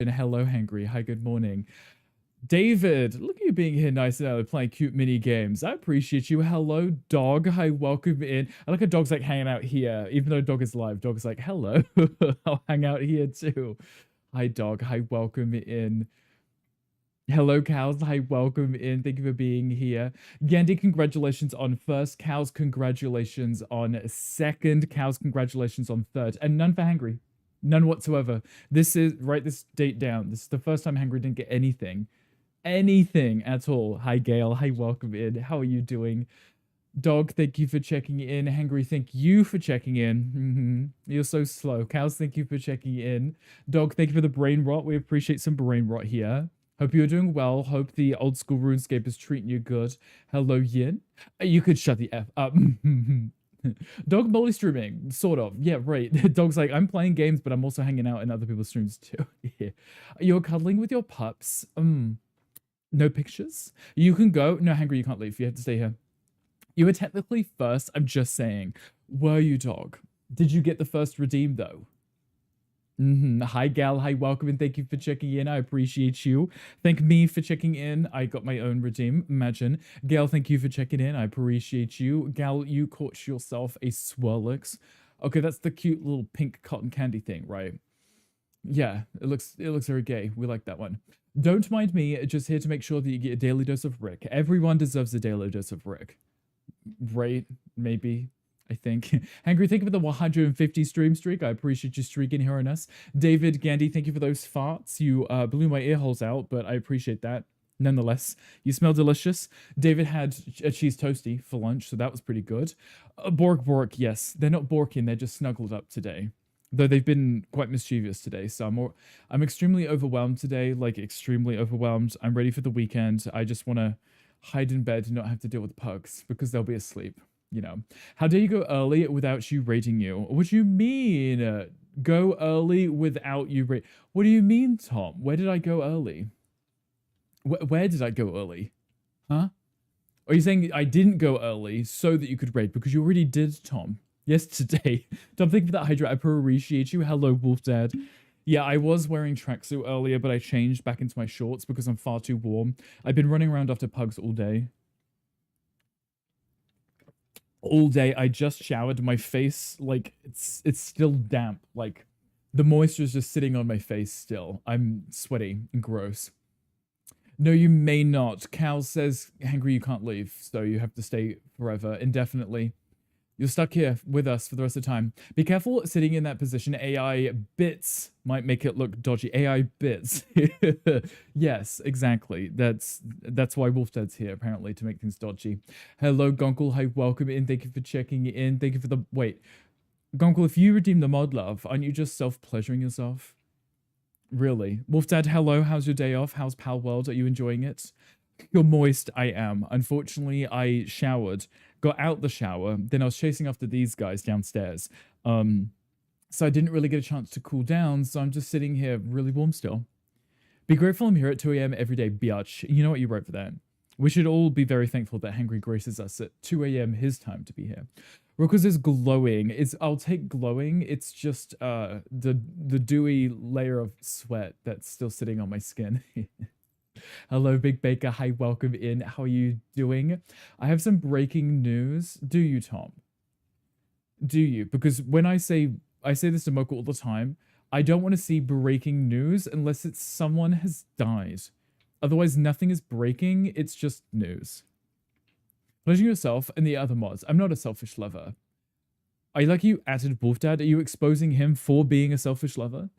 And hello, Hangry. Hi, good morning. David, look at you being here nice and early, playing cute mini games. I appreciate you. Hello, dog. Hi, welcome in. I like a dog's like hanging out here, even though dog is live. Dog is like, hello. I'll hang out here too. Hi, dog. Hi, welcome in. Hello, cows. Hi, welcome in. Thank you for being here. Gandhi, congratulations on first. Cows, congratulations on second. Cows, congratulations on third. And none for Hangry. None whatsoever. This is, write this date down. This is the first time Hangry didn't get anything. Anything at all. Hi, Gail. Hi, welcome in. How are you doing? Dog, thank you for checking in. Hangry, thank you for checking in. You're so slow. Cows, thank you for checking in. Dog, thank you for the brain rot. We appreciate some brain rot here. Hope you're doing well. Hope the old school RuneScape is treating you good. Hello, Yin. You could shut the F up. Dog Molly streaming, sort of. Yeah, right. Dog's like, I'm playing games, but I'm also hanging out in other people's streams too. Yeah. You're cuddling with your pups. No pictures? You can go. No, Hangry, you can't leave. You have to stay here. You were technically first. I'm just saying. Were you, dog? Did you get the first redeem, though? Hi, Gal. Hi, welcome, and thank you for checking in. I appreciate you. Thank me for checking in. I got my own redeem. Imagine. Gal, thank you for checking in. I appreciate you. Gal, you caught yourself a Swirlix. Okay, that's the cute little pink cotton candy thing, right? Yeah, it looks very gay. We like that one. Don't mind me, just here to make sure that you get a daily dose of Rick. Everyone deserves a daily dose of Rick. Right? Maybe. I think. Hangry, thank you for the 150 stream streak. I appreciate you streaking here on us. David, Gandhi, thank you for those farts. You blew my ear holes out, but I appreciate that. Nonetheless, you smell delicious. David had a cheese toasty for lunch, so that was pretty good. Bork, yes. They're not borking, they're just snuggled up today. Though they've been quite mischievous today, so I'm extremely overwhelmed today, like extremely overwhelmed. I'm ready for the weekend. I just want to hide in bed and not have to deal with pugs because they'll be asleep, you know. How dare you go early without you rating you? What do you mean? Go early without you rate? What do you mean, Tom? Where did I go early? Where did I go early? Huh? Are you saying I didn't go early so that you could raid? Because you already did, Tom. Yesterday. Don't think for that, Hydra. I appreciate you. Hello, Wolf Dad. Yeah, I was wearing tracksuit earlier, but I changed back into my shorts because I'm far too warm. I've been running around after pugs all day. All day. I just showered. My face, like, it's still damp. Like, the moisture is just sitting on my face still. I'm sweaty and gross. No, you may not. Cal says, Hangry, you can't leave, so you have to stay forever, indefinitely. You're stuck here with us for the rest of the time. Be careful sitting in that position. AI bits might make it look dodgy. AI bits. Yes, exactly. That's why Wolfdead's here, apparently, to make things dodgy. Hello, Gonkle. Hi, welcome in. Thank you for checking in. Thank you for the... Wait. Gonkle, if you redeem the mod love, aren't you just self-pleasuring yourself? Really? Wolfdad, hello. How's your day off? How's Pal World? Are you enjoying it? You're moist. I am. Unfortunately, I showered, got out the shower, then I was chasing after these guys downstairs. So I didn't really get a chance to cool down, so I'm just sitting here really warm still. Be grateful I'm here at 2 a.m. every day, biatch. You know what you wrote for that. We should all be very thankful that Hangry graces us at 2 a.m. his time to be here. Rookers is glowing. I'll take glowing. It's just the dewy layer of sweat that's still sitting on my skin. Hello, Big Baker. Hi, welcome in. How are you doing? I have some breaking news. Do you, Tom? Do you? Because when I say this to Mocha all the time, I don't want to see breaking news unless it's someone has died. Otherwise, nothing is breaking. It's just news. Pleasure yourself and the other mods. I'm not a selfish lover. I like you added Wolfdad. Are you exposing him for being a selfish lover?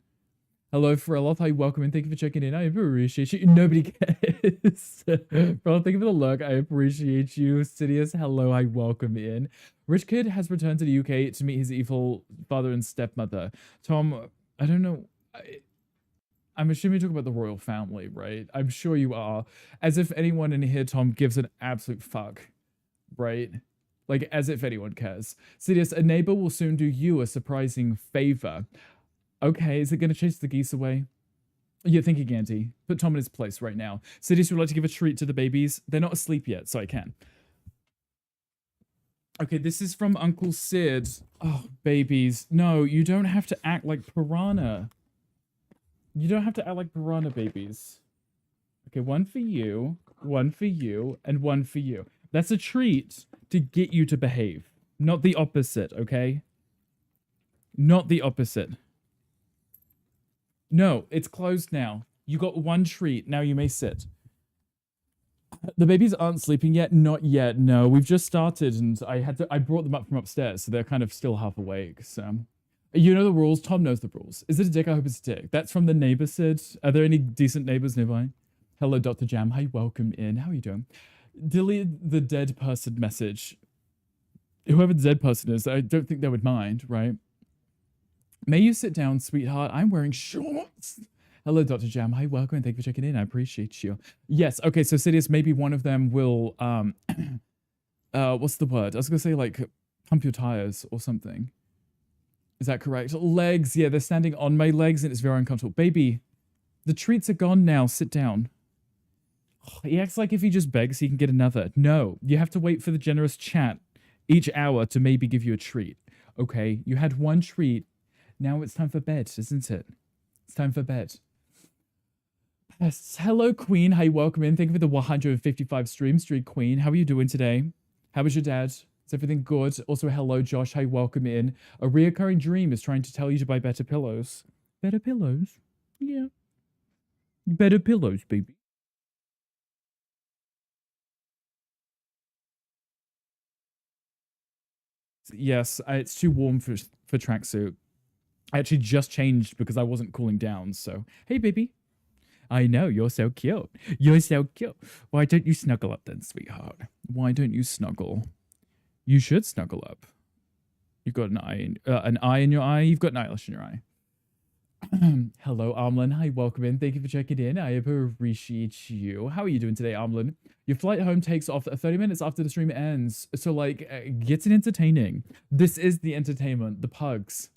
Hello, Freloth. Hi, welcome and thank you for checking in. I appreciate you. Nobody cares. Freloth, thank you for the lurk. I appreciate you. Sidious, hello. Hi, welcome in. Rich Kid has returned to the UK to meet his evil father and stepmother. Tom, I don't know. I'm assuming you're talking about the royal family, right? I'm sure you are. As if anyone in here, Tom, gives an absolute fuck, right? Like, as if anyone cares. Sidious, a neighbor will soon do you a surprising favor. Okay, is it going to chase the geese away? You're thinking, Auntie. Put Tom in his place right now. Sidious would like to give a treat to the babies. They're not asleep yet, so I can. Okay, this is from Uncle Sid. Oh, babies. No, you don't have to act like Piranha. You don't have to act like piranha babies. Okay, one for you, and one for you. That's a treat to get you to behave. Not the opposite, okay? Not the opposite. No, it's closed now. You got one treat. Now you may sit. The babies aren't sleeping yet. Not yet. No, we've just started, and I brought them up from upstairs, so they're kind of still half awake. So, you know the rules. Tom knows the rules. Is it a dick? I hope it's a dick. That's from the neighbor, Sid. Are there any decent neighbors nearby? Hello, Dr. Jam. Hi, welcome in. How are you doing? Delete the dead person message. Whoever the dead person is, I don't think they would mind, right? May you sit down, sweetheart. I'm wearing shorts. Hello, Dr. Jam. Hi, welcome, and thank you for checking in. I appreciate you. Yes, okay, so Sidious, maybe one of them will, what's the word? I was gonna say, like, pump your tires or something. Is that correct? Legs, yeah, they're standing on my legs, and it's very uncomfortable. Baby, the treats are gone now. Sit down. Oh, he acts like if he just begs, he can get another. No, you have to wait for the generous chat each hour to maybe give you a treat. Okay, you had one treat. Now it's time for bed, isn't it? It's time for bed. Yes. Hello, Queen. Hi, welcome in. Thank you for the 155 stream, Queen. How are you doing today? How was your dad? Is everything good? Also, hello, Josh. Hi, welcome in. A reoccurring dream is trying to tell you to buy better pillows. Better pillows? Yeah. Better pillows, baby. Yes, it's too warm for tracksuit. I actually just changed because I wasn't cooling down. So, hey, baby. I know, you're so cute. You're so cute. Why don't you snuggle up then, sweetheart? Why don't you snuggle? You should snuggle up. You've got an eye in your eye. You've got an eyelash in your eye. Hello, Armlin. Hi, welcome in. Thank you for checking in. I appreciate you. How are you doing today, Armlin? Your flight home takes off 30 minutes after the stream ends. So, like, get it entertaining. This is the entertainment. The pugs.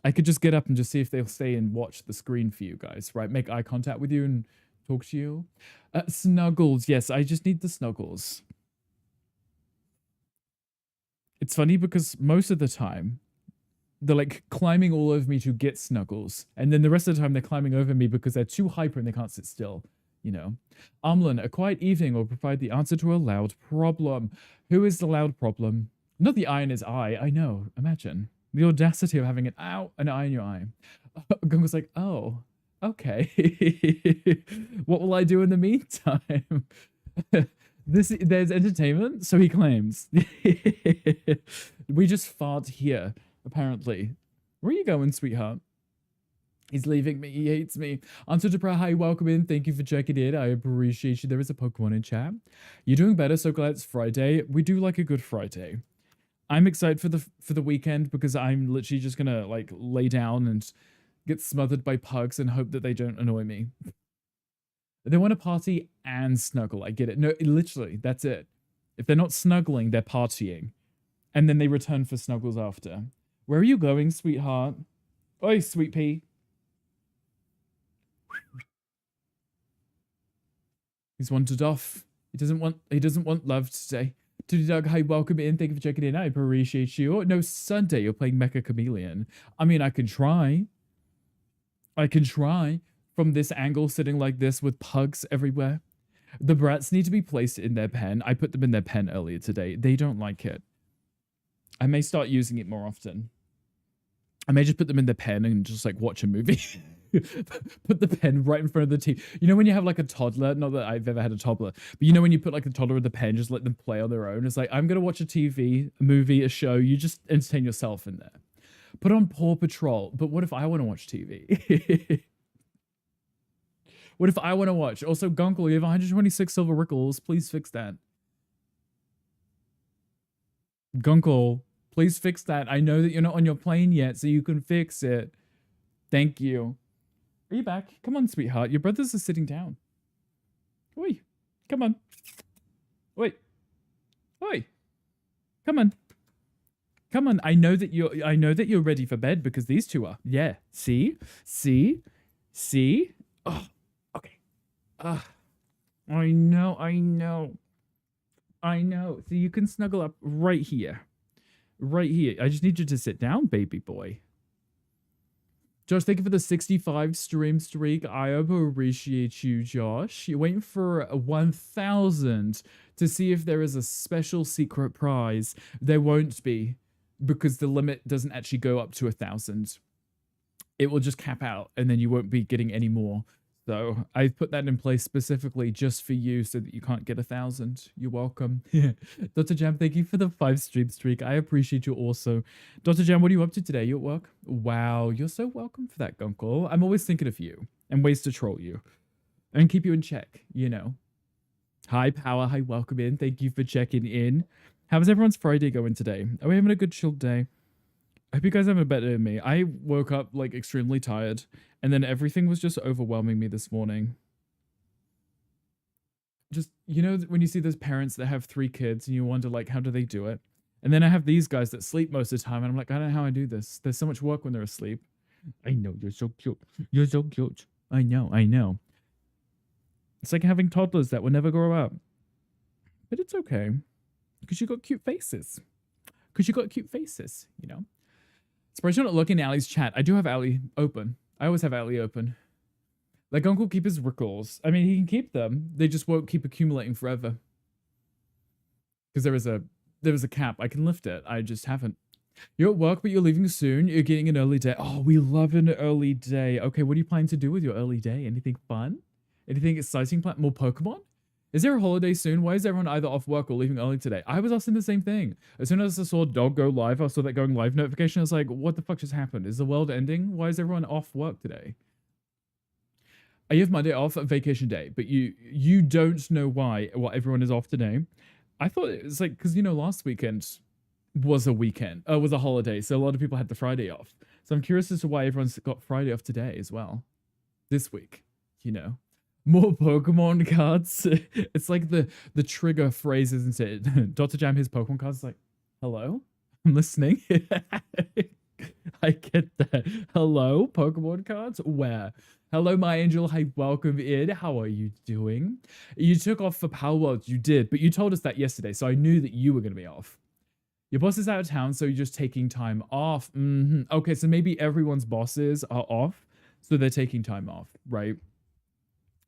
I could just get up and just see if they'll stay and watch the screen for you guys, right? Make eye contact with you and talk to you. Snuggles. Yes, I just need the snuggles. It's funny because most of the time, they're like climbing all over me to get snuggles. And then the rest of the time, they're climbing over me because they're too hyper and they can't sit still, you know? Amlin, a quiet evening will provide the answer to a loud problem. Who is the loud problem? Not the eye in his eye. I know. Imagine. The audacity of having an eye in your eye. Gungo's like, oh, okay. What will I do in the meantime? There's entertainment, so he claims. We just fart here, apparently. Where are you going, sweetheart? He's leaving me. He hates me. Answer to prayer. Hi, welcome in. Thank you for checking in. I appreciate you. There is a Pokemon in chat. You're doing better. So glad it's Friday. We do like a good Friday. I'm excited for the weekend because I'm literally just gonna like lay down and get smothered by pugs and hope that they don't annoy me. They want to party and snuggle. I get it. No, literally, that's it. If they're not snuggling, they're partying. And then they return for snuggles after. Where are you going, sweetheart? Oi, sweet pea. He's wandered off. He doesn't want love today. To Doug, hi, welcome in. Thank you for checking in. I appreciate you. Oh, no, Sunday, you're playing Mecha Chameleon. I mean, I can try. I can try from this angle, sitting like this with pugs everywhere. The brats need to be placed in their pen. I put them in their pen earlier today. They don't like it. I may start using it more often. I may just put them in their pen and just like watch a movie. Put the pen right in front of the TV. You know when you have like a toddler, not that I've ever had a toddler, but you know when you put like a toddler with the pen, just let them play on their own. It's like, I'm going to watch a TV, a movie, a show. You just entertain yourself in there. Put on Paw Patrol. But what if I want to watch TV? What if I want to watch? Also, Gunkle, you have 126 silver rickles. Please fix that. Gunkle, please fix that. I know that you're not on your plane yet, so you can fix it. Thank you. Are you back? Come on, sweetheart. Your brothers are sitting down. Oi. Come on. Oi. Oi. Come on. Come on. I know that you're ready for bed because these two are. Yeah. See? See? See? Oh, okay. I know. So you can snuggle up right here. Right here. I just need you to sit down, baby boy. Josh, thank you for the 65 stream streak. I appreciate you, Josh. You're waiting for 1,000 to see if there is a special secret prize. There won't be, because the limit doesn't actually go up to 1,000. It will just cap out, and then you won't be getting any more. So I put that in place specifically just for you so that you can't get 1,000. You're welcome. Dr. Jam, thank you for the 5 stream streak. I appreciate you also. Dr. Jam, what are you up to today? You at work? Wow, you're so welcome for that, Gunkle. I'm always thinking of you and ways to troll you and keep you in check, you know. Hi, Power. Hi, welcome in. Thank you for checking in. How's everyone's Friday going today? Are we having a good chill day? I hope you guys having a better than me. I woke up like extremely tired, and then everything was just overwhelming me this morning. Just, you know, when you see those parents that have 3 kids and you wonder like, how do they do it? And then I have these guys that sleep most of the time, and I'm like, I don't know how I do this. There's so much work when they're asleep. I know, you're so cute. You're so cute. I know. It's like having toddlers that will never grow up. But it's okay. Because you got cute faces. You know? Surprised you're not looking at Ali's chat. I do have Ali open. I always have Ali open. Like Uncle keep his rickles. I mean, he can keep them. They just won't keep accumulating forever. Because there was a cap. I can lift it. I just haven't. You're at work, but you're leaving soon. You're getting an early day. Oh, we love an early day. Okay, what are you planning to do with your early day? Anything fun? Anything exciting? More Pokemon? Is there a holiday soon? Why is everyone either off work or leaving early today? I was asking the same thing. As soon as I saw Dog go live, I saw that going live notification. I was like, what the fuck just happened? Is the world ending? Why is everyone off work today? I have Monday off, a vacation day, but you don't know why everyone is off today. I thought it was like, because, you know, last weekend was a weekend, was a holiday. So a lot of people had the Friday off. So I'm curious as to why everyone's got Friday off today as well. This week, you know. More Pokemon cards. It's like the trigger phrase, isn't it? Dr. Jam, his Pokemon cards is like, hello? I'm listening. I get that. Hello, Pokemon cards? Where? Hello, my angel. Hi, welcome in. How are you doing? You took off for Power World. You did, but you told us that yesterday, so I knew that you were going to be off. Your boss is out of town, so you're just taking time off. Okay, so maybe everyone's bosses are off, so they're taking time off, right?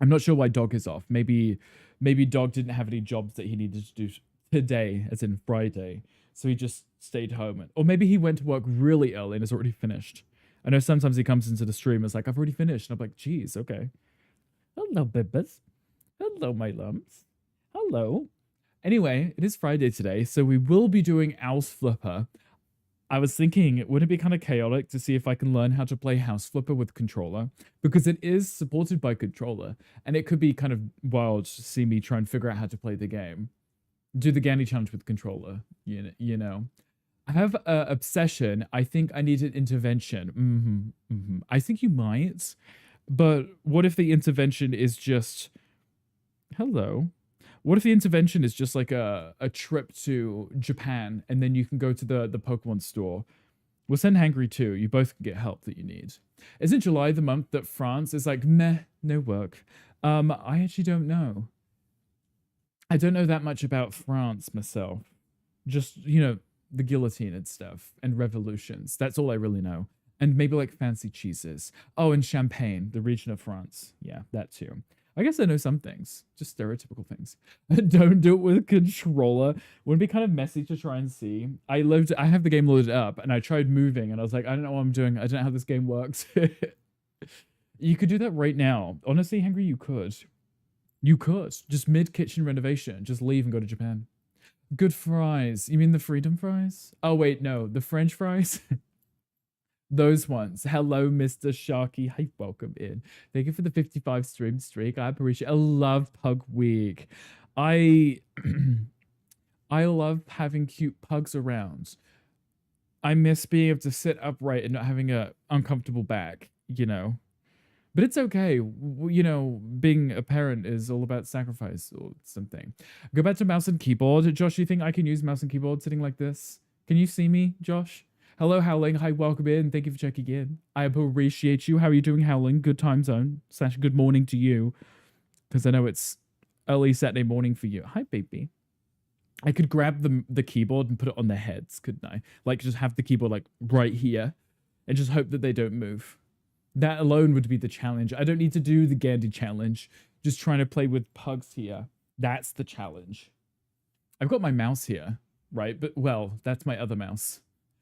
I'm not sure why Dog is off. Maybe Dog didn't have any jobs that he needed to do today, as in Friday. So he just stayed home. Or maybe he went to work really early and is already finished. I know sometimes he comes into the stream and is like, I've already finished. And I'm like, geez, okay. Hello, Bibbas. Hello, my lumps. Hello. Anyway, it is Friday today, so we will be doing House Flipper. I was thinking, wouldn't it be kind of chaotic to see if I can learn how to play House Flipper with controller? Because it is supported by controller, and it could be kind of wild to see me try and figure out how to play the game. Do the Gandy challenge with controller, you know. I have an obsession. I think I need an intervention. I think you might, but what if the intervention is just... Hello. What if the intervention is just like a trip to Japan and then you can go to the Pokemon store? We'll send Hangry too. You both can get help that you need. Isn't July the month that France is like, meh, no work? I actually don't know. I don't know that much about France myself. Just, you know, the guillotine and stuff and revolutions. That's all I really know. And maybe like fancy cheeses. Oh, and Champagne, the region of France. Yeah, that too. I guess I know some things, just stereotypical things. Don't do it with controller. Wouldn't it be kind of messy to try and see? I have the game loaded up and I tried moving and I was like, I don't know what I'm doing. I don't know how this game works. You could do that right now. Honestly, Hangry, you could. You could. Just mid-kitchen renovation. Just leave and go to Japan. Good fries. You mean the freedom fries? Oh, wait, no. The French fries? Those ones. Hello, Mr. Sharky. Hi, welcome in. Thank you for the 55 stream streak. I appreciate it. I love Pug Week. I love having cute pugs around. I miss being able to sit upright and not having a uncomfortable back, you know. But it's okay. You know, being a parent is all about sacrifice or something. Go back to mouse and keyboard. Josh, do you think I can use mouse and keyboard sitting like this? Can you see me, Josh? Hello, Howling. Hi, welcome in. Thank you for checking in. I appreciate you. How are you doing, Howling? Good time zone. / good morning to you. Because I know it's early Saturday morning for you. Hi, baby. I could grab the keyboard and put it on their heads, couldn't I? Like, just have the keyboard, like, right here. And just hope that they don't move. That alone would be the challenge. I don't need to do the Gandhi challenge. Just trying to play with pugs here. That's the challenge. I've got my mouse here, right? But, well, that's my other mouse.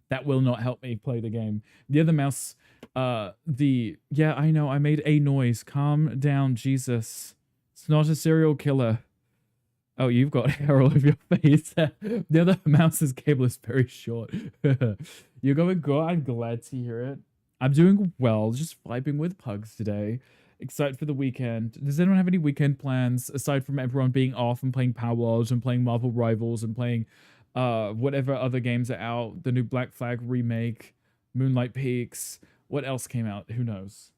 That will not help me play the game. The other mouse, yeah, I know, I made a noise. Calm down, Jesus. It's not a serial killer. Oh, you've got hair all over your face. The other mouse's cable is very short. You're going good. I'm glad to hear it. I'm doing well, just vibing with pugs today. Excited for the weekend. Does anyone have any weekend plans aside from everyone being off and playing Power World and playing Marvel Rivals and playing whatever other games are out? The new Black Flag remake, Moonlight Peaks. What else came out? Who knows?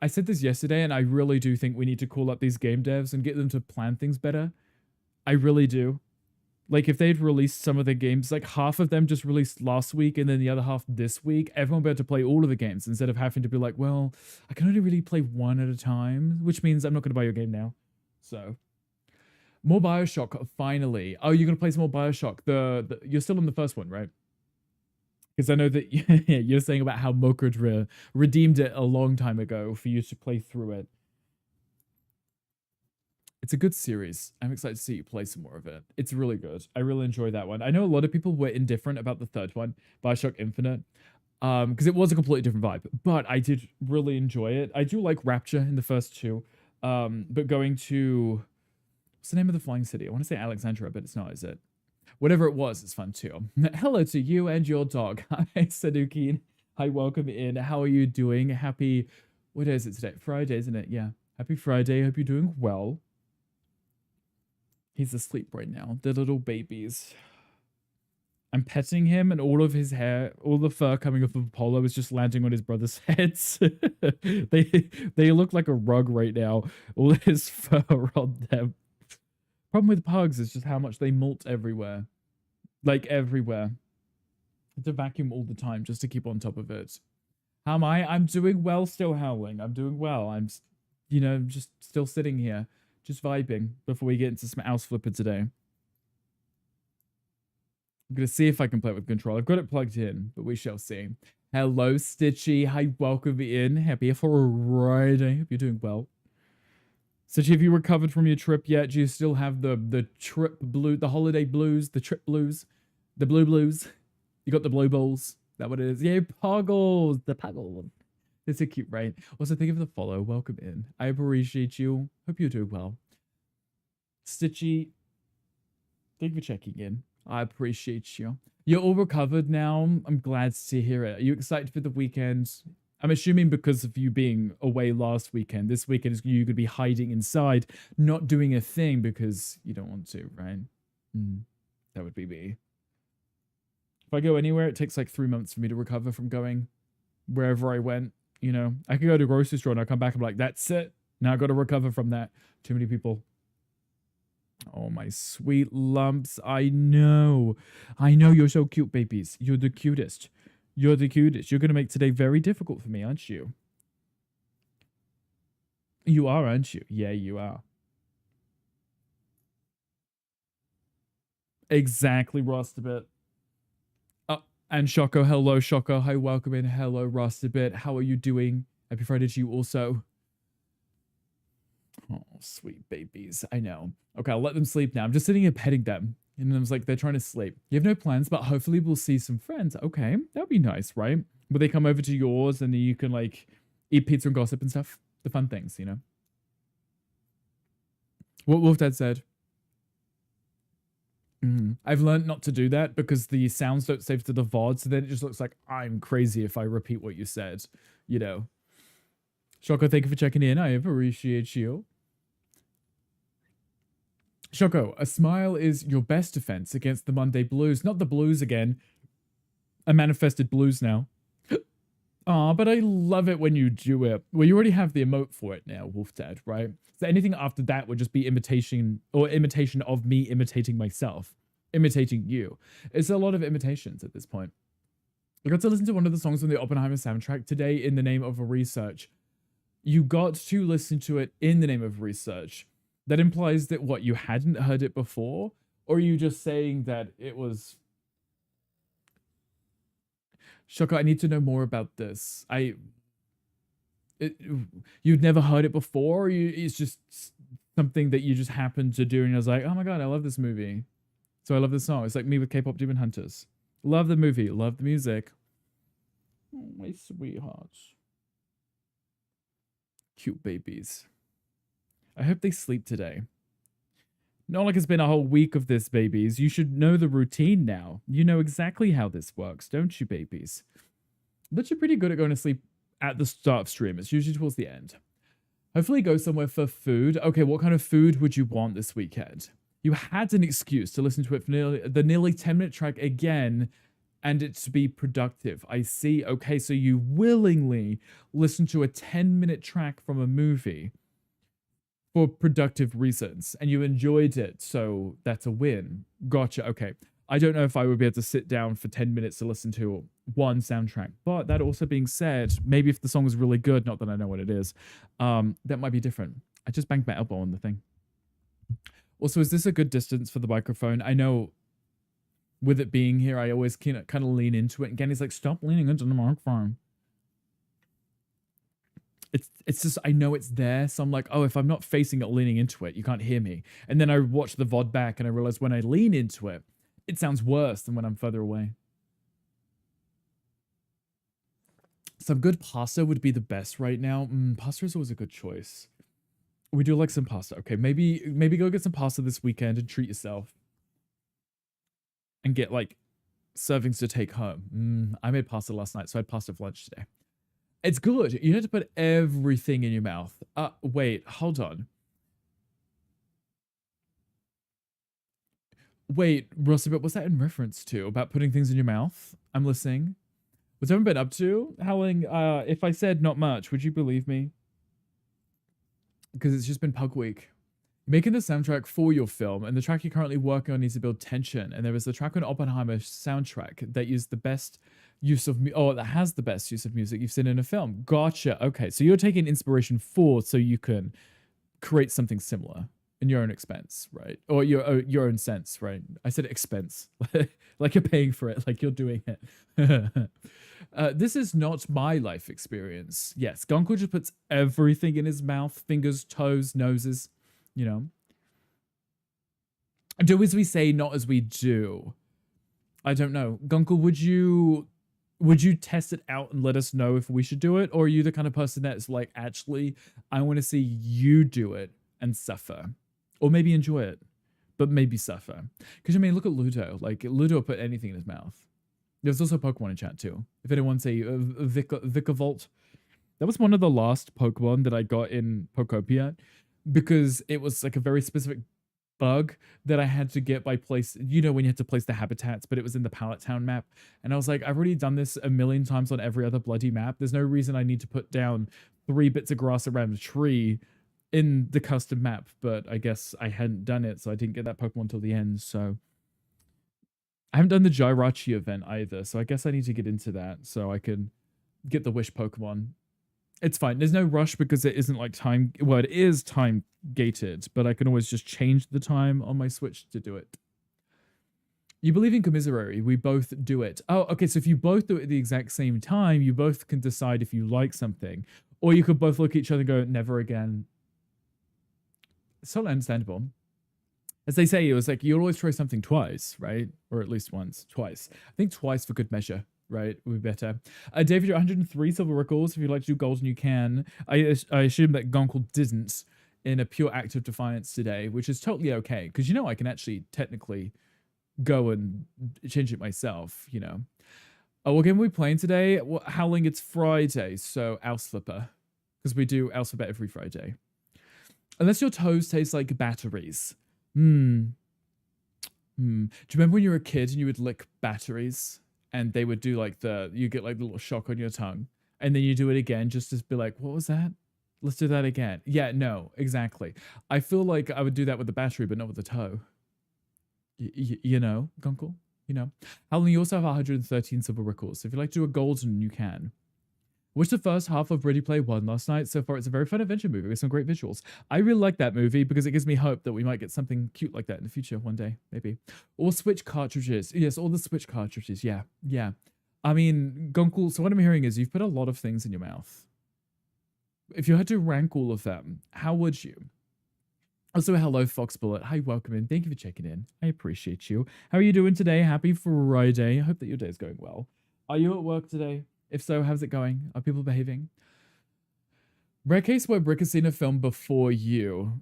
I said this yesterday, and I really do think we need to call up these game devs and get them to plan things better. I really do. Like, if they'd released some of the games, like half of them just released last week and then the other half this week, everyone would be able to play all of the games instead of having to be like, well, I can only really play one at a time, which means I'm not going to buy your game now. So, more Bioshock, finally. Oh, you're going to play some more Bioshock. You're still on the first one, right? Because I know that you're saying about how Mocha redeemed it a long time ago for you to play through it. It's a good series. I'm excited to see you play some more of it. It's really good. I really enjoy that one. I know a lot of people were indifferent about the third one, Bioshock Infinite, because it was a completely different vibe. But I did really enjoy it. I do like Rapture in the first two, but going to what's the name of the flying city? I want to say Alexandria, but it's not, is it? Whatever it was, it's fun too. Hello to you and your dog. Hi, Saduki. Hi, welcome in. How are you doing? Happy, what is it today? Friday, isn't it? Yeah. Happy Friday. Hope you're doing well. He's asleep right now. The little babies. I'm petting him and all of his hair, all the fur coming off of Apollo is just landing on his brother's heads. they look like a rug right now. All his fur on them. Problem with pugs is just how much they molt everywhere. Like everywhere. I have to vacuum all the time just to keep on top of it. How am I? I'm doing well still, Howling. I'm doing well. I'm, just still sitting here. Just vibing before we get into some House Flipper today. I'm going to see if I can play it with control. I've got it plugged in, but we shall see. Hello, Stitchy. Hi, welcome in. Happy for a Friday. Hope you're doing well. Stitchy, have you recovered from your trip yet? Do you still have the trip blue, the holiday blues, the trip blues, the blue blues? You got the blue balls? Is that what it is? Yeah, Poggles. The Poggles. It's a cute, right? Also, thank you for the follow. Welcome in. I appreciate you. Hope you're doing well. Stitchy, thank you for checking in. I appreciate you. You're all recovered now. I'm glad to hear it. Are you excited for the weekend? I'm assuming because of you being away last weekend, this weekend is you could be hiding inside, not doing a thing because you don't want to, right? That would be me. If I go anywhere, it takes like 3 months for me to recover from going wherever I went. I could go to a grocery store and I come back and I'm like, that's it. Now I got to recover from that. Too many people. Oh, my sweet lumps. I know you're so cute, babies. You're the cutest. You're the cutest. You're going to make today very difficult for me, aren't you? You are, aren't you? Yeah, you are. Exactly, Rustabit. And Shoko, hello, Shoko. Hi, welcome in. Hello, Rustabit. How are you doing? Happy Friday to you also. Oh, sweet babies. I know. Okay, I'll let them sleep now. I'm just sitting here petting them. And I was like, they're trying to sleep. You have no plans, but hopefully we'll see some friends. Okay, that'd be nice, right? Will they come over to yours and then you can like eat pizza and gossip and stuff? The fun things, What Wolf Dad said. I've learned not to do that because the sounds don't save to the VOD, so then it just looks like I'm crazy if I repeat what you said, Shoko, thank you for checking in. I appreciate you. Shoko, a smile is your best defense against the Monday blues. Not the blues again. I manifested blues now. Aw, but I love it when you do it. Well, you already have the emote for it now, Wolf Dad, right? So anything after that would just be imitation of me imitating myself, imitating you. It's a lot of imitations at this point. I got to listen to one of the songs from the Oppenheimer soundtrack today in the name of research. You got to listen to it in the name of research. That implies that, what, you hadn't heard it before? Or are you just saying that it was... Shoko, I need to know more about this. it, you'd never heard it before, or it's just something that you just happened to do, and I was like, oh my god, I love this movie. So I love this song. It's like me with K-pop Demon Hunters. Love the movie, love the music. Oh, my sweethearts. Cute babies. I hope they sleep today. Not like it's been a whole week of this, babies. You should know the routine now. You know exactly how this works, don't you, babies? But you're pretty good at going to sleep at the start of stream. It's usually towards the end. Hopefully go somewhere for food. Okay, what kind of food would you want this weekend? You had an excuse to listen to it for the nearly 10-minute track again, and it to be productive. I see. Okay, so you willingly listen to a 10-minute track from a movie for productive reasons, and you enjoyed it, so that's a win. Gotcha. Okay. I don't know if I would be able to sit down for 10 minutes to listen to one soundtrack, but that also being said, maybe if the song is really good, not that I know what it is, that might be different. I just banged my elbow on the thing. Also, is this a good distance for the microphone? I know with it being here, I always kind of lean into it, and Genny's like, stop leaning into the microphone. It's just, I know it's there, so I'm like, oh, if I'm not facing it, leaning into it, you can't hear me. And then I watch the VOD back, and I realize when I lean into it, it sounds worse than when I'm further away. Some good pasta would be the best right now. Pasta is always a good choice. We do like some pasta. Okay, maybe go get some pasta this weekend and treat yourself. And get, like, servings to take home. I made pasta last night, so I had pasta for lunch today. It's good. You don't have to put everything in your mouth. Wait, hold on. Wait, Rusty, but what's that in reference to? About putting things in your mouth? I'm listening. What's everyone been up to? Howling, if I said not much, would you believe me? Because it's just been Pug Week. Making the soundtrack for your film, and the track you're currently working on needs to build tension. And there was the track on Oppenheimer soundtrack that used the best use of that has the best use of music you've seen in a film. Gotcha. Okay, so you're taking inspiration for so you can create something similar in your own expense, right? Or your own sense, right? I said expense, like you're paying for it, like you're doing it. This is not my life experience. Yes, Gunkel just puts everything in his mouth, fingers, toes, noses. You know, do as we say, not as we do. I don't know. Gunkel, would you test it out and let us know if we should do it? Or are you the kind of person that's like, actually, I want to see you do it and suffer? Or maybe enjoy it, but maybe suffer. Because, I mean, look at Ludo. Like, Ludo put anything in his mouth. There's also Pokemon in chat, too. If anyone's a Vikavolt. That was one of the last Pokemon that I got in Pokopia, because it was like a very specific bug that I had to get by place, you know, when you had to place the habitats, but it was in the Pallet Town map. And I was like, I've already done this a million times on every other bloody map. There's no reason I need to put down 3 bits of grass around a tree in the custom map. But I guess I hadn't done it, so I didn't get that Pokemon till the end. So I haven't done the Jirachi event either, so I guess I need to get into that so I can get the Wish Pokemon. It's fine. There's no rush because it isn't like time. Well, it is time gated, but I can always just change the time on my Switch to do it. You believe in commiserary. We both do it. Oh, okay. So if you both do it at the exact same time, you both can decide if you like something. Or you could both look at each other and go, never again. It's totally understandable. As they say, it was like, you always try something twice, right? Or at least once. Twice. I think twice for good measure. Right, would be better. David, you're 103 silver recalls. If you'd like to do golden, you can. I assume that Gonkel didn't in a pure act of defiance today, which is totally okay, because you know I can actually technically go and change it myself, you know. Oh, what game are we playing today? Well, Howling, it's Friday, so Auslipper, because we do Auslipper every Friday. Unless your toes taste like batteries. Do you remember when you were a kid and you would lick batteries? And they would do like you get like the little shock on your tongue. And then you do it again just to be like, what was that? Let's do that again. Yeah, no, exactly. I feel like I would do that with the battery, but not with the toe. You know, Gunkel? You know? Howling, you also have 113 silver recalls. So if you'd like to do a golden, you can. Watched the first half of Ready Player One last night. So far, it's a very fun adventure movie with some great visuals. I really like that movie because it gives me hope that we might get something cute like that in the future one day, maybe. Or Switch cartridges. Yes, all the Switch cartridges. Yeah, yeah. I mean, Gunkel, so what I'm hearing is you've put a lot of things in your mouth. If you had to rank all of them, how would you? Also, hello, Foxbullet. Hi, welcome in. Thank you for checking in. I appreciate you. How are you doing today? Happy Friday. I hope that your day is going well. Are you at work today? If so, how's it going? Are people behaving? Rare case where Brick has seen a film before you.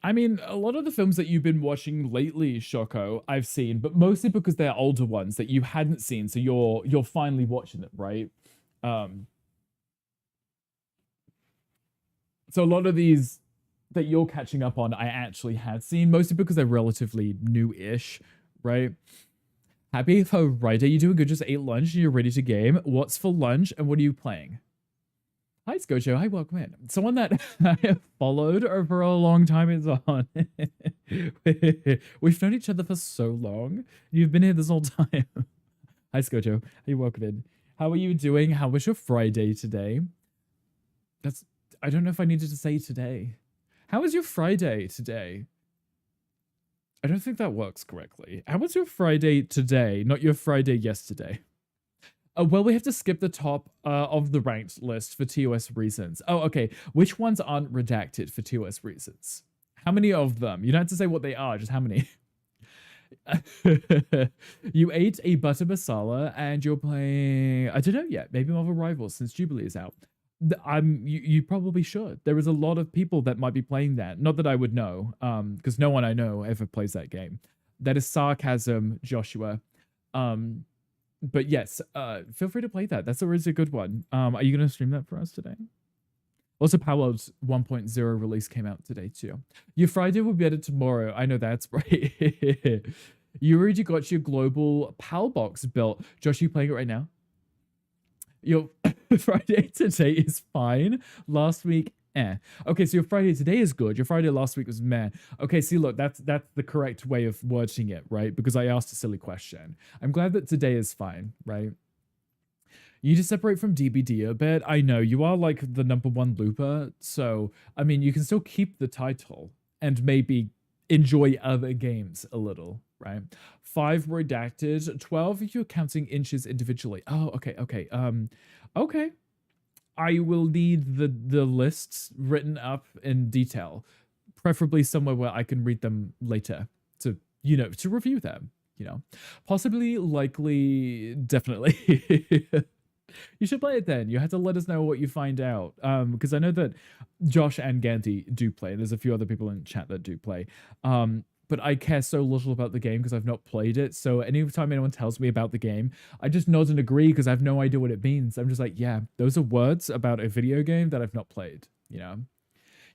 I mean, a lot of the films that you've been watching lately, Shoko, I've seen, but mostly because they're older ones that you hadn't seen, so you're finally watching them, right? Um, so a lot of these that you're catching up on, I actually had seen, mostly because they're relatively new-ish, right? Happy Friday, you doing good? Just ate lunch and you're ready to game. What's for lunch and what are you playing? Hi, Scojo. Hi, welcome in. Someone that I have followed over a long time is on. We've known each other for so long. You've been here this whole time. Hi, Scojo. Hey, welcome in. How are you doing? How was your Friday today? I don't know if I needed to say today. How was your Friday today? I don't think that works correctly. How was your Friday today, not your Friday yesterday? Well, we have to skip the top of the ranked list for TOS reasons. Oh, okay. Which ones aren't redacted for TOS reasons? How many of them? You don't have to say what they are, just how many. You ate a butter masala and you're playing, I don't know yet, maybe Marvel Rivals since Jubilee is out. You probably should. There is a lot of people that might be playing that. Not that I would know, because no one I know ever plays that game. That is sarcasm, Joshua. But yes, feel free to play that. That's always a good one. Are you going to stream that for us today? Also, Palworld's 1.0 release came out today too. Your Friday will be better tomorrow. I know that's right. You already got your global PAL box built. Josh, you playing it right now? Your Friday today is fine. Last week, eh. Okay, so your Friday today is good. Your Friday last week was meh. Okay, see, look, that's the correct way of wording it, right? Because I asked a silly question. I'm glad that today is fine, right? You just separate from DBD a bit. I know, you are like the #1 looper, so, I mean, you can still keep the title and maybe enjoy other games a little, right? 5 redacted, 12 if you're counting inches individually. Oh, okay. Okay. I will need the lists written up in detail, preferably somewhere where I can read them later to, to review them, Possibly, likely, definitely. You should play it then. You have to let us know what you find out. Because I know that Josh and Gandy do play. There's a few other people in chat that do play. But I care so little about the game because I've not played it. So anytime anyone tells me about the game, I just nod and agree because I have no idea what it means. I'm just like, yeah, those are words about a video game that I've not played, You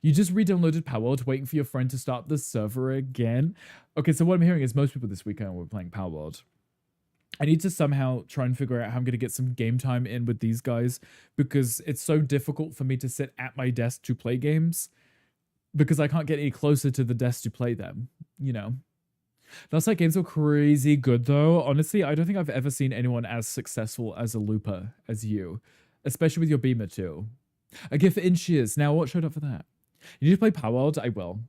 just re-downloaded Palworld, waiting for your friend to start the server again. Okay, so what I'm hearing is most people this weekend were playing Palworld. I need to somehow try and figure out how I'm going to get some game time in with these guys because it's so difficult for me to sit at my desk to play games because I can't get any closer to the desk to play them, Last night games were crazy good though. Honestly, I don't think I've ever seen anyone as successful as a looper as you, especially with your beamer too. A gift for inches. Now what showed up for that? You need to play Palworld? I will.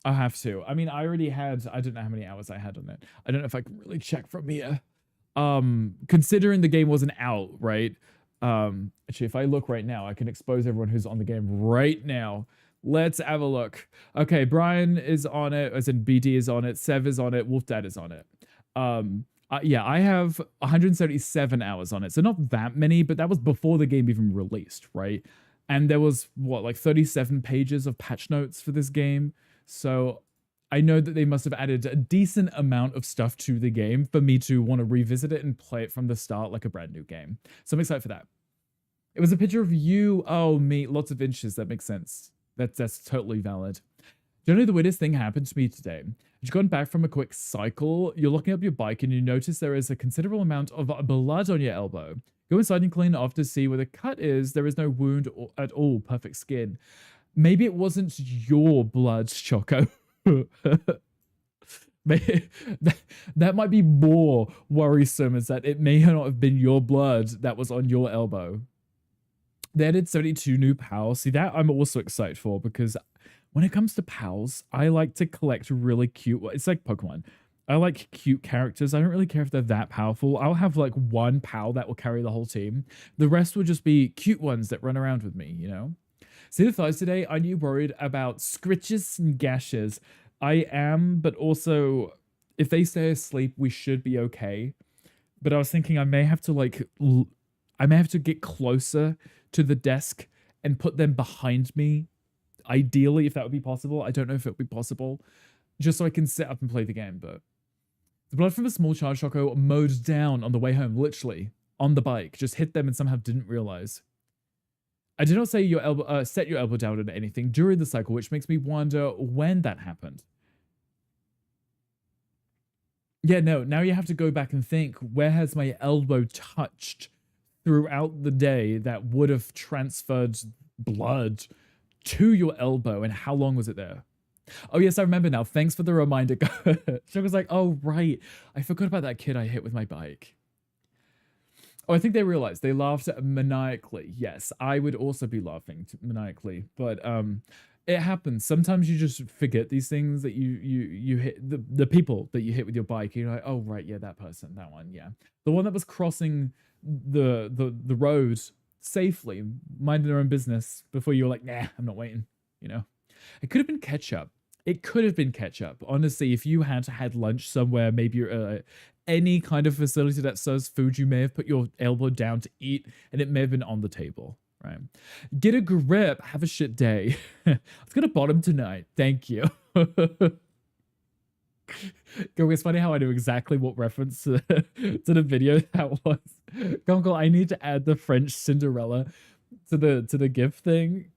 I'll have to. I mean, I already had, I don't know how many hours I had on it. I don't know if I can really check from here. Considering the game wasn't out, right? Actually, if I look right now, I can expose everyone who's on the game right now. Let's have a look. Okay, Brian is on it, as in BD is on it, Sev is on it, Wolf Dad is on it. Yeah, I have 177 hours on it. So not that many, but that was before the game even released, right? And there was, what, like 37 pages of patch notes for this game. So I know that they must have added a decent amount of stuff to the game for me to want to revisit it and play it from the start like a brand new game. So I'm excited for that. It was a picture of you. Oh, me. Lots of inches. That makes sense. That's totally valid. Generally, the weirdest thing happened to me today. You've gone back from a quick cycle. You're looking up your bike and you notice there is a considerable amount of blood on your elbow. Go inside and clean it off to see where the cut is. There is no wound at all. Perfect skin. Maybe it wasn't your blood, Choco. That might be more worrisome, is that it may not have been your blood that was on your elbow. They added 72 new pals. See, that I'm also excited for because when it comes to pals, I like to collect really cute. It's like Pokemon. I like cute characters. I don't really care if they're that powerful. I'll have like one pal that will carry the whole team. The rest will just be cute ones that run around with me, you know? See the thighs today? Are you worried about scritches and gashes? I am, but also if they stay asleep, we should be okay. But I was thinking I may have to I may have to get closer to the desk and put them behind me. Ideally, if that would be possible. I don't know if it would be possible. Just so I can sit up and play the game, but the blood from a small child Choco mowed down on the way home, literally on the bike. Just hit them and somehow didn't realize. I did not say your elbow, set your elbow down on anything during the cycle, which makes me wonder when that happened. Yeah, no, now you have to go back and think, where has my elbow touched throughout the day that would have transferred blood to your elbow, and how long was it there? Oh, yes, I remember now. Thanks for the reminder. She was like, oh, right. I forgot about that kid I hit with my bike. Oh, I think they realized. They laughed maniacally. Yes, I would also be laughing maniacally. But it happens. Sometimes you just forget these things that you hit, the people that you hit with your bike. You're like, oh, right, yeah, that person, that one, yeah. The one that was crossing the road safely, minding their own business before you were like, nah, I'm not waiting, you know? It could have been ketchup. It could have been ketchup. Honestly, if you had lunch somewhere, maybe any kind of facility that serves food, you may have put your elbow down to eat, and it may have been on the table, right? Get a grip. Have a shit day. It's gonna bottom tonight. Thank you. It's funny how I knew exactly what reference to the video that was. Gonkel, I need to add the French Cinderella to the GIF thing.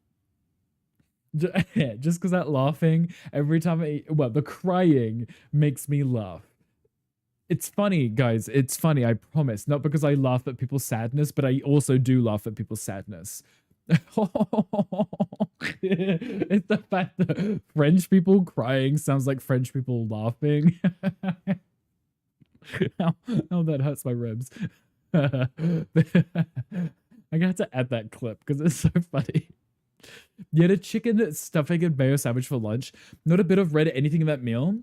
Just because that laughing every time the crying makes me laugh. It's funny, guys. It's funny, I promise. Not because I laugh at people's sadness, but I also do laugh at people's sadness. It's the fact that French people crying sounds like French people laughing. Oh, that hurts my ribs. I'm gonna have to add that clip because it's so funny. You had a chicken stuffing and mayo sandwich for lunch. Not a bit of red anything in that meal.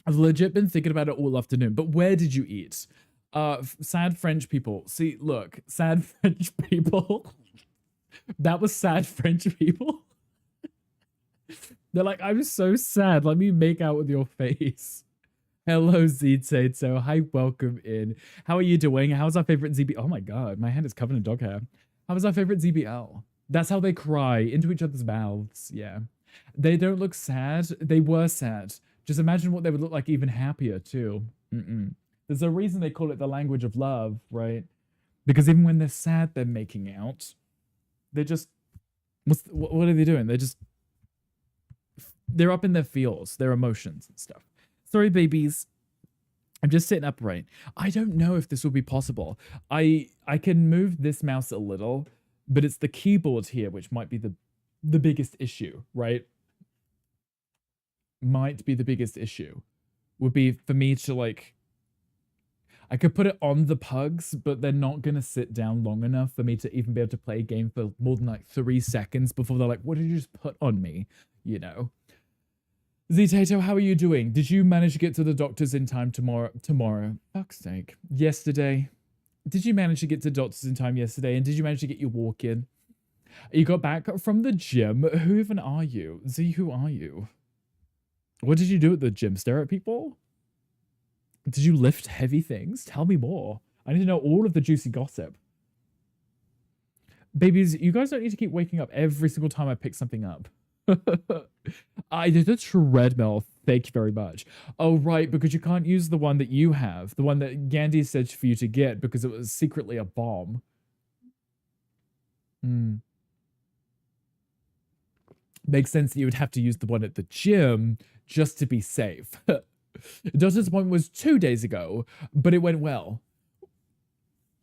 I've legit been thinking about it all afternoon. But where did you eat? Sad French people. See, look, sad French people. That was sad French people. They're like, I'm so sad. Let me make out with your face. Hello, Zetato. Hi, welcome in. How are you doing? How's our favorite ZB? Oh my god, my hand is covered in dog hair. How was our favorite ZBL? That's how they cry into each other's mouths. Yeah. They don't look sad. They were sad. Just imagine what they would look like even happier too. There's a reason they call it the language of love, right? Because even when they're sad, they're making out. They're just, what are they doing? They're up in their feels, their emotions and stuff. Sorry, babies. I'm just sitting upright. I don't know if this will be possible. I can move this mouse a little, but it's the keyboard here which might be the biggest issue, right? Might be the biggest issue. Would be for me to like, I could put it on the pugs, but they're not going to sit down long enough for me to even be able to play a game for more than like 3 seconds before they're like, what did you just put on me? You know? Zetato, how are you doing? Did you manage to get to the doctors in time tomorrow? Fuck's sake. Yesterday. Did you manage to get to doctors in time yesterday? And did you manage to get your walk in? You got back from the gym? Who even are you? Z, who are you? What did you do at the gym? Stare at people? Did you lift heavy things? Tell me more. I need to know all of the juicy gossip. Babies, you guys don't need to keep waking up every single time I pick something up. I did a treadmill. Thank you very much. Oh, right, because you can't use the one that you have. The one that Gandhi said for you to get because it was secretly a bomb. Makes sense that you would have to use the one at the gym just to be safe. Doctor's appointment was 2 days ago, but it went well.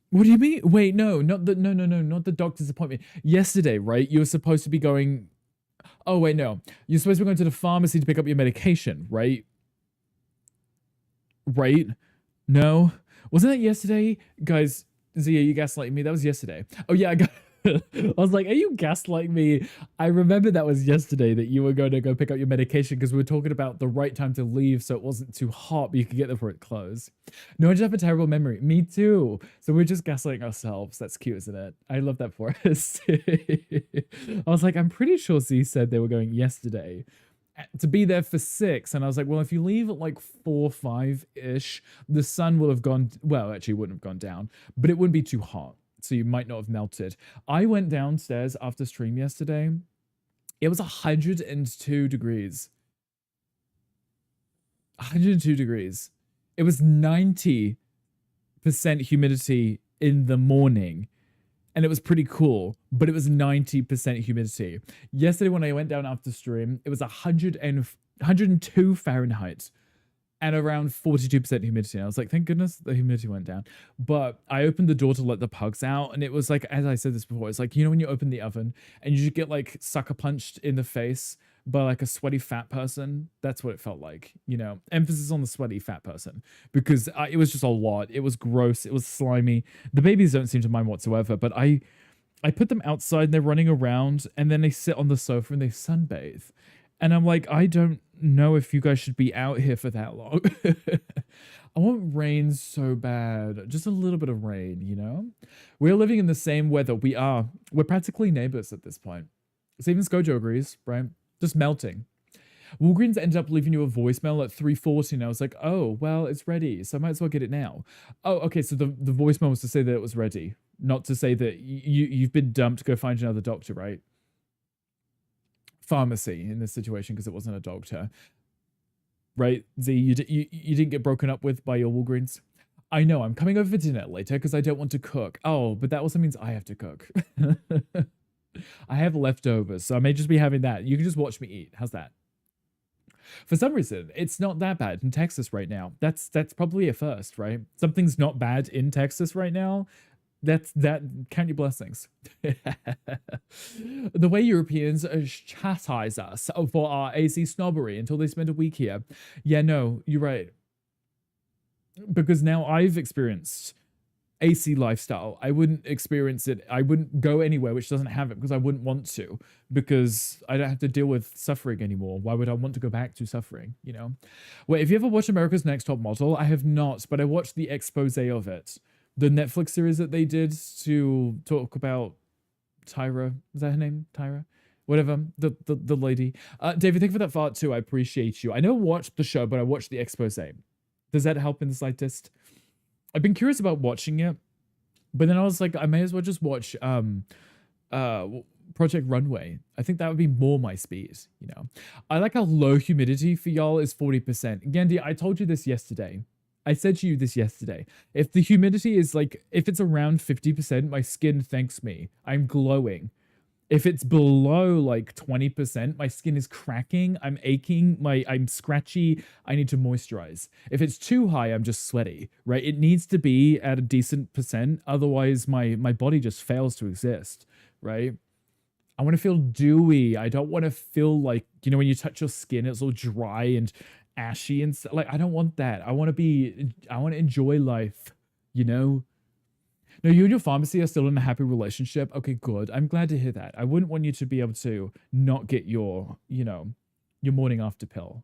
What do you mean? Wait, no, not the doctor's appointment. Yesterday, right? You were supposed to be going... Oh, wait, no. You're supposed to be going to the pharmacy to pick up your medication, right? Right? No? Wasn't that yesterday? Guys, Zia, you gaslighting me. That was yesterday. Oh, yeah, I was like, are you gaslighting me? I remember that was yesterday that you were going to go pick up your medication because we were talking about the right time to leave so it wasn't too hot, but you could get there before it closed. No, I just have a terrible memory. Me too. So we're just gaslighting ourselves. That's cute, isn't it? I love that for us. I was like, I'm pretty sure Z said they were going yesterday to be there for 6. And I was like, well, if you leave at like 4, 5-ish, the sun will have gone, well, actually it wouldn't have gone down, but it wouldn't be too hot. So you might not have melted. I went downstairs after stream yesterday. It was 102 degrees. 102 degrees. It was 90% humidity in the morning. And it was pretty cool, but it was 90% humidity. Yesterday when I went down after stream, it was 102 Fahrenheit and around 42% humidity. And I was like, thank goodness the humidity went down. But I opened the door to let the pugs out, and it was like, as I said this before, it's like, you know when you open the oven and you just get like sucker punched in the face by like a sweaty fat person? That's what it felt like, you know? Emphasis on the sweaty fat person, because it was just a lot. It was gross. It was slimy. The babies don't seem to mind whatsoever, but I put them outside and they're running around, and then they sit on the sofa and they sunbathe. And I'm like, I don't know if you guys should be out here for that long. I want rain so bad. Just a little bit of rain, you know? We're living in the same weather. We are. We're practically neighbors at this point. So even Skojo agrees, right? Just melting. Walgreens ended up leaving you a voicemail at 3:40, and I was like, oh, well, it's ready, so I might as well get it now. Oh, okay, so the voicemail was to say that it was ready, not to say that you've been dumped, go find another doctor, right? Pharmacy in this situation, because it wasn't a doctor. Right, Z, you didn't get broken up with by your Walgreens? I know, I'm coming over for dinner later because I don't want to cook. Oh, but that also means I have to cook. I have leftovers, so I may just be having that. You can just watch me eat. How's that? For some reason, it's not that bad in Texas right now. That's probably a first, right? Something's not bad in Texas right now. That count your blessings. The way Europeans chastise us for our AC snobbery until they spend a week here. Yeah, no, you're right. Because now I've experienced AC lifestyle. I wouldn't experience it. I wouldn't go anywhere which doesn't have it because I wouldn't want to, because I don't have to deal with suffering anymore. Why would I want to go back to suffering, you know? Wait, have you ever watched America's Next Top Model? I have not, but I watched the expose of it. The Netflix series that they did to talk about Tyra. Is that her name? Tyra? Whatever. The lady. David, thank you for that fart too. I appreciate you. I never watched the show, but I watched the expose. Does that help in the slightest? I've been curious about watching it, but then I was like, I may as well just watch Project Runway. I think that would be more my speed, you know. I like how low humidity for y'all is 40%. Gandhi, I told you this yesterday. I said to you this yesterday. If the humidity is like, if it's around 50%, my skin thanks me. I'm glowing. If it's below like 20%, my skin is cracking, I'm aching, I'm scratchy, I need to moisturize. If it's too high, I'm just sweaty, right? It needs to be at a decent percent, otherwise my body just fails to exist, right? I want to feel dewy. I don't want to feel like, you know, when you touch your skin, it's all dry and ashy and stuff. Like, I don't want that. I want to enjoy life, you know? No, you and your pharmacy are still in a happy relationship. Okay, good. I'm glad to hear that. I wouldn't want you to be able to not get your, you know, your morning after pill.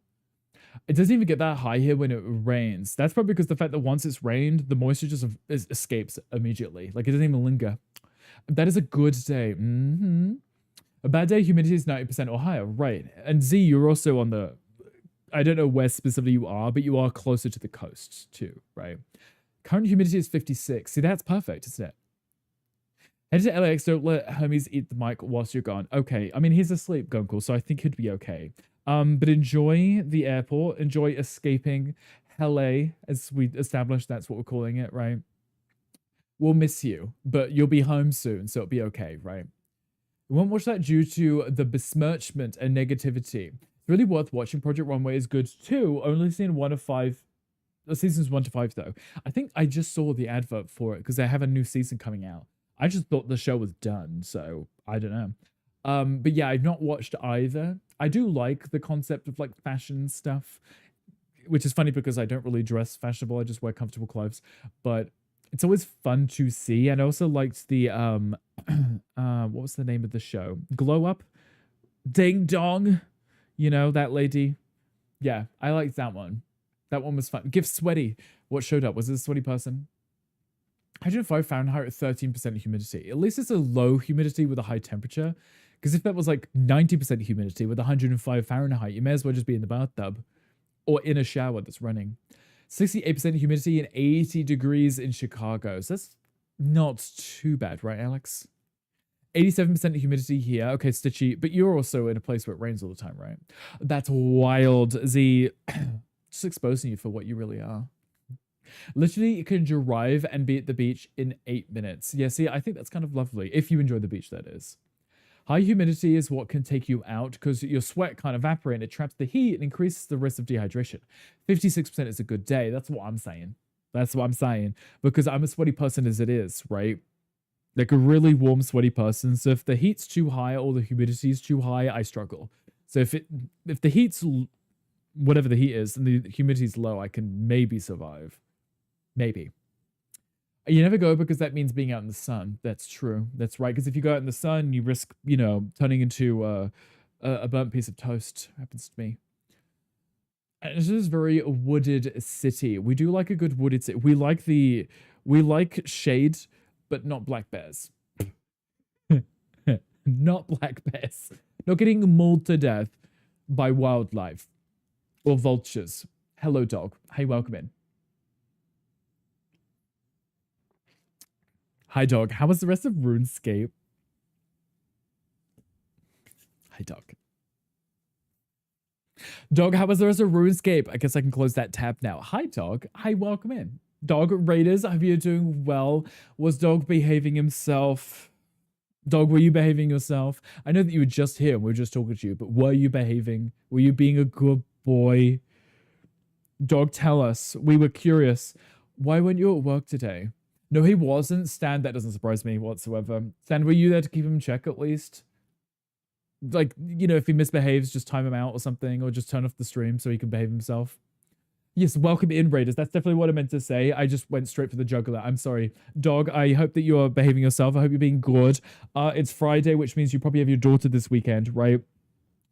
It doesn't even get that high here when it rains. That's probably because the fact that once it's rained, the moisture just escapes immediately. Like, it doesn't even linger. That is a good day. A bad day, humidity is 90% or higher. Right. And Z, you're also on the, I don't know where specifically you are, but you are closer to the coast too, right? Current humidity is 56. See, that's perfect, isn't it? Head to LAX, don't let Hermes eat the mic whilst you're gone. Okay, I mean, he's asleep, Gunkel, so I think he'd be okay. But enjoy the airport. Enjoy escaping LA, as we established that's what we're calling it, right? We'll miss you, but you'll be home soon, so it'll be okay, right? We won't watch that due to the besmirchment and negativity. It's really worth watching. Project Runway is good too. Only seen 1 of 5 seasons 1 to 5 though. I think I just saw the advert for it because they have a new season coming out. I just thought the show was done, so I don't know. But yeah, I've not watched either. I do like the concept of like fashion stuff, which is funny because I don't really dress fashionable. I just wear comfortable clothes. But it's always fun to see. And I also liked the what was the name of the show? Glow Up, Ding Dong. You know that lady. Yeah, I liked that one. That one was fun. Give Sweaty. What showed up? Was it a sweaty person? 105 Fahrenheit at 13% humidity. At least it's a low humidity with a high temperature. Because if that was like 90% humidity with 105 Fahrenheit, you may as well just be in the bathtub or in a shower that's running. 68% humidity and 80 degrees in Chicago. So that's not too bad, right, Alex? 87% humidity here. Okay, Stitchy, but you're also in a place where it rains all the time, right? That's wild. Z, just exposing you for what you really are. Literally, you can drive and be at the beach in 8 minutes. Yeah, see, I think that's kind of lovely. If you enjoy the beach, that is. High humidity is what can take you out because your sweat can't evaporate and it traps the heat and increases the risk of dehydration. 56% is a good day. That's what I'm saying. That's what I'm saying. Because I'm a sweaty person as it is, right? Like a really warm, sweaty person. So if the heat's too high or the humidity is too high, I struggle. So if the heat's whatever the heat is and the humidity's low, I can maybe survive. Maybe. You never go because that means being out in the sun. That's true. That's right. Because if you go out in the sun, you risk, turning into a burnt piece of toast. Happens to me. And this is a very wooded city. We do like a good wooded city. We like shade, but not black bears. Not black bears. Not getting mauled to death by wildlife or vultures. Hello, dog. Hey, welcome in. Hi, dog. How was the rest of RuneScape? Hi, dog. Dog, how was the rest of RuneScape? I guess I can close that tab now. Hi, dog. Hi, welcome in. Dog Raiders, I hope you're doing well. Was dog behaving himself? Dog, were you behaving yourself? I know that you were just here and we were just talking to you, but were you behaving? Were you being a good boy? Dog, tell us. We were curious. Why weren't you at work today? No, he wasn't. Stan, that doesn't surprise me whatsoever. Stan, were you there to keep him in check at least? Like, if he misbehaves, just time him out or something, or just turn off the stream so he can behave himself. Yes, welcome in, Raiders. That's definitely what I meant to say. I just went straight for the jugular. I'm sorry. Dog, I hope that you're behaving yourself. I hope you're being good. It's Friday, which means you probably have your daughter this weekend, right?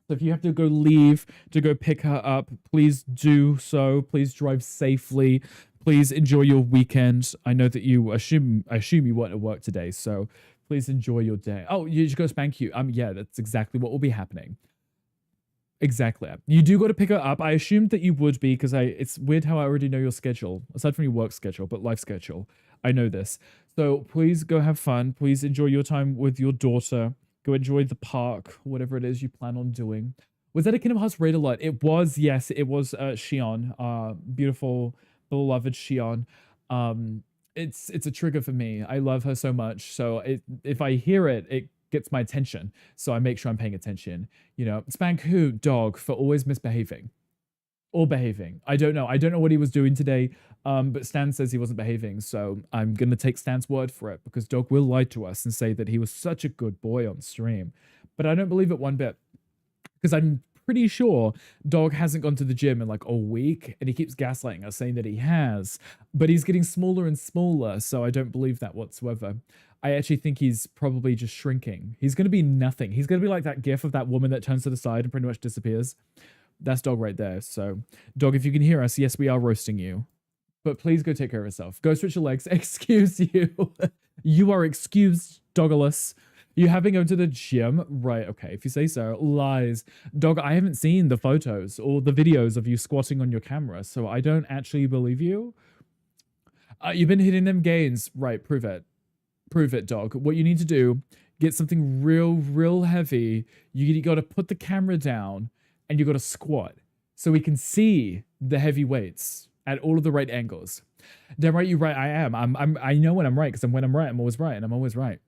So if you have to go leave to go pick her up, please do so. Please drive safely. Please enjoy your weekend. I know that I assume you weren't at work today, so please enjoy your day. Oh, you just go spank you. Yeah, that's exactly what will be happening. Exactly. You do got to pick her up. I assumed that you would be because it's weird how I already know your schedule, aside from your work schedule, but life schedule. I know this. So please go have fun. Please enjoy your time with your daughter. Go enjoy the park, whatever it is you plan on doing. Was that a Kingdom Hearts raid alert? It was, yes. It was Xion. Beautiful, beloved Xion. It's a trigger for me. I love her so much. So if I hear it, it gets my attention. So I make sure I'm paying attention. Spank who? Dog, for always misbehaving. Or behaving. I don't know. I don't know what he was doing today. But Stan says he wasn't behaving. So I'm going to take Stan's word for it because Dog will lie to us and say that he was such a good boy on stream. But I don't believe it one bit. Because I'm pretty sure Dog hasn't gone to the gym in like a week and he keeps gaslighting us saying that he has, but he's getting smaller and smaller, so I don't believe that whatsoever. I actually think he's probably just shrinking. He's going to be nothing. He's going to be like that gif of that woman that turns to the side and pretty much disappears. That's Dog right there. So Dog, if you can hear us, yes, we are roasting you, but please go take care of yourself. Go stretch your legs. Excuse you. You are excused, Dogolus. You haven't gone to the gym? Right, okay, if you say so. Lies. Dog, I haven't seen the photos or the videos of you squatting on your camera, so I don't actually believe you. You've been hitting them gains. Right, prove it. Prove it, dog. What you need to do, get something real heavy. You got to put the camera down and you got to squat so we can see the heavy weights at all of the right angles. Damn right, you're right. I am. I know when I'm right because when I'm right, I'm always right, and I'm always right.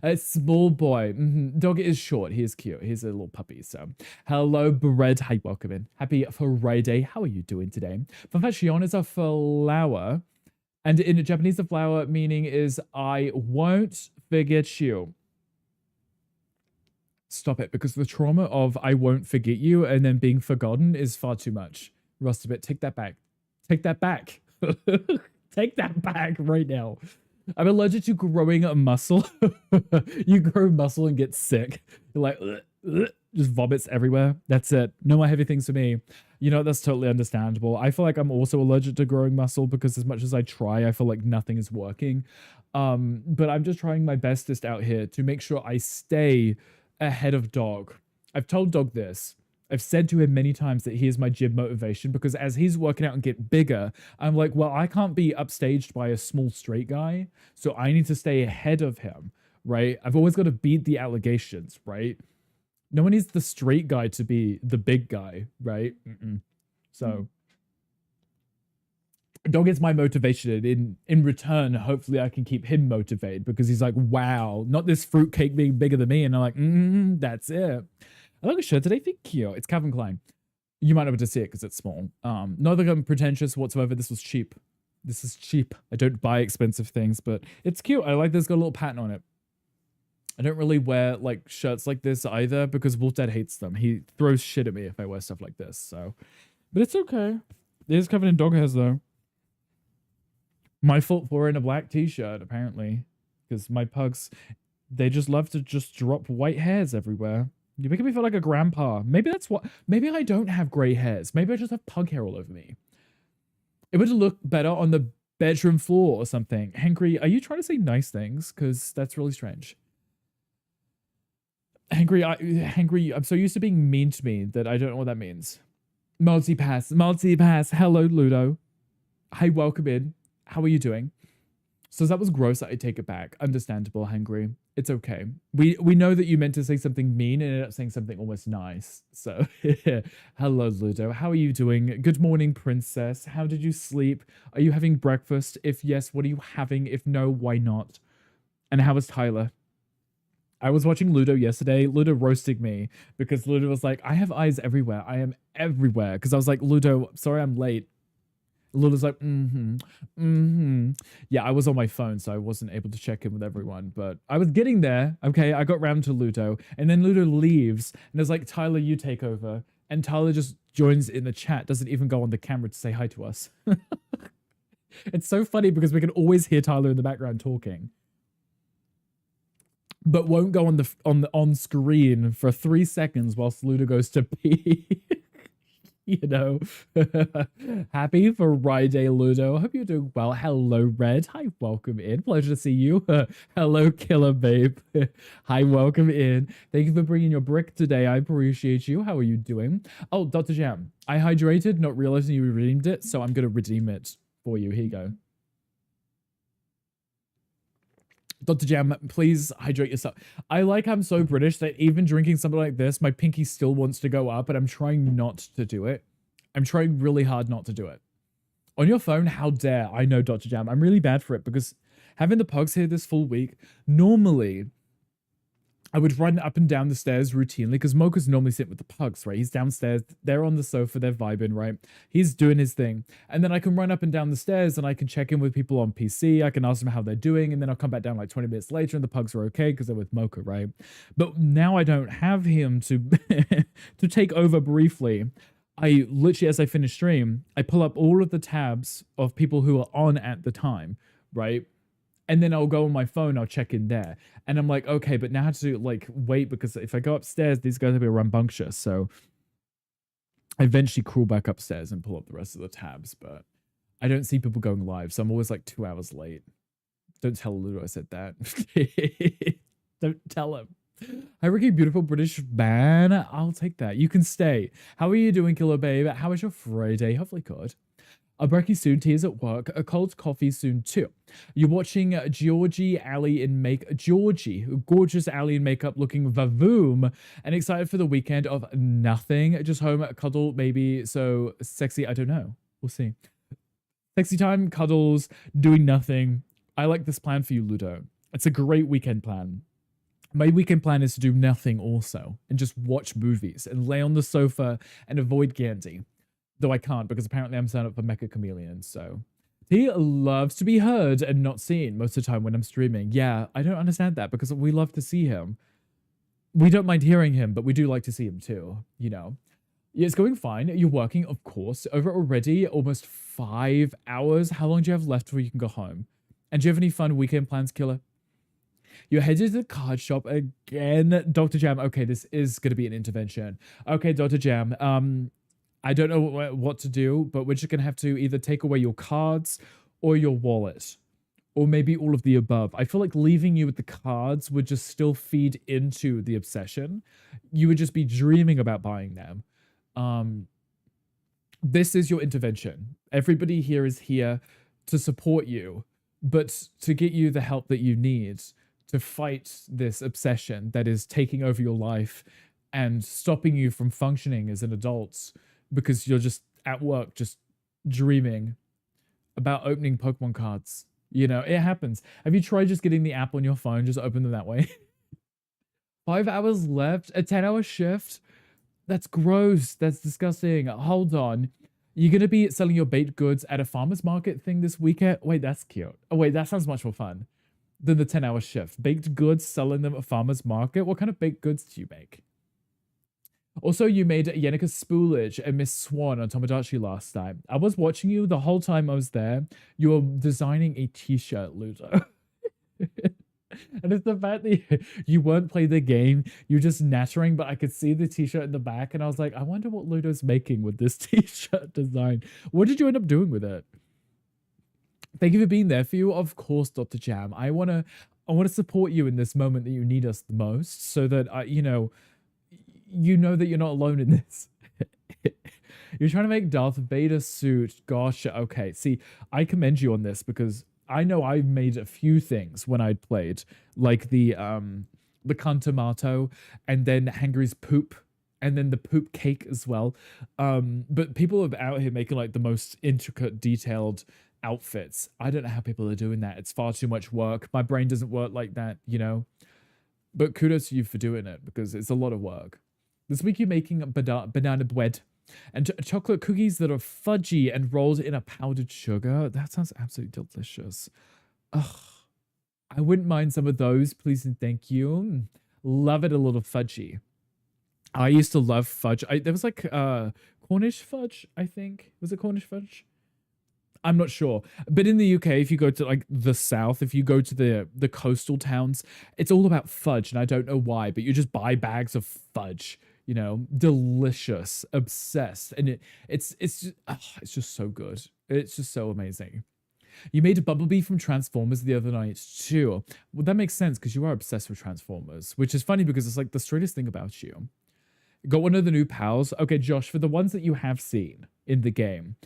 A small boy. Dog is short. He is cute. He's a little puppy. So, hello, Bread. Hi, welcome in. Happy Friday. How are you doing today? Fun fact, Xion is a flower. And in Japanese, the flower meaning is I won't forget you. Stop it, because the trauma of I won't forget you and then being forgotten is far too much. Rustabit, take that back. Take that back. Take that back right now. I'm allergic to growing a muscle. You grow muscle and get sick. You're like, ugh, ugh, just vomits everywhere. That's it. No more heavy things for me. You know, that's totally understandable. I feel like I'm also allergic to growing muscle because as much as I try, I feel like nothing is working. But I'm just trying my bestest out here to make sure I stay ahead of Dog. I've told Dog this. I've said to him many times that he is my gym motivation because as he's working out and get bigger, I'm like, well, I can't be upstaged by a small straight guy, so I need to stay ahead of him, right? I've always got to beat the allegations, right? No one needs the straight guy to be the big guy, right? So Dog is my motivation. In return, hopefully I can keep him motivated because he's like, wow, not this fruitcake being bigger than me. And I'm like, that's it. I like a shirt today. Thank you. It's Calvin Klein. You might not be able to see it because it's small. Not that I'm pretentious whatsoever. This was cheap. This is cheap. I don't buy expensive things, but it's cute. I like this got a little pattern on it. I don't really wear like shirts like this either because Wolf Dad hates them. He throws shit at me if I wear stuff like this. So, but it's okay. It is covered in dog hairs though. My fault for wearing a black t-shirt apparently because my pugs, they just love to just drop white hairs everywhere. You're making me feel like a grandpa. Maybe that's what... Maybe I don't have grey hairs. Maybe I just have pug hair all over me. It would look better on the bedroom floor or something. Hangry, are you trying to say nice things? Because that's really strange. Hangry, I'm so used to being mean to me that I don't know what that means. Multipass. Hello, Ludo. Hi, welcome in. How are you doing? So that was gross. I take it back. Understandable, Hangry. It's okay. We know that you meant to say something mean and ended up saying something almost nice. So, hello, Ludo. How are you doing? Good morning, princess. How did you sleep? Are you having breakfast? If yes, what are you having? If no, why not? And how is Tyler? I was watching Ludo yesterday. Ludo roasted me because Ludo was like, I have eyes everywhere. I am everywhere. Because I was like, Ludo, sorry I'm late. Ludo's like, Yeah, I was on my phone, so I wasn't able to check in with everyone, but I was getting there. Okay, I got round to Ludo, and then Ludo leaves, and it's like, Tyler, you take over. And Tyler just joins in the chat, doesn't even go on the camera to say hi to us. It's so funny because we can always hear Tyler in the background talking, but won't go on screen for 3 seconds whilst Ludo goes to pee. You know. Happy Friday, Ludo. I hope you're doing well. Hello, Red. Hi, welcome in. Pleasure to see you. Hello, Killer Babe. Hi, welcome in. Thank you for bringing your brick today. I appreciate you. How are you doing? Oh, Dr. Jam. I hydrated, not realizing you redeemed it, so I'm going to redeem it for you. Here you go. Dr. Jam, please hydrate yourself. I like I'm so British that even drinking something like this, my pinky still wants to go up, but I'm trying not to do it. I'm trying really hard not to do it. On your phone, how dare. I know, Dr. Jam. I'm really bad for it because having the pugs here this full week, normally I would run up and down the stairs routinely because Mocha's normally sitting with the pugs, right? He's downstairs, they're on the sofa, they're vibing, right? He's doing his thing. And then I can run up and down the stairs and I can check in with people on PC. I can ask them how they're doing. And then I'll come back down like 20 minutes later and the pugs are okay because they're with Mocha, right? But now I don't have him to, to take over briefly. I literally, as I finish stream, I pull up all of the tabs of people who are on at the time, right? And then I'll go on my phone, I'll check in there. And I'm like, okay, but now I have to like wait because if I go upstairs, these guys will be rambunctious. So I eventually crawl back upstairs and pull up the rest of the tabs, but I don't see people going live. So I'm always like 2 hours late. Don't tell Ludo I said that. Don't tell him. Hi, Ricky, beautiful British man. I'll take that. You can stay. How are you doing, Killer Babe? How was your Friday? Hopefully good. A brekkie soon, tears at work, a cold coffee soon too. You're watching Georgie, Ali in gorgeous Ali in makeup looking vavoom and excited for the weekend of nothing. Just home, cuddle, maybe so sexy, I don't know. We'll see. Sexy time, cuddles, doing nothing. I like this plan for you, Ludo. It's a great weekend plan. My weekend plan is to do nothing also and just watch movies and lay on the sofa and avoid Gandhi. Though I can't because apparently I'm signed up for Mecha Chameleon, so. He loves to be heard and not seen most of the time when I'm streaming. Yeah, I don't understand that because we love to see him. We don't mind hearing him, but we do like to see him too, you know. Yeah, it's going fine. You're working, of course, over already almost 5 hours. How long do you have left before you can go home? And do you have any fun weekend plans, Killer? You're headed to the card shop again, Dr. Jam. Okay, this is going to be an intervention. Okay, Dr. Jam. I don't know what to do, but we're just going to have to either take away your cards or your wallet, or maybe all of the above. I feel like leaving you with the cards would just still feed into the obsession. You would just be dreaming about buying them. Um, this is your intervention. Everybody here is here to support you, but to get you the help that you need to fight this obsession that is taking over your life and stopping you from functioning as an adult because you're just at work, just dreaming about opening Pokemon cards. You know, it happens. Have you tried just getting the app on your phone, just open them that way? 5 hours left, a 10-hour shift. That's gross. That's disgusting. Hold on. You're going to be selling your baked goods at a farmer's market thing this weekend? Wait, that's cute. Oh, wait, that sounds much more fun than the 10-hour shift. Baked goods, selling them at a farmer's market? What kind of baked goods do you make? Also, you made Yenika Spoolage and Miss Swan on Tomodachi last time. I was watching you the whole time I was there. You were designing a t-shirt, Ludo. And it's the fact that you weren't playing the game, you're just nattering, but I could see the t-shirt in the back, and I was like, I wonder what Ludo's making with this t-shirt design. What did you end up doing with it? Thank you for being there for you. Of course, Dr. Jam. I wanna support you in this moment that you need us the most, so that you know that you're not alone in this. You're trying to make Darth Vader suit. Gosh, okay. See, I commend you on this because I know I've made a few things when I'd played, like the Kantomato, and then Hangry's poop, and then the poop cake as well. But people are out here making like the most intricate, detailed outfits. I don't know how people are doing that. It's far too much work. My brain doesn't work like that, you know. But kudos to you for doing it because it's a lot of work. This week you're making banana bread and chocolate cookies that are fudgy and rolled in a powdered sugar. That sounds absolutely delicious. Ugh. I wouldn't mind some of those, please and thank you. Love it a little fudgy. I used to love fudge. There was like Cornish fudge, I think. Was it Cornish fudge? I'm not sure. But in the UK, if you go to like the south, if you go to the coastal towns, it's all about fudge. And I don't know why, but you just buy bags of fudge, you know, delicious, obsessed. And it's just so good. It's just so amazing. You made a Bumblebee from Transformers the other night too. Well, that makes sense because you are obsessed with Transformers, which is funny because it's like the straightest thing about you. Got one of the new pals. Okay, Josh, for the ones that you have seen in the game,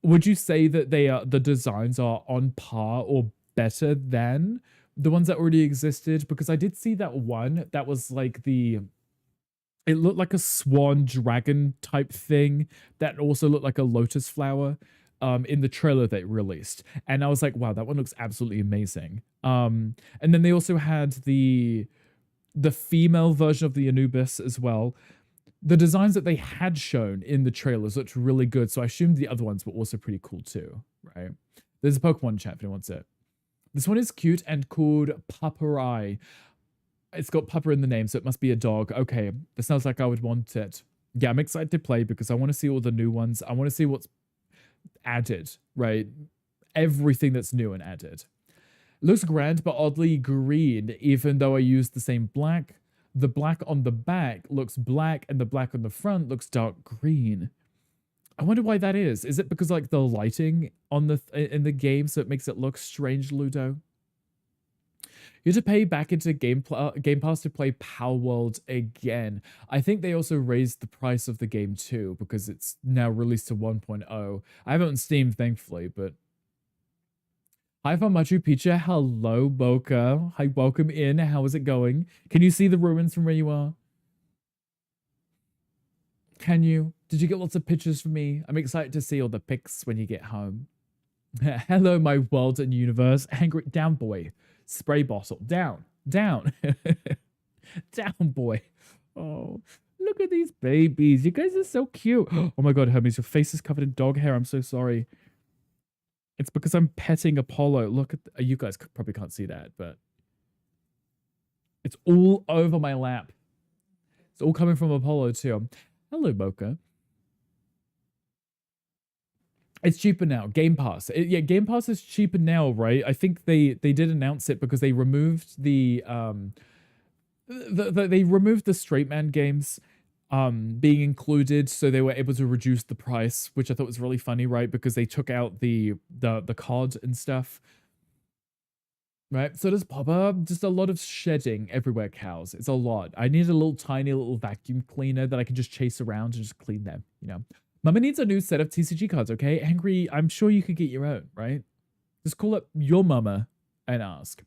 would you say that the designs are on par or better than the ones that already existed? Because I did see that one that was like it looked like a swan dragon type thing that also looked like a lotus flower in the trailer they released. And I was like, wow, that one looks absolutely amazing. And then they also had the female version of the Anubis as well. The designs that they had shown in the trailers looked really good, so I assumed the other ones were also pretty cool too, right? There's a Pokemon chat if anyone wants it. This one is cute and called Paparai. It's got Papa in the name, so it must be a dog. Okay, that sounds like I would want it. Yeah, I'm excited to play because I want to see all the new ones. I want to see what's added, right? Everything that's new and added. Looks grand, but oddly green, even though I used the same black. The black on the back looks black and the black on the front looks dark green. I wonder why that is. Is it because like the lighting on in the game so it makes it look strange, Ludo? You have to pay back into Game Pass to play Palworld again. I think they also raised the price of the game too because it's now released to 1.0. I have it on Steam, thankfully, but hi from Machu Picchu. Hello, Boca. Hi, welcome in. How is it going? Can you see the ruins from where you are? Can you? Did you get lots of pictures from me? I'm excited to see all the pics when you get home. Hello, my world and universe. Angry down, boy. Spray bottle. Down. Down. Down, boy. Oh, look at these babies. You guys are so cute. Oh my god, Hermes, your face is covered in dog hair. I'm so sorry. It's because I'm petting Apollo. Look at you guys probably can't see that, but it's all over my lap. It's all coming from Apollo too. Hello, Mocha. It's cheaper now. Game Pass. Yeah, Game Pass is cheaper now, right? I think they did announce it because they removed they removed the straight man games being included, so they were able to reduce the price, which I thought was really funny, right? Because they took out the cod and stuff. Right, so does Papa. Just a lot of shedding everywhere, cows. It's a lot. I need a little tiny little vacuum cleaner that I can just chase around and just clean them, you know. Mama needs a new set of TCG cards, okay? Angry, I'm sure you could get your own, right? Just call up your mama and ask.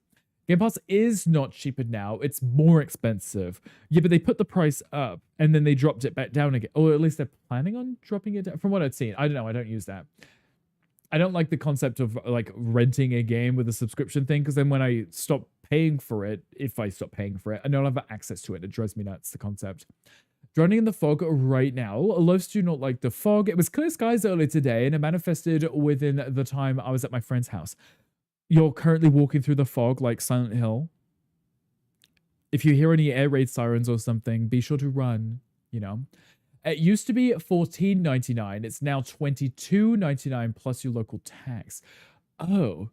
Game Pass is not cheaper now. It's more expensive. Yeah, but they put the price up and then they dropped it back down again. Or at least they're planning on dropping it down. From what I've seen. I don't know. I don't use that. I don't like the concept of like renting a game with a subscription thing, because then when I stop paying for it, if I stop paying for it, I don't have access to it. It drives me nuts, the concept. Drowning in the fog right now. Loves do not like the fog. It was clear skies earlier today, and it manifested within the time I was at my friend's house. You're currently walking through the fog like Silent Hill. If you hear any air raid sirens or something, be sure to run, you know. It used to be $14.99. It's now $22.99 plus your local tax. Oh,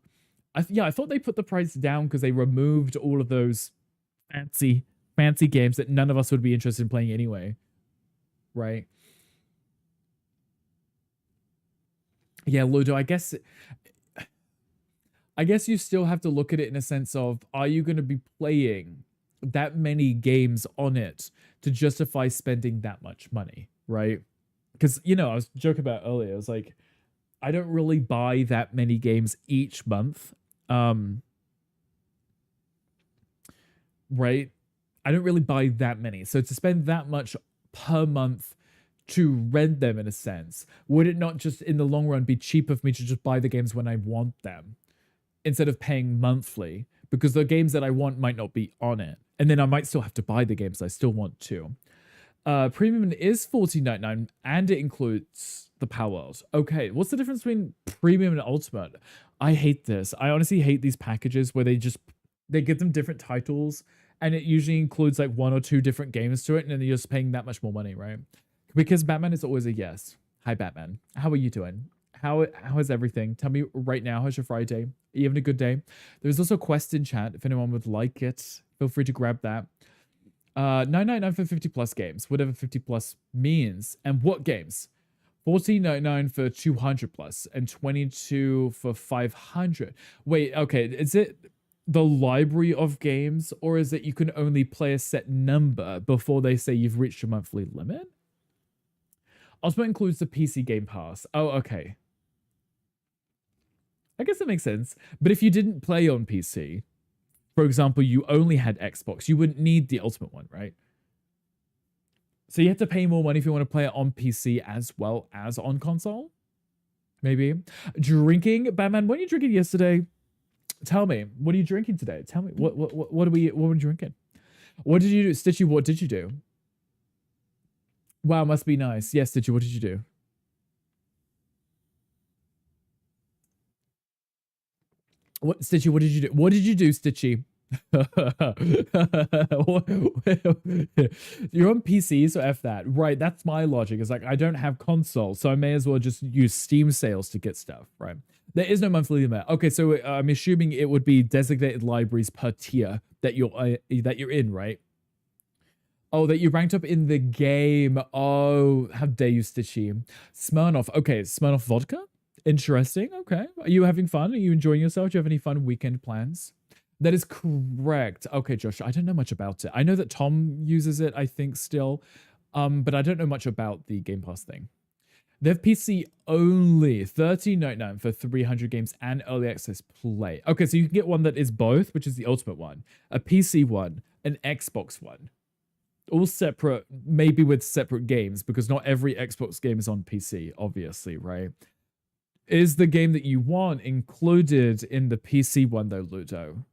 I thought they put the price down because they removed all of those fancy games that none of us would be interested in playing anyway, right? Yeah, Ludo, I guess you still have to look at it in a sense of, are you going to be playing that many games on it to justify spending that much money, right? Because, you know, I was joking about earlier, I was like, I don't really buy that many games each month, right? I don't really buy that many. So to spend that much per month to rent them, in a sense, would it not just in the long run be cheaper for me to just buy the games when I want them instead of paying monthly? Because the games that I want might not be on it. And then I might still have to buy the games I still want to. Premium is $14.99 and it includes the Power World. Okay, what's the difference between Premium and Ultimate? I hate this. I honestly hate these packages where they give them different titles and it usually includes like one or two different games to it, and then you're just paying that much more money, right? Because Batman is always a yes. Hi, Batman. How are you doing? How is everything? Tell me right now, how's your Friday? Are you having a good day? There's also a quest in chat. If anyone would like it, feel free to grab that. $9.99 for 50 plus games, whatever 50 plus means. And what games? $14.99 for 200 plus and 22 for 500. Wait, okay, is it the library of games, or is it you can only play a set number before they say you've reached your monthly limit? Ultimate includes the PC Game Pass. Oh, okay. I guess that makes sense. But if you didn't play on PC, for example, you only had Xbox, you wouldn't need the Ultimate one, right? So you have to pay more money if you want to play it on PC as well as on console? Maybe. Drinking? Batman, what were you drinking yesterday? Tell me, what are you drinking today? Tell me, what were we drinking? What did you do? Stitchy, what did you do? Wow, must be nice. Yes, Stitchy, what did you do? What, Stitchy, what did you do? What did you do, Stitchy? You're on PC, so F that. Right, that's my logic. It's like, I don't have console, so I may as well just use Steam sales to get stuff, right? There is no monthly limit. Okay, so I'm assuming it would be designated libraries per tier that you're in, right? Oh, that you ranked up in the game. Oh, how dare you, Stitchy. Smirnoff. Okay, Smirnoff vodka? Interesting. Okay. Are you having fun? Are you enjoying yourself? Do you have any fun weekend plans? That is correct. Okay, Josh, I don't know much about it. I know that Tom uses it, I think, still. But I don't know much about the Game Pass thing. They have PC only, $13.99 for 300 games and early access play. Okay, so you can get one that is both, which is the Ultimate one, a PC one, an Xbox one. All separate, maybe with separate games, because not every Xbox game is on PC, obviously, right? Is the game that you want included in the PC one, though, Ludo?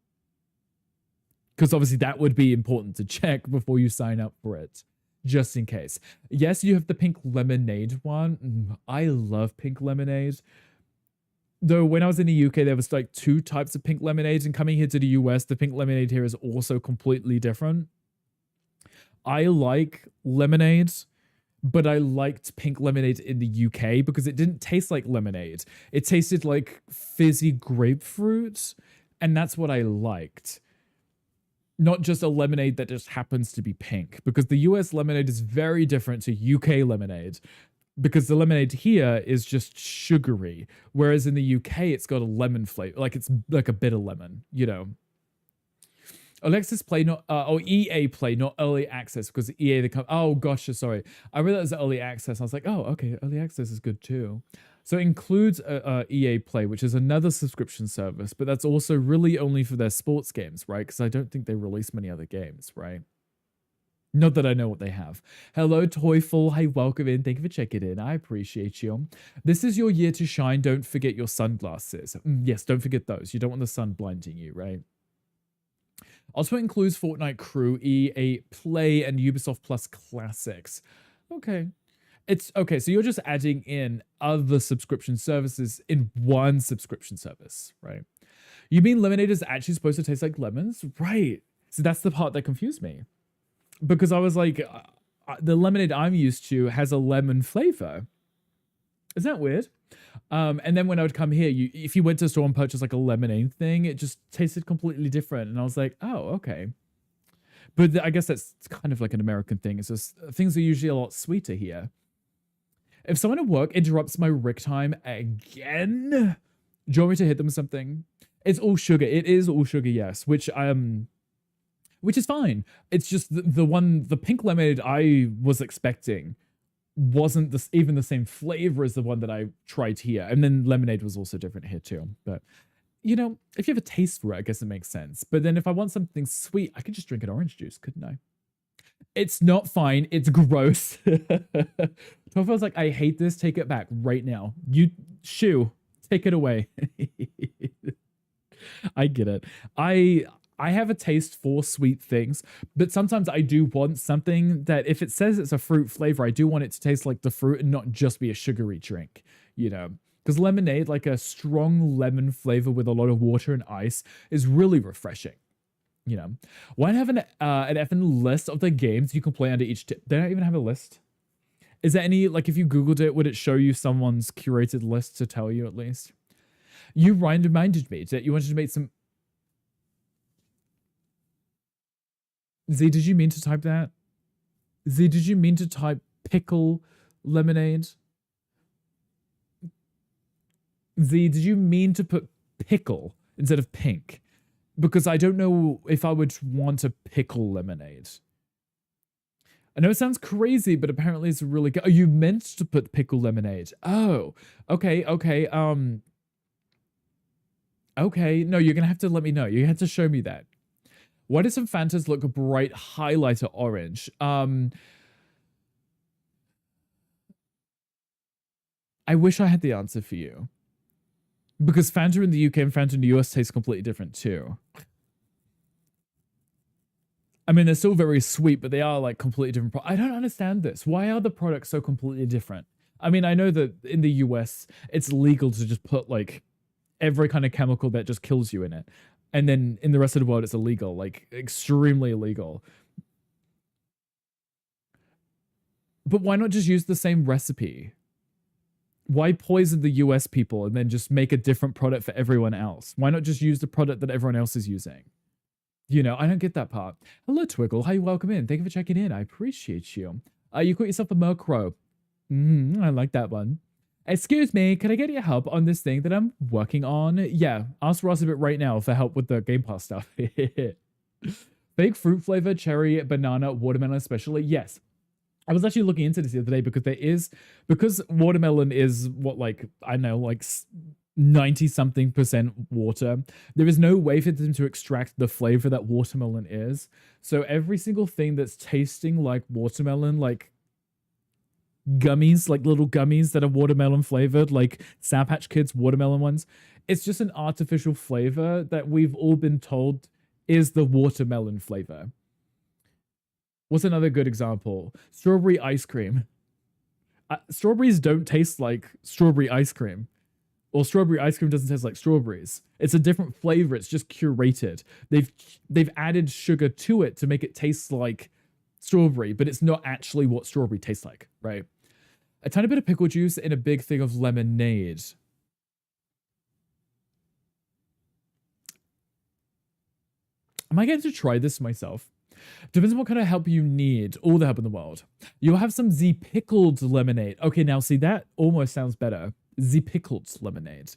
Because obviously that would be important to check before you sign up for it, just in case. Yes, you have the pink lemonade one. I love pink lemonade. Though when I was in the UK, there was like 2 types of pink lemonade, and coming here to the US, the pink lemonade here is also completely different. I like lemonade, but I liked pink lemonade in the UK because it didn't taste like lemonade. It tasted like fizzy grapefruit, and that's what I liked. Not just a lemonade that just happens to be pink, because the US lemonade is very different to UK lemonade, because the lemonade here is just sugary, whereas in the UK it's got a lemon flavor, like it's like a bitter lemon, you know. Alexis Play, not or EA Play, not early access, because EA they come. Oh gosh, sorry, I read that as early access. I was like, oh okay, early access is good too. So it includes EA Play, which is another subscription service, but that's also really only for their sports games, right? Because I don't think they release many other games, right? Not that I know what they have. Hello, Toyful. Hey, welcome in. Thank you for checking in. I appreciate you. This is your year to shine. Don't forget your sunglasses. Yes, don't forget those. You don't want the sun blinding you, right? Also includes Fortnite Crew, EA Play, and Ubisoft Plus Classics. Okay. It's okay, so you're just adding in other subscription services in one subscription service, right? You mean lemonade is actually supposed to taste like lemons? Right. So that's the part that confused me. Because I was like, the lemonade I'm used to has a lemon flavor. Isn't that weird? And then when I would come here, if you went to a store and purchased like a lemonade thing, it just tasted completely different. And I was like, oh, okay. But I guess that's kind of like an American thing. It's just things are usually a lot sweeter here. If someone at work interrupts my Rick time again, do you want me to hit them with something? It's all sugar. It is all sugar, yes. Which is fine. It's just the pink lemonade I was expecting wasn't even the same flavor as the one that I tried here. And then lemonade was also different here too. But you know, if you have a taste for it, I guess it makes sense. But then if I want something sweet, I could just drink an orange juice, couldn't I? It's not fine. It's gross. Tofo's like, I hate this. Take it back right now. You, Shu, take it away. I get it. I have a taste for sweet things, but sometimes I do want something that if it says it's a fruit flavor, I do want it to taste like the fruit and not just be a sugary drink, you know? Because lemonade, like a strong lemon flavor with a lot of water and ice, is really refreshing. You know, why not have an effing list of the games you can play under each tip? They don't even have a list. Is there any, like, if you Googled it, would it show you someone's curated list to tell you at least? You reminded me that you wanted to make some. Z, did you mean to type that? Z, did you mean to type pickle lemonade? Z, did you mean to put pickle instead of pink? Because I don't know if I would want a pickle lemonade. I know it sounds crazy, but apparently it's really good. Oh, you meant to put pickle lemonade. Oh, okay, okay. Okay, no, you're gonna have to let me know. You have to show me that. Why do some Fantas look bright highlighter orange? I wish I had the answer for you. Because Fanta in the UK and Fanta in the US taste completely different too. I mean, they're still very sweet, but they are like completely different. I don't understand this. Why are the products so completely different? I mean, I know that in the US, it's legal to just put like every kind of chemical that just kills you in it. And then in the rest of the world, it's illegal, like extremely illegal. But why not just use the same recipe? Why poison the US people and then just make a different product for everyone else? Why not just use the product that everyone else is using? You know, I don't get that part. Hello, Twiggle. Hi, welcome in. Thank you for checking in. I appreciate you. You got yourself a Murkrow. I like that one. Excuse me, can I get your help on this thing that I'm working on? Yeah, ask Ross a bit right now for help with the Game Pass stuff. Fake fruit flavor, cherry, banana, watermelon especially. Yes. I was actually looking into this the other day because watermelon is what, like, I don't know, like 90-something% water. There is no way for them to extract the flavor that watermelon is. So every single thing that's tasting like watermelon, like gummies, like little gummies that are watermelon flavored, like Sour Patch Kids watermelon ones, it's just an artificial flavor that we've all been told is the watermelon flavor. What's another good example? Strawberry ice cream. Strawberries don't taste like strawberry ice cream. Or strawberry ice cream doesn't taste like strawberries. It's a different flavor. It's just curated. They've added sugar to it to make it taste like strawberry, but it's not actually what strawberry tastes like, right? A tiny bit of pickle juice in a big thing of lemonade. Am I going to try this myself? Depends on what kind of help you need. All the help in the world. You'll have some Z pickled lemonade. Okay, now see, that almost sounds better. Z pickled lemonade.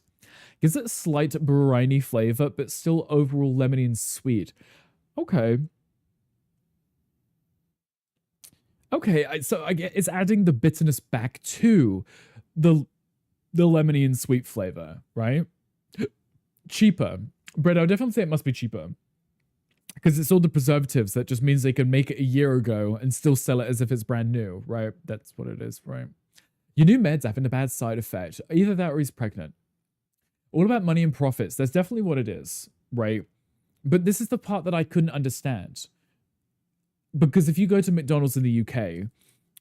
Gives it a slight briny flavor, but still overall lemony and sweet. Okay. Okay, so I get it's adding the bitterness back to the lemony and sweet flavor, right? Cheaper. Bread, I would definitely say it must be cheaper. Because it's all the preservatives that just means they can make it a year ago and still sell it as if it's brand new, right? That's what it is, right? Your new meds having a bad side effect. Either that or he's pregnant. All about money and profits. That's definitely what it is, right? But this is the part that I couldn't understand. Because if you go to McDonald's in the UK,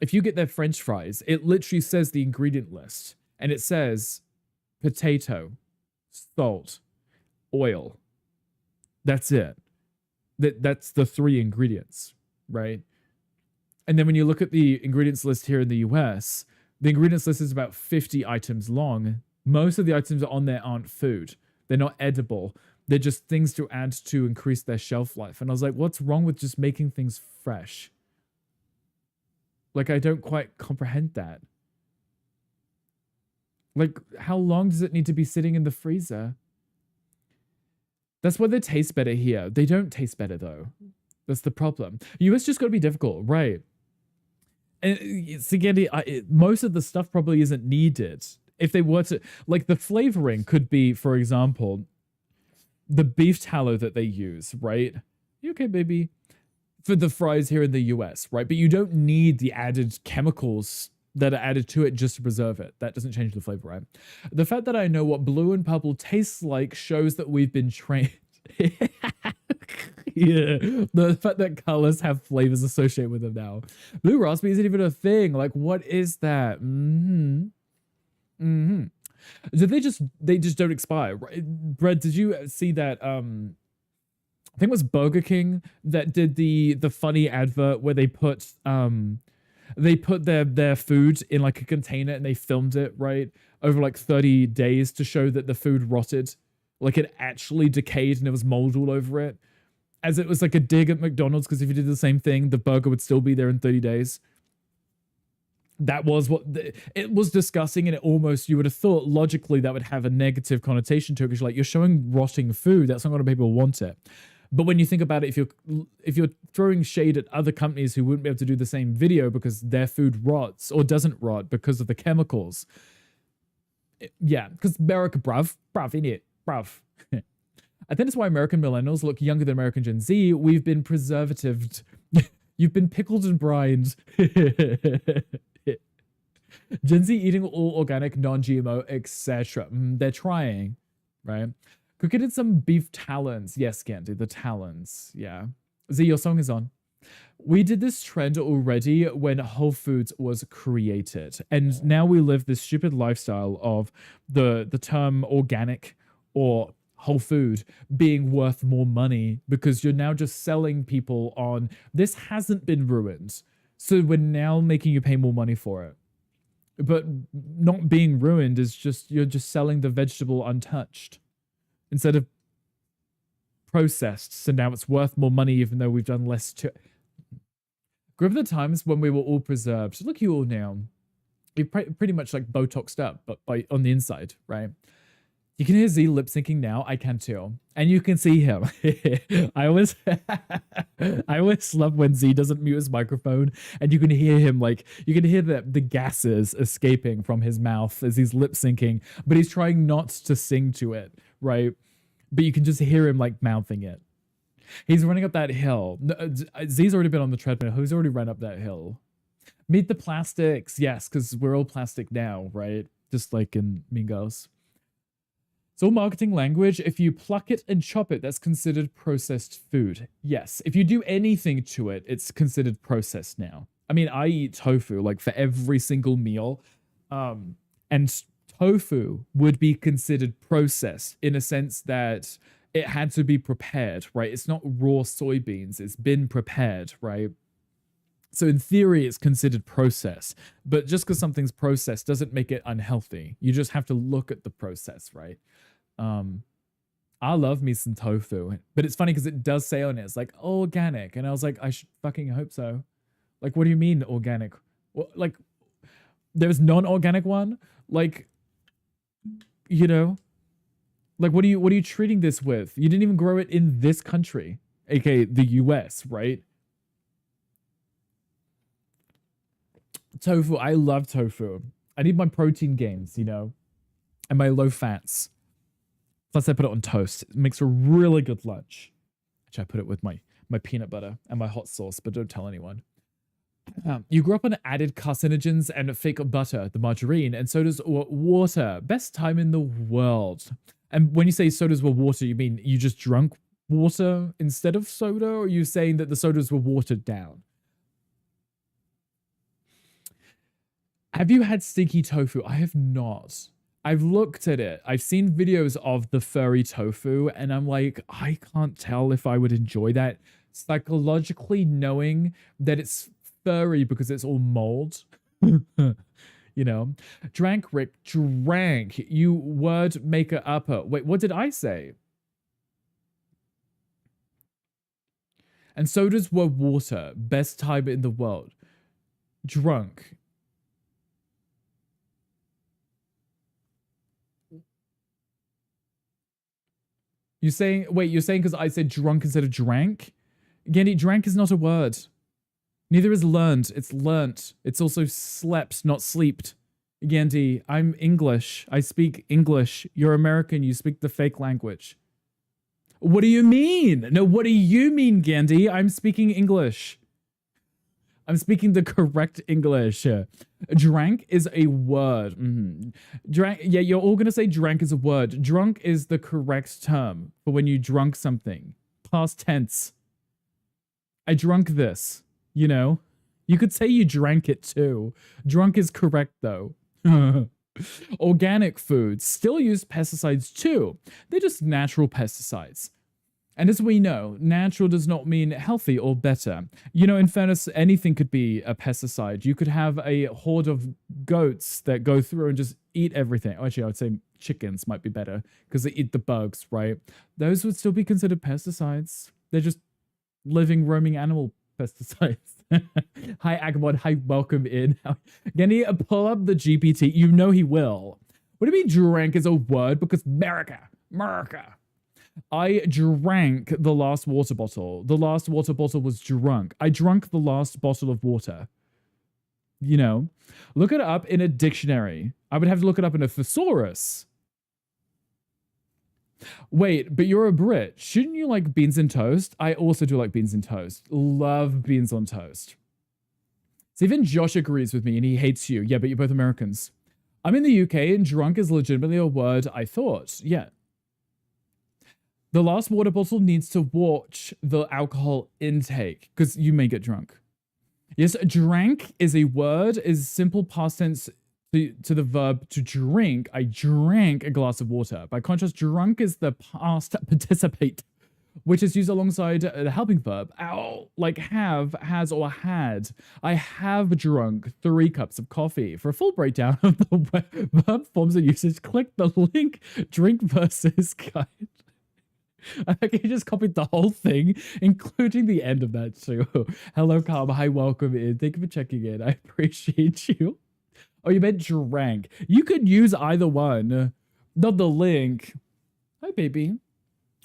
if you get their French fries, it literally says the ingredient list. And it says potato, salt, oil. That's it. That's the 3 ingredients, right? And then when you look at the ingredients list here in the US, the ingredients list is about 50 items long. Most of the items on there aren't food. They're not edible. They're just things to add to increase their shelf life. And I was like, what's wrong with just making things fresh? Like, I don't quite comprehend that. Like, how long does it need to be sitting in the freezer? That's why they taste better here. They don't taste better, though. That's the problem. US just got to be difficult, right? And it's again, most of the stuff probably isn't needed. If they were to, like, the flavoring could be, for example, the beef tallow that they use, right? You okay, baby? For the fries here in the US, right? But you don't need the added chemicals that are added to it just to preserve it. That doesn't change the flavor, right? The fact that I know what blue and purple tastes like shows that we've been trained. Yeah, the fact that colors have flavors associated with them now. Blue raspberry isn't even a thing. Like, what is that? So they just don't expire. Brad, did you see that? I think it was Burger King that did the funny advert where they put their food in like a container and they filmed it, right, over like 30 days to show that the food rotted, like it actually decayed and there was mold all over it, as it was like a dig at McDonald's, because if you did the same thing, the burger would still be there in 30 days. That was what it was discussing, and it almost, you would have thought logically that would have a negative connotation to it, because you're showing rotting food. That's not going to people want it. But when you think about it, if you're throwing shade at other companies who wouldn't be able to do the same video because their food rots or doesn't rot because of the chemicals, yeah, because America, bruv, innit, bruv. I think that's why American millennials look younger than American Gen Z. We've been preservatived. You've been pickled and brined. Gen Z eating all organic, non-GMO, etc. They're trying, right? Cooking in some beef talons. Yes, Candy, the talons. Yeah. Z, your song is on. We did this trend already when Whole Foods was created. And now we live this stupid lifestyle of the term organic or whole food being worth more money, because you're now just selling people on this hasn't been ruined. So we're now making you pay more money for it. But not being ruined is just, you're just selling the vegetable untouched instead of processed. So now it's worth more money, even though we've done less to. Remember the times when we were all preserved? Look at you all now. You're pretty much like Botoxed up, but on the inside, right? You can hear Z lip syncing now. I can too. And you can see him. I always love when Z doesn't mute his microphone and you can hear him, like, you can hear the gases escaping from his mouth as he's lip syncing, but he's trying not to sing to it, right? But you can just hear him like mouthing it. He's running up that hill. Z's already been on the treadmill. Who's already run up that hill? Meet the plastics. Yes, because we're all plastic now, right? Just like in Mean Girls. It's all marketing language. If you pluck it and chop it, that's considered processed food. Yes. If you do anything to it, it's considered processed now. I mean, I eat tofu like for every single meal. And tofu would be considered processed in a sense that it had to be prepared, right? It's not raw soybeans. It's been prepared, right? So in theory, it's considered processed. But just because something's processed doesn't make it unhealthy. You just have to look at the process, right? I love me some tofu. But it's funny because it does say on it, it's like organic. And I was like, I should fucking hope so. Like, what do you mean organic? Well, like, there's non-organic one? Like, you know? Like, what are you treating this with? You didn't even grow it in this country, aka the US, right? Tofu, I love tofu. I need my protein gains, you know, and my low fats. Plus, I put it on toast. It makes a really good lunch. Actually, I put it with my peanut butter and my hot sauce, but don't tell anyone. You grew up on added carcinogens and fake butter, the margarine, and sodas were water. Best time in the world. And when you say sodas were water, you mean you just drunk water instead of soda, or are you saying that the sodas were watered down? Have you had stinky tofu? I have not. I've looked at it. I've seen videos of the furry tofu, and I'm like, I can't tell if I would enjoy that. Psychologically knowing that it's furry because it's all mold. You know? Drank, Rick. Drank. You word maker upper. Wait, what did I say? And sodas were water. Best time in the world. Drunk. You're saying because I said drunk instead of drank? Gandhi, drank is not a word. Neither is learned. It's learnt. It's also slept, not sleeped. Gandhi, I'm English. I speak English. You're American. You speak the fake language. What do you mean? No, what do you mean, Gandhi? I'm speaking English. I'm speaking the correct English. Drank is a word. Drank, yeah, you're all gonna say drank is a word. Drunk is the correct term for when you drunk something. Past tense. I drunk this, you know? You could say you drank it too. Drunk is correct though. Organic foods still use pesticides too. They're just natural pesticides. And as we know, natural does not mean healthy or better. You know, in fairness, anything could be a pesticide. You could have a horde of goats that go through and just eat everything. Actually, I would say chickens might be better because they eat the bugs, right? Those would still be considered pesticides. They're just living, roaming animal pesticides. Hi, Agabon. Hi, welcome in. Can he pull up the GPT? You know he will. What do you mean drank is a word? Because America. I drank the last water bottle. The last water bottle was drunk. I drank the last bottle of water. You know, look it up in a dictionary. I would have to look it up in a thesaurus. Wait, but you're a Brit. Shouldn't you like beans and toast? I also do like beans and toast. Love beans on toast. So even Josh agrees with me and he hates you. Yeah, but you're both Americans. I'm in the UK and drunk is legitimately a word I thought. Yeah. The last water bottle needs to watch the alcohol intake because you may get drunk. Yes, drank is a word, is simple past tense to the verb to drink. I drank a glass of water. By contrast, drunk is the past participate, which is used alongside the helping verb. Ow, like have, has, or had. I have drunk 3 cups of coffee. For a full breakdown of the verb forms and usage, click the link drink versus guide. I think he just copied the whole thing, including the end of that too. Hello, Calm. Hi, welcome in. Thank you for checking in. I appreciate you. Oh, you meant drank. You could use either one. Not the link. Hi, baby.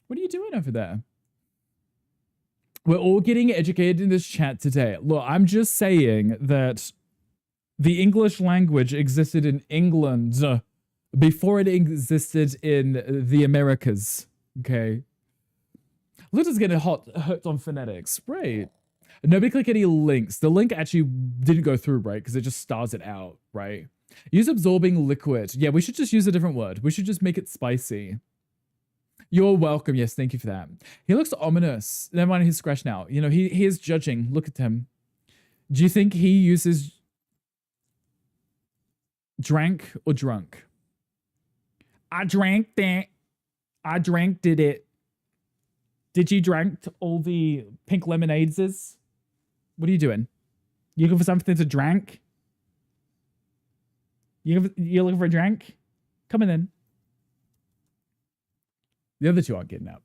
What are you doing over there? We're all getting educated in this chat today. Look, I'm just saying that the English language existed in England before it existed in the Americas. Okay. Luda's getting hooked on phonetics. Right. Nobody click any links. The link actually didn't go through, right? Because it just stars it out, right? Use absorbing liquid. Yeah, we should just use a different word. We should just make it spicy. You're welcome. Yes, thank you for that. He looks ominous. Never mind, he's scratched now. You know, he is judging. Look at him. Do you think he uses drank or drunk? I drank that. I drank did it. Did you drink all the pink lemonades? What are you doing? You looking for something to drink? You're looking for a drink? Coming in. The other two aren't getting up.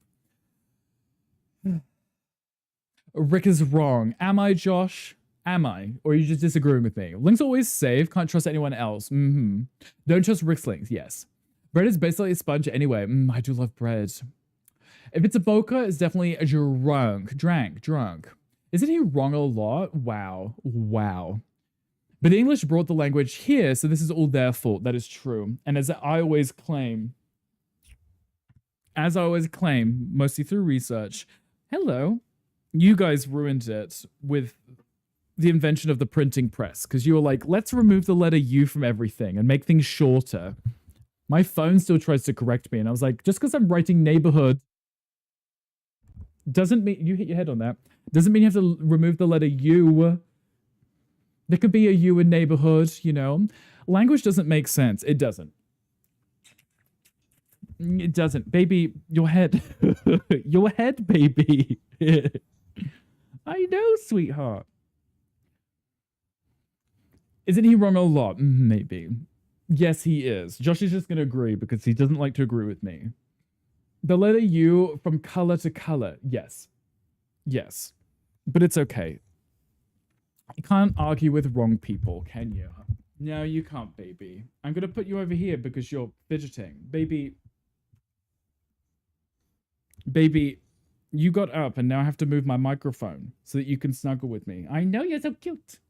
Rick is wrong. Am I, Josh? Am I? Or are you just disagreeing with me? Link's always safe. Can't trust anyone else. Don't trust Rick's links. Yes. Bread is basically a sponge anyway. I do love bread. If it's a boca, it's definitely a drunk. Isn't he wrong a lot? Wow. But the English brought the language here, so this is all their fault. That is true. And as I always claim, mostly through research, hello, you guys ruined it with the invention of the printing press, because you were like, let's remove the letter U from everything and make things shorter. My phone still tries to correct me, and I was like, just because I'm writing neighborhood doesn't mean you hit your head on that. Doesn't mean you have to remove the letter U. There could be a U in neighborhood, you know. Language doesn't make sense. It doesn't. It doesn't. Baby, your head. Your head, baby. I know, sweetheart. Isn't he wrong a lot? Maybe. Yes, he is. Josh is just going to agree because he doesn't like to agree with me. The letter U from color to color. Yes. Yes. But it's okay. You can't argue with wrong people, can you? No, you can't, baby. I'm going to put you over here because you're fidgeting. Baby, you got up and now I have to move my microphone so that you can snuggle with me. I know, you're so cute.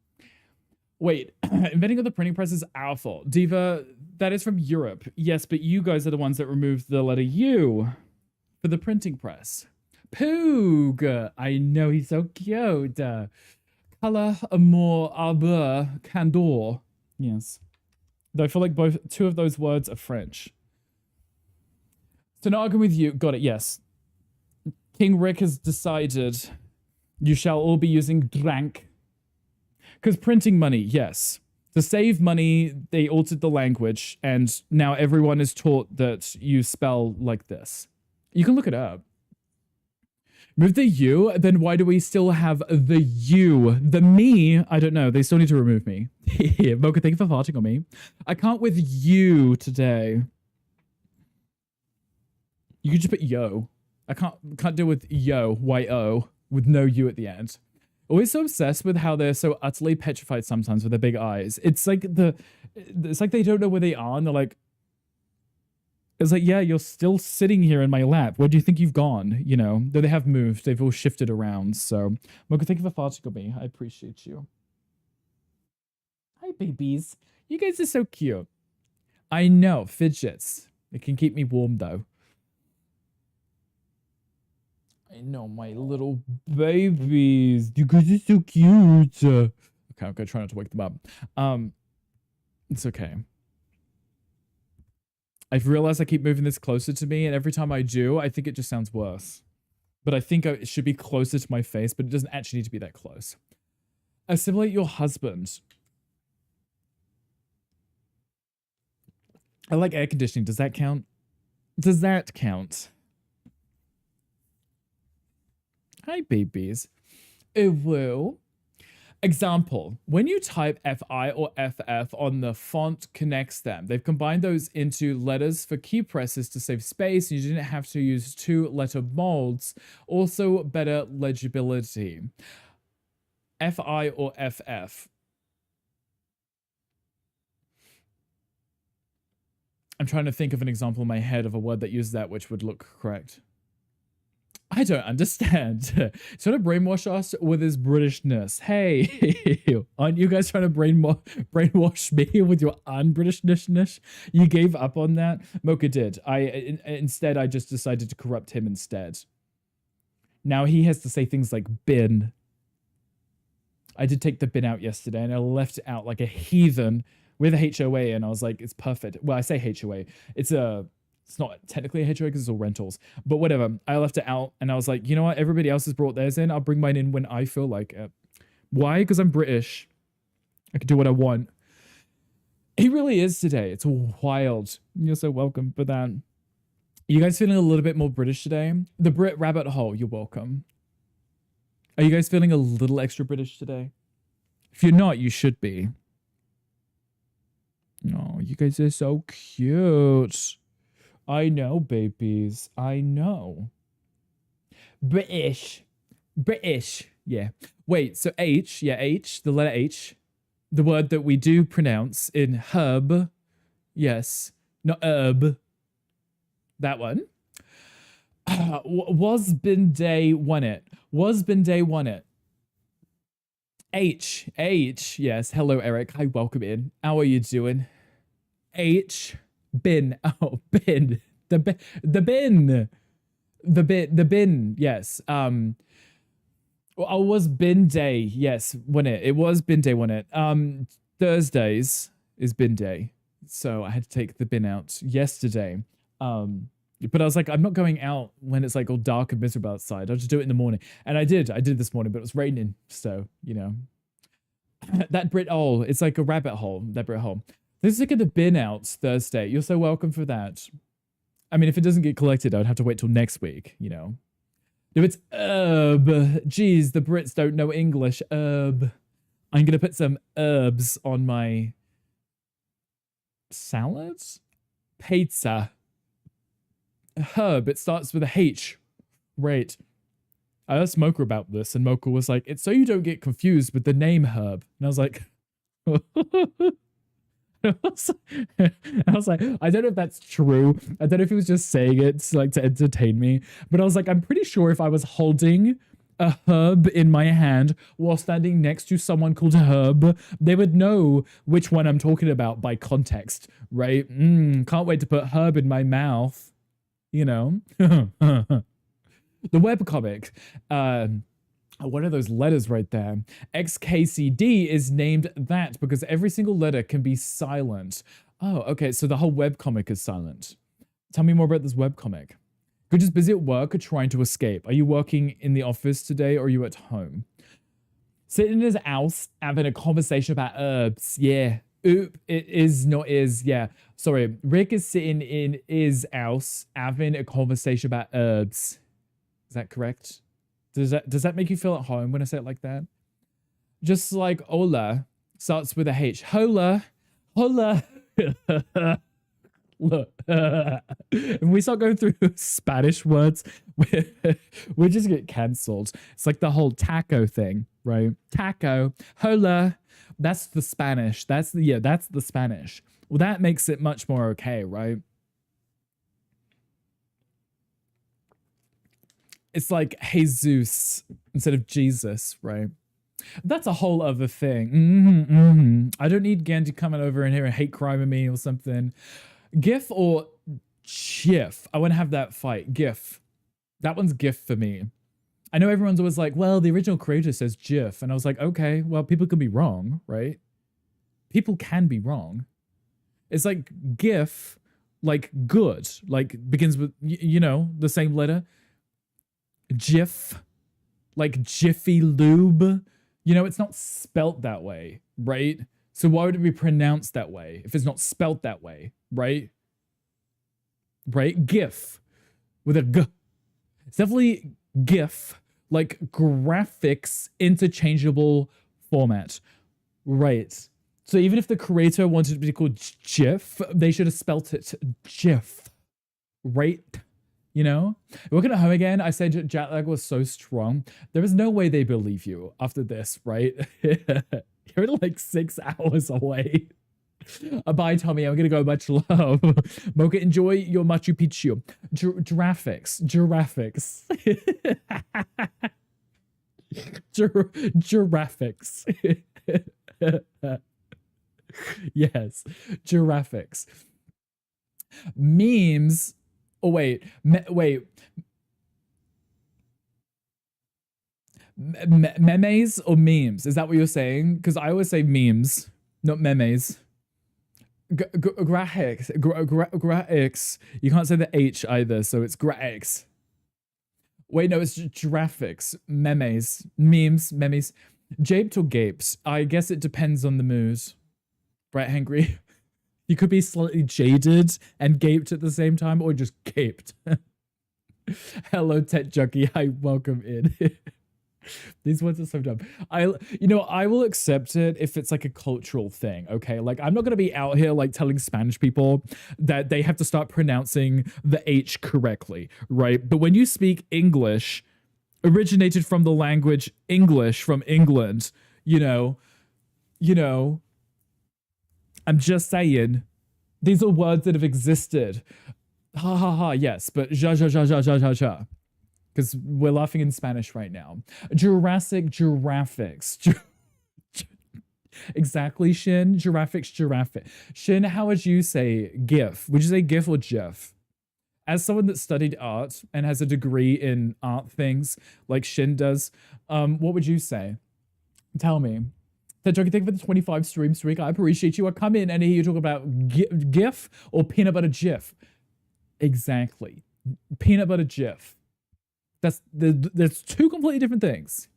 Wait, inventing of the printing press is our fault. Diva, that is from Europe. Yes, but you guys are the ones that removed the letter U for the printing press. Poog! I know, he's so cute. Color, amour, arbor, candor. Yes. Though I feel like two of those words are French. So not arguing with you. Got it, yes. King Rick has decided you shall all be using drank. Because printing money, yes. To save money, they altered the language, and now everyone is taught that you spell like this. You can look it up. Move the U, then why do we still have the U? The me, I don't know. They still need to remove me. Mocha, thank you for farting on me. I can't with you today. You could just put yo. I can't deal with yo, Y-O, with no U at the end. Always so obsessed with how they're so utterly petrified sometimes with their big eyes. It's like they don't know where they are, and they're like, it's like, yeah, you're still sitting here in my lap. Where do you think you've gone? You know, though they have moved, they've all shifted around. So, Mocha, thank you for farting on me. I appreciate you. Hi, babies. You guys are so cute. I know, fidgets. It can keep me warm, though. I know, my little babies. You guys are so cute. Okay, I'm gonna try not to wake them up. It's okay. I've realized I keep moving this closer to me, and every time I do, I think it just sounds worse. But I think it should be closer to my face, but it doesn't actually need to be that close. Assimilate your husband. I like air conditioning. Does that count? Does that count? Hi, babies. Woo. Example, when you type FI or FF on the font connects them. They've combined those into letters for key presses to save space. You didn't have to use 2-letter molds. Also, better legibility. FI or FF. I'm trying to think of an example in my head of a word that uses that which would look correct. I don't understand. Trying to brainwash us with his Britishness. Hey, aren't you guys trying to brainwash me with your un-Britishness? You gave up on that? Mocha did. Instead, I just decided to corrupt him instead. Now he has to say things like bin. I did take the bin out yesterday, and I left it out like a heathen with a HOA, and I was like, it's perfect. Well, I say HOA. It's not technically a HOA because it's all rentals, but whatever. I left it out and I was like, you know what? Everybody else has brought theirs in. I'll bring mine in when I feel like it. Why? Because I'm British. I can do what I want. He really is today. It's wild. You're so welcome for that. You guys feeling a little bit more British today? The Brit rabbit hole, you're welcome. Are you guys feeling a little extra British today? If you're not, you should be. Oh, you guys are so cute. I know, babies. I know. British. British. Yeah. Wait, so H, yeah, H, the letter H, the word that we do pronounce in herb. Yes. Not herb. That one. Was been day won it. Was been day won it. H. Yes. Hello, Eric. Hi, welcome in. How are you doing? H. Bin. Oh, bin. The bin. The bin. The bin. Yes. Oh, was bin day. Yes, won it. It was bin day, won it. Thursdays is bin day. So I had to take the bin out yesterday. But I was like, I'm not going out when it's like all dark and miserable outside. I'll just do it in the morning. And I did this morning, but it was raining. So, you know, that Brit hole, it's like a rabbit hole, that Brit hole. Let's look at the bin out Thursday. You're so welcome for that. I mean, if it doesn't get collected, I would have to wait till next week, you know. If it's herb, geez, the Brits don't know English. Herb. I'm going to put some herbs on my salads? Pizza. Herb, it starts with a H. Right. I asked Mocha about this, and Mocha was like, it's so you don't get confused with the name Herb. And I was like, I was like, I don't know if that's true. I don't know if he was just saying it to entertain me. But I was like, I'm pretty sure if I was holding a herb in my hand while standing next to someone called Herb, they would know which one I'm talking about by context, right? Can't wait to put herb in my mouth. You know, the webcomic, what are those letters right there? XKCD is named that because every single letter can be silent. Oh, okay, so the whole webcomic is silent. Tell me more about this webcomic. You're just busy at work or trying to escape. Are you working in the office today or are you at home? Sitting in his house having a conversation about herbs. Yeah. Oop, it is not is. Yeah. Sorry. Rick is sitting in his house having a conversation about herbs. Is that correct? Does that make you feel at home when I say it like that? Just like hola starts with a H. Hola. Hola. Look. If we start going through Spanish words, we just get cancelled. It's like the whole taco thing, right? Taco. Hola. That's the Spanish. That's the Spanish. Well, that makes it much more okay, right? It's like Jesus instead of Jesus, right? That's a whole other thing. I don't need Gandhi coming over in here and hate criming me or something. GIF or GIF? I want to have that fight. GIF. That one's GIF for me. I know everyone's always like, well, the original creator says GIF. And I was like, okay, well, people can be wrong, right? People can be wrong. It's like GIF, like good, like begins with, you know, the same letter. GIF, like Jiffy Lube. You know, it's not spelt that way, right? So why would it be pronounced that way if it's not spelt that way, right? Right? GIF with a G. It's definitely GIF, like graphics interchangeable format. Right. So even if the creator wanted it to be called GIF, they should have spelt it GIF. Right? You know? Working at home again, I said jet lag was so strong. There is no way they believe you after this, right? You're like 6 hours away. Bye, Tommy. I'm gonna go. Much love. Mocha, enjoy your Machu Picchu. Giraffics. Giraffics. Yes. Giraffics. Memes. Oh, wait. Wait. Memes or memes? Is that what you're saying? Because I always say memes, not memes. Graphics. You can't say the H either, so it's graphics. Wait, no, it's graphics. Memes. Japed or gapes? I guess it depends on the mood. Right, Hangry? You could be slightly jaded and gaped at the same time, or just gaped. Hello, Tet Junkie. Hi, welcome in. These words are so dumb. I will accept it if it's like a cultural thing, okay? Like, I'm not gonna be out here like telling Spanish people that they have to start pronouncing the H correctly, right? But when you speak English, originated from the language English from England, you know, you know, I'm just saying, these are words that have existed. Ha ha ha, yes, but ja ja ja ja ja ja ja. Because we're laughing in Spanish right now. Jurassic giraffics. Exactly, Shin. Giraffics, giraffic. Shin, how would you say GIF? Would you say GIF or GIF? As someone that studied art and has a degree in art things like Shin does, what would you say? Tell me. Thank you for the 25 stream streak. I appreciate you. I come in and hear you talk about GIF or peanut butter GIF. Exactly. Peanut butter GIF. There's two completely different things.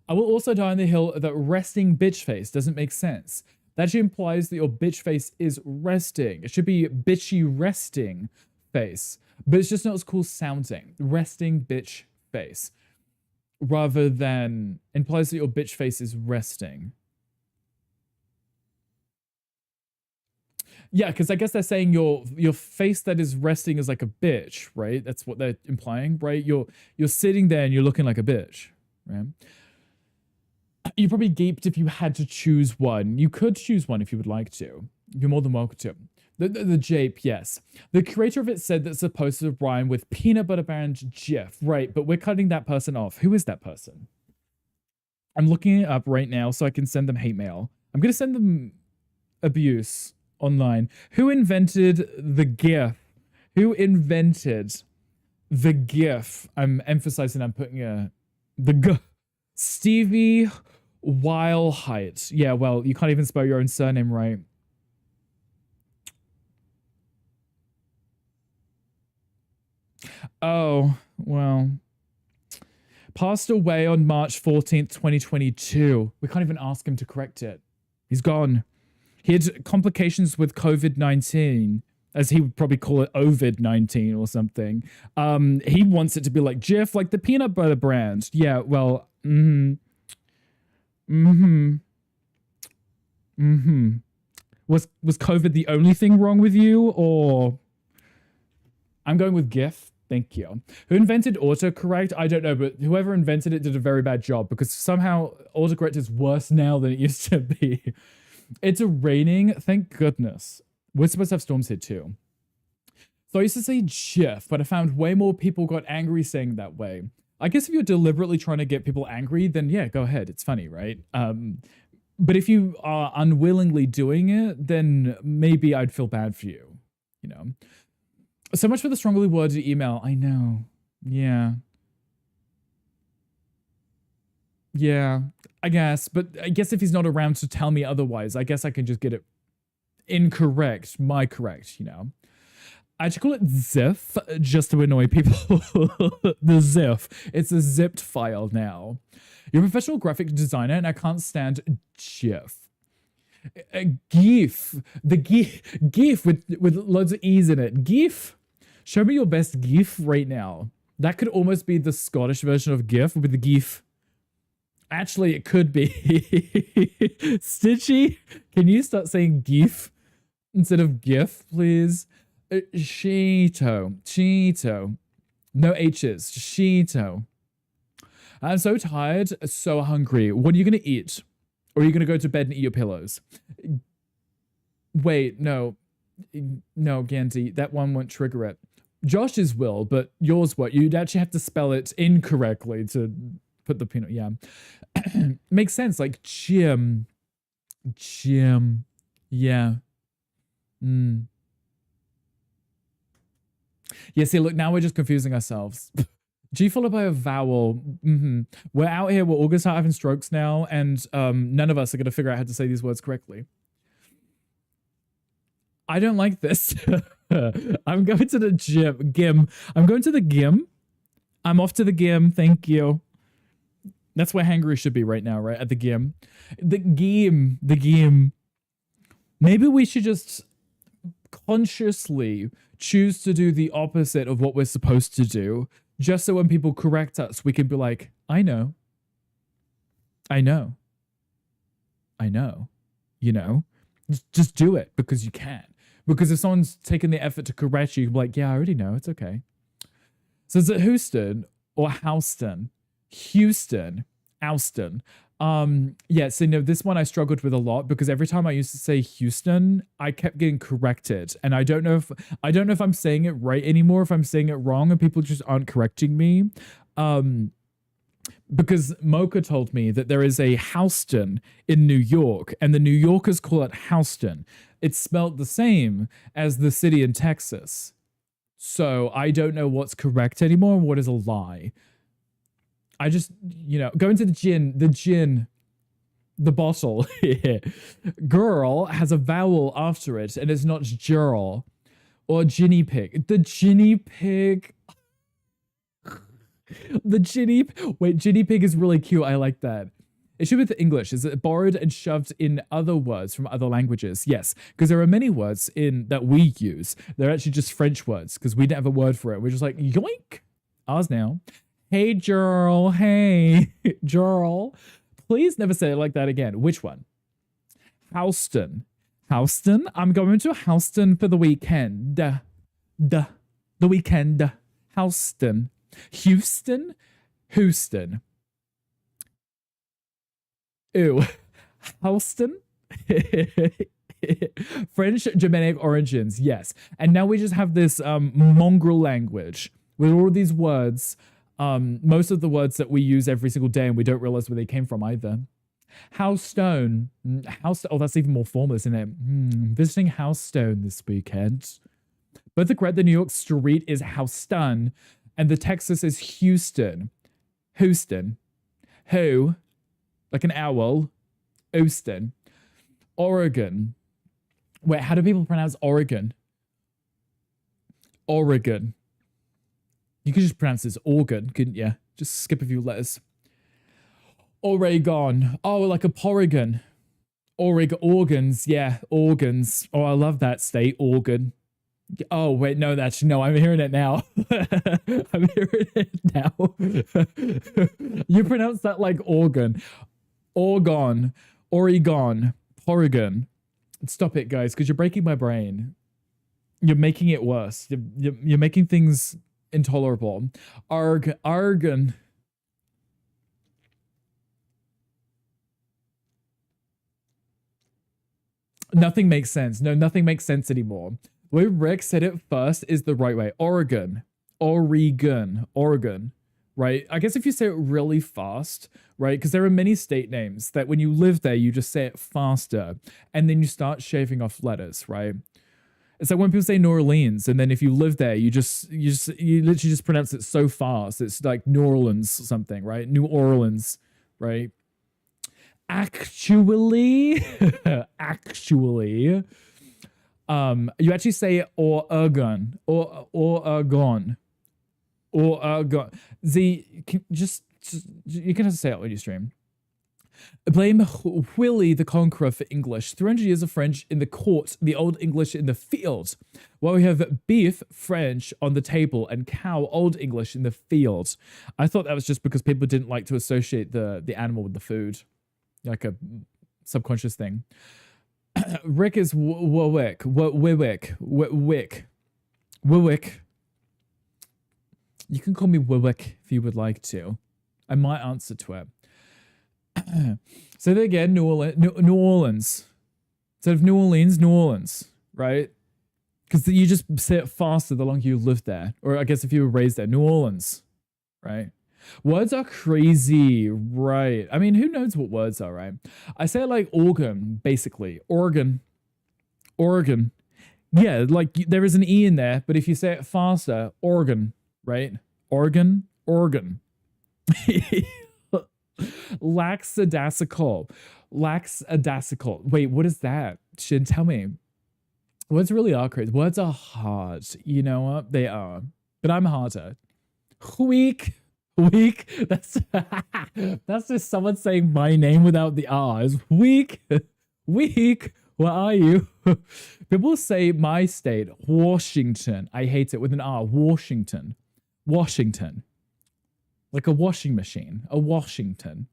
I will also die on the hill that resting bitch face doesn't make sense. That actually implies that your bitch face is resting. It should be bitchy resting face, but it's just not as cool sounding. Resting bitch face, rather than implies that your bitch face is resting. Yeah, because I guess they're saying your face that is resting is like a bitch, right? That's what they're implying, right? You're sitting there and you're looking like a bitch, right? You probably gaped if you had to choose one. You could choose one if you would like to. You're more than welcome to. The jape, yes. The creator of it said that it's supposed to rhyme with peanut butter brand GIF, right? But we're cutting that person off. Who is that person? I'm looking it up right now so I can send them hate mail. I'm gonna send them abuse online. Who invented the GIF? Who invented the GIF? I'm emphasizing I'm putting the G. Stevie Wilhite. Yeah, well, you can't even spell your own surname right. Oh, well. Passed away on March 14th, 2022. We can't even ask him to correct it. He's gone. He had complications with COVID-19, as he would probably call it Ovid-19 or something. He wants it to be like Jif, like the peanut butter brand. Yeah, well, Was COVID the only thing wrong with you, or? I'm going with GIF. Thank you. Who invented autocorrect? I don't know, but whoever invented it did a very bad job because somehow autocorrect is worse now than it used to be. It's raining. Thank goodness. We're supposed to have storms here too. So I used to say GIF, but I found way more people got angry saying that way. I guess if you're deliberately trying to get people angry, then yeah, go ahead. It's funny, right? But if you are unwillingly doing it, then maybe I'd feel bad for you, you know? So much for the strongly worded email. I know. Yeah. Yeah, I guess. But I guess if he's not around to tell me otherwise, I guess I can just get it incorrect, my correct, you know? I should call it ZIF just to annoy people. The ZIF. It's a zipped file now. You're a professional graphic designer and I can't stand GIF. GIF. The GIF with loads of E's in it. GIF. Show me your best GIF right now. That could almost be the Scottish version of GIF with the GIF. Actually, it could be. Stitchy, can you start saying GIF instead of GIF, please? Cheeto. No H's. Cheeto. I'm so tired, so hungry. What are you going to eat? Or are you going to go to bed and eat your pillows? Wait, no. No, Gandhi, that one won't trigger it. Josh's will, but yours what? You'd actually have to spell it incorrectly to put the peanut, yeah. Makes sense, like Jim. Yeah. Yeah, see, look, now we're just confusing ourselves. G followed by a vowel. We're out here, we're all gonna start having strokes now, and none of us are gonna figure out how to say these words correctly. I don't like this. I'm going to the gym. I'm going to the gym. I'm off to the gym. Thank you. That's where Hangry should be right now, right? At the gym. The gym. Maybe we should just consciously choose to do the opposite of what we're supposed to do, just so when people correct us, we can be like, I know. I know. I know. You know? Just do it because you can. Because if someone's taken the effort to correct you, you're like, yeah, I already know. It's okay. So is it Houston or Houston? Houston. Houston. Yeah, so no, this one I struggled with a lot because every time I used to say Houston, I kept getting corrected. And I don't know if I'm saying it right anymore, if I'm saying it wrong and people just aren't correcting me. Because Mocha told me that there is a Houston in New York, and the New Yorkers call it Houston. It's spelled the same as the city in Texas. So I don't know what's correct anymore and what is a lie. I just, go into the bottle here. Girl has a vowel after it, and it's not girl or guinea pig. The guinea pig. Wait, guinea pig is really cute. I like that. It should be with English. Is it borrowed and shoved in other words from other languages? Yes, because there are many words in that we use. They're actually just French words because we didn't have a word for it. We're just like, yoink. Ours now. Hey, girl. Hey, girl. Please never say it like that again. Which one? Houston. Houston? I'm going to Houston for the weekend. The weekend. Houston. Houston? Houston. Ew. Houston? French Germanic origins, yes. And now we just have this mongrel language with all of these words, most of the words that we use every single day and we don't realize where they came from either. Housestone. Oh, that's even more formal, isn't it? Visiting Housestone this weekend. Both the correct, the New York street is Houston, and the Texas is Houston. Houston. Who? Like an owl. Houston. Oregon. Wait, how do people pronounce Oregon? Oregon. You could just pronounce this organ, couldn't you? Just skip a few letters. Oregon. Oh, like a Porygon. Organs. Yeah, organs. Oh, I love that state. Organ. Oh, wait, no, I'm hearing it now. I'm hearing it now. You pronounce that like organ. Oregon. Porygon. Stop it, guys, because you're breaking my brain. You're making it worse. You're making things intolerable. Argon. Nothing makes sense. No, nothing makes sense anymore. The way Rick said it first is the right way. Oregon. Right? I guess if you say it really fast, right? Because there are many state names that when you live there, you just say it faster and then you start shaving off letters, right? It's like when people say New Orleans, and then if you live there, you literally just pronounce it so fast. It's like New Orleans something, right? New Orleans, right? Actually, you actually say Oregon. You can just say it when you stream. Blame Willie the Conqueror for English. 300 years of French in the court, the Old English in the field. While we have beef, French on the table, and cow, Old English in the field. I thought that was just because people didn't like to associate the animal with the food. Like a subconscious thing. Rick is Wick. You can call me Wick if you would like to. I might answer to it. So there again, New Orleans. Instead of New Orleans, right? Because you just say it faster the longer you live there. Or I guess if you were raised there, New Orleans, right? Words are crazy, right? I mean, who knows what words are, right? I say it like organ, basically. Oregon. Yeah, like there is an E in there, but if you say it faster, Oregon, right? Oregon. Lackadaisical. Wait, what is that? Shin, tell me. Words really are crazy. Words are hard. You know what? They are. But I'm harder. Weak. That's just someone saying my name without the R's. Weak. Where are you? People say my state, Washington. I hate it with an R. Washington. Like a washing machine. A Washington.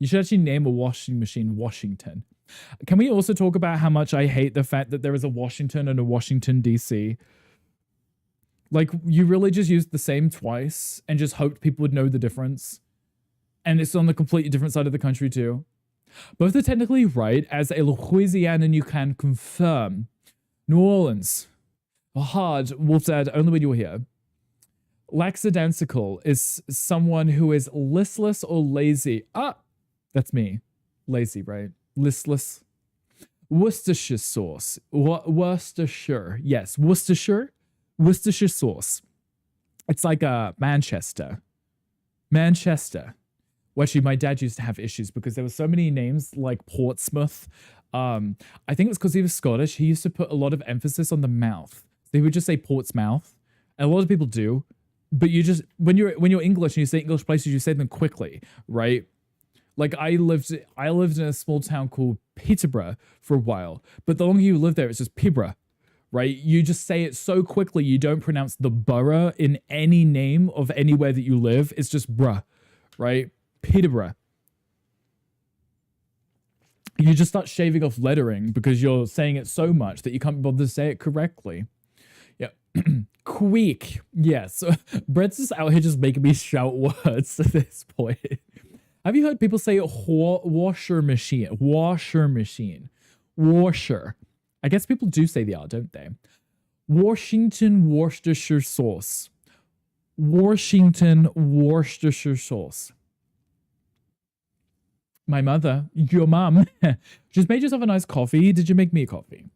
You should actually name a washing machine Washington. Can we also talk about how much I hate the fact that there is a Washington and a Washington, D.C.? Like, you really just used the same twice and just hoped people would know the difference. And it's on the completely different side of the country, too. Both are technically right. As a Louisianan, you can confirm. New Orleans. Hard. Wolf said, only when you're here. Lackadaisical is someone who is listless or lazy. Ah, that's me. Lazy, right? Listless. Worcestershire sauce. Worcestershire. Yes, Worcestershire. Worcestershire sauce. It's like a Manchester. Manchester. Well, actually, my dad used to have issues because there were so many names like Portsmouth. I think it was because he was Scottish. He used to put a lot of emphasis on the mouth. They would just say Portsmouth. And a lot of people do. But you just, when you're English and you say English places, you say them quickly, right? Like I lived in a small town called Peterborough for a while. But the longer you live there, it's just Peterborough. Right? You just say it so quickly, you don't pronounce the borough in any name of anywhere that you live. It's just bruh, right? Peterborough. You just start shaving off lettering because you're saying it so much that you can't bother to say it correctly. Yeah. Queek. Yes. Brett's just out here just making me shout words at this point. Have you heard people say washer machine? Washer machine. Washer. I guess people do say the R, don't they? Washington Worcestershire sauce. Washington Worcestershire sauce. My mother, your mum, just made yourself a nice coffee. Did you make me a coffee?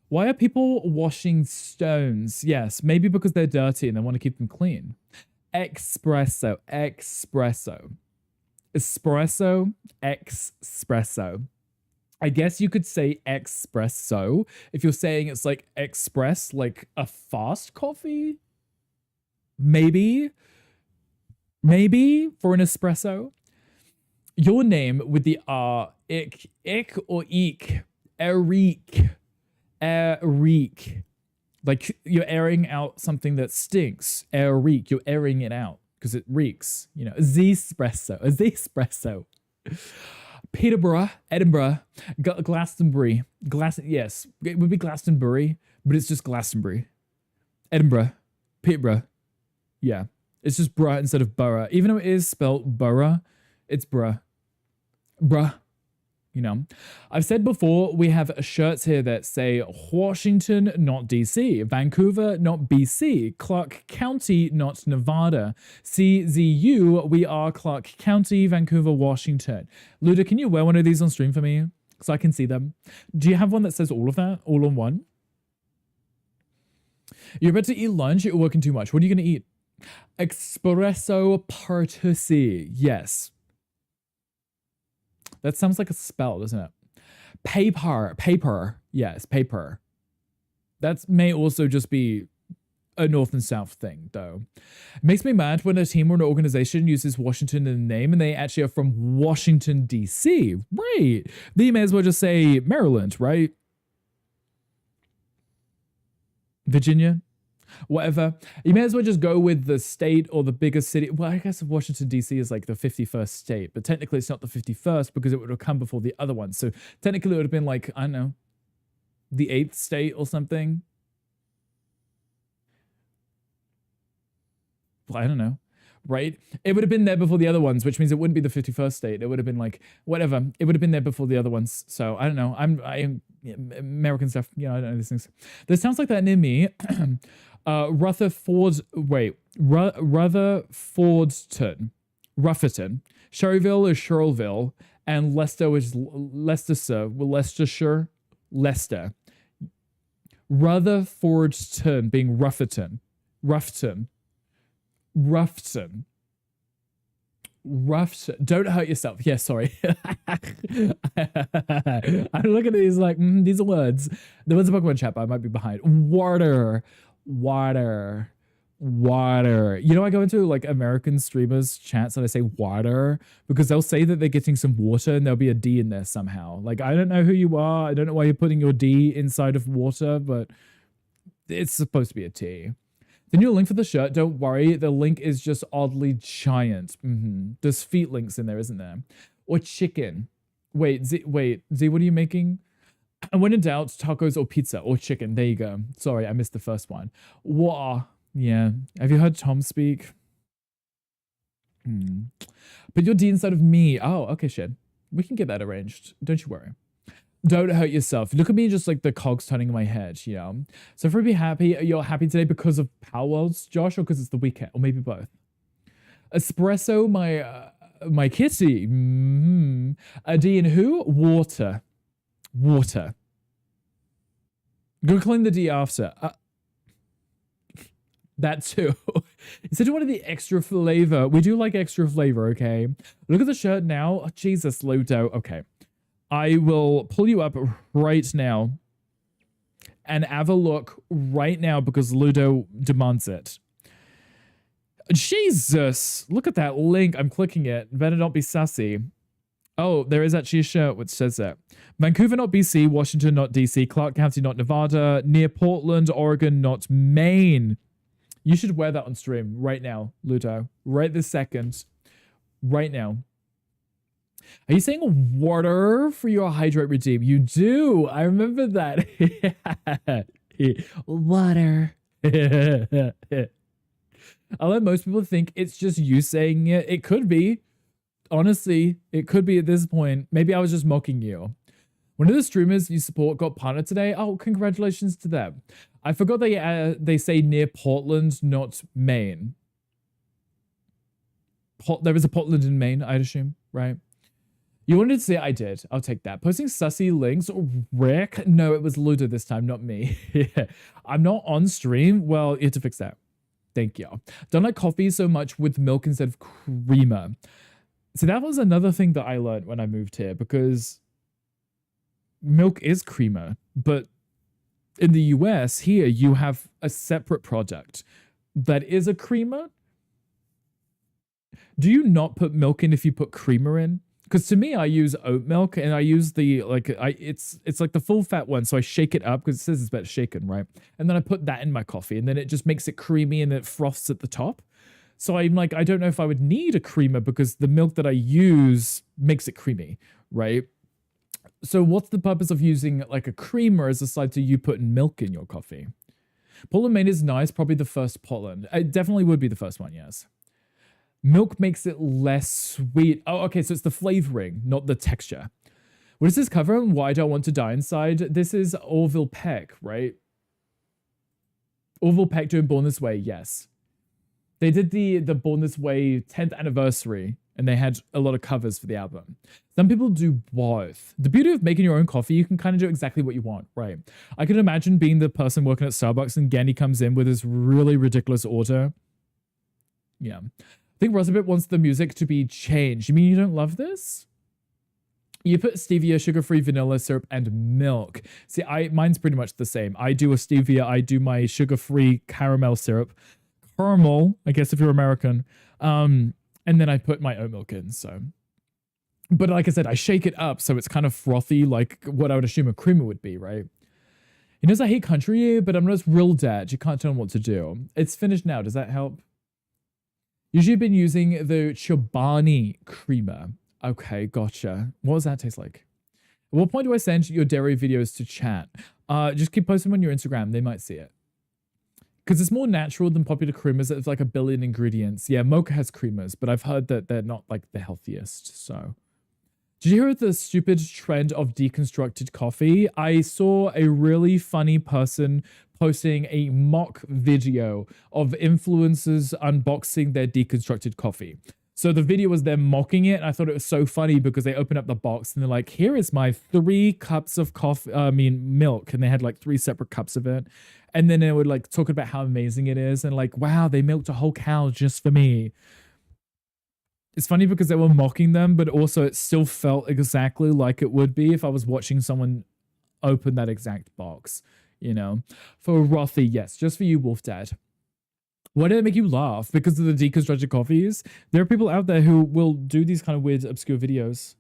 Why are people washing stones? Yes, maybe because they're dirty and they want to keep them clean. Espresso, espresso. Espresso, espresso. I guess you could say espresso if you're saying it's like express, like a fast coffee. Maybe for an espresso. Your name with the R, ick or eek, Eric. Like you're airing out something that stinks. Eric, you're airing it out because it reeks. You know, espresso. Peterborough, Edinburgh, Glastonbury. Yes, it would be Glastonbury, but it's just Glastonbury. Edinburgh, Peterborough. Yeah, it's just bruh instead of borough. Even though it is spelled borough, it's bruh. Bruh. You know, I've said before, we have shirts here that say Washington, not DC, Vancouver, not BC, Clark County, not Nevada, CZU, we are Clark County, Vancouver, Washington. Luda, can you wear one of these on stream for me so I can see them? Do you have one that says all of that, all on one? You're about to eat lunch, you're working too much. What are you going to eat? Espresso Partusi, yes. That sounds like a spell, doesn't it? Paper. Yes, paper. That may also just be a North and South thing, though. It makes me mad when a team or an organization uses Washington in the name and they actually are from Washington, D.C. Right. Then you may as well just say Maryland, right? Virginia? Whatever. You may as well just go with the state or the biggest city. Well, I guess Washington, D.C. is like the 51st state, but technically it's not the 51st because it would have come before the other one. So technically it would have been like, I don't know, the 8th state or something. Well, I don't know. Right? It would have been there before the other ones, which means it wouldn't be the 51st state. It would have been like, whatever. It would have been there before the other ones. So I don't know. I'm American stuff. You know, I don't know these things. This sounds like that near me. Rutherfordton, Rufferton, Sherryville is Sherrillville, and Leicester is Leicestershire, Leicester. Rutherfordton being Rufferton. Don't hurt yourself. Yeah, sorry. I'm looking at these like, these are words. There was a Pokemon chat, but I might be behind. Water. You know, I go into like American streamers chats and I say water because they'll say that they're getting some water and there'll be a D in there somehow. Like, I don't know who you are. I don't know why you're putting your D inside of water, but it's supposed to be a T. The new link for the shirt, don't worry. The link is just oddly giant. There's feet links in there, isn't there? or chicken? Wait, Z, what are you making? And when in doubt, tacos or pizza or chicken. There you go. Sorry, I missed the first one. What? Yeah. Have you heard Tom speak? Hmm. But you're D inside of me. Oh, okay, shit. We can get that arranged. Don't you worry. Don't hurt yourself. Look at me just like the cogs turning in my head, you know? So if we be happy, you're happy today because of Power Worlds, Josh, or because it's the weekend? Or maybe both. Espresso, my kitty. Mm-hmm. D and who? Water. Water. Go clean the D after. That too. Instead of one of the extra flavor. We do like extra flavor, okay? Look at the shirt now. Oh, Jesus, Ludo. Okay. I will pull you up right now and have a look right now because Ludo demands it. Jesus. Look at that link. I'm clicking it. Better not be sassy. Oh, there is actually a shirt which says that. Vancouver, not BC. Washington, not DC. Clark County, not Nevada. Near Portland, Oregon, not Maine. You should wear that on stream right now, Ludo. Right this second. Right now. Are you saying water for your hydrate redeem? You do. I remember that. Water. I'll let most people think it's just you saying it. It could be. Honestly, it could be at this point. Maybe I was just mocking you. One of the streamers you support got partnered today. Oh, congratulations to them. I forgot they say near Portland, not Maine. There is a Portland in Maine, I'd assume, right? You wanted to say I did. I'll take that. Posting sussy links. Rick? No, it was Ludo this time, not me. I'm not on stream. Well, you have to fix that. Thank you. Don't like coffee so much with milk instead of creamer. So that was another thing that I learned when I moved here because milk is creamer, but in the US here, you have a separate product that is a creamer. Do you not put milk in if you put creamer in? Because to me, I use oat milk and I use the, it's like the full fat one. So I shake it up because it says it's better shaken, right? And then I put that in my coffee and then it just makes it creamy and it froths at the top. So I'm like, I don't know if I would need a creamer because the milk that I use makes it creamy, right? So what's the purpose of using like a creamer as aside to you putting milk in your coffee? Portland, Maine is nice. Probably the first Portland. It definitely would be the first one, yes. Milk makes it less sweet. Oh, okay, so it's the flavoring, not the texture. What does this cover and why do I want to die inside? This is Orville Peck, right? Orville Peck doing Born This Way, yes. They did the Born This Way 10th anniversary and they had a lot of covers for the album. Some people do both. The beauty of making your own coffee, you can kind of do exactly what you want, right? I can imagine being the person working at Starbucks and Gandhi comes in with this really ridiculous order. Yeah. I think Rosabit wants the music to be changed. You mean you don't love this? You put stevia, sugar-free vanilla syrup, and milk. See, mine's pretty much the same. I do a stevia, I do my sugar-free caramel syrup. Caramel, I guess if you're American. And then I put my oat milk in, so. But like I said, I shake it up so it's kind of frothy, like what I would assume a creamer would be, right? He knows I hate country, but I'm not his real dad. You can't tell him what to do. It's finished now. Does that help? Usually been using the Chobani creamer. Okay, gotcha. What does that taste like? At what point do I send your dairy videos to chat? Just keep posting them on your Instagram. They might see it. Because it's more natural than popular creamers. It's like a billion ingredients. Yeah, Mocha has creamers, but I've heard that they're not like the healthiest, so. Did you hear the stupid trend of deconstructed coffee? I saw a really funny person posting a mock video of influencers unboxing their deconstructed coffee. So the video was them mocking it, and I thought it was so funny because they opened up the box and they're like, here is my 3 cups of milk. And they had like 3 separate cups of it. And then they would like talk about how amazing it is and like, wow, they milked a whole cow just for me. It's funny because they were mocking them, but also it still felt exactly like it would be if I was watching someone open that exact box, you know? For Rothy, yes, just for you, Wolf Dad. Why did it make you laugh? Because of the deconstructed coffees? There are people out there who will do these kind of weird, obscure videos.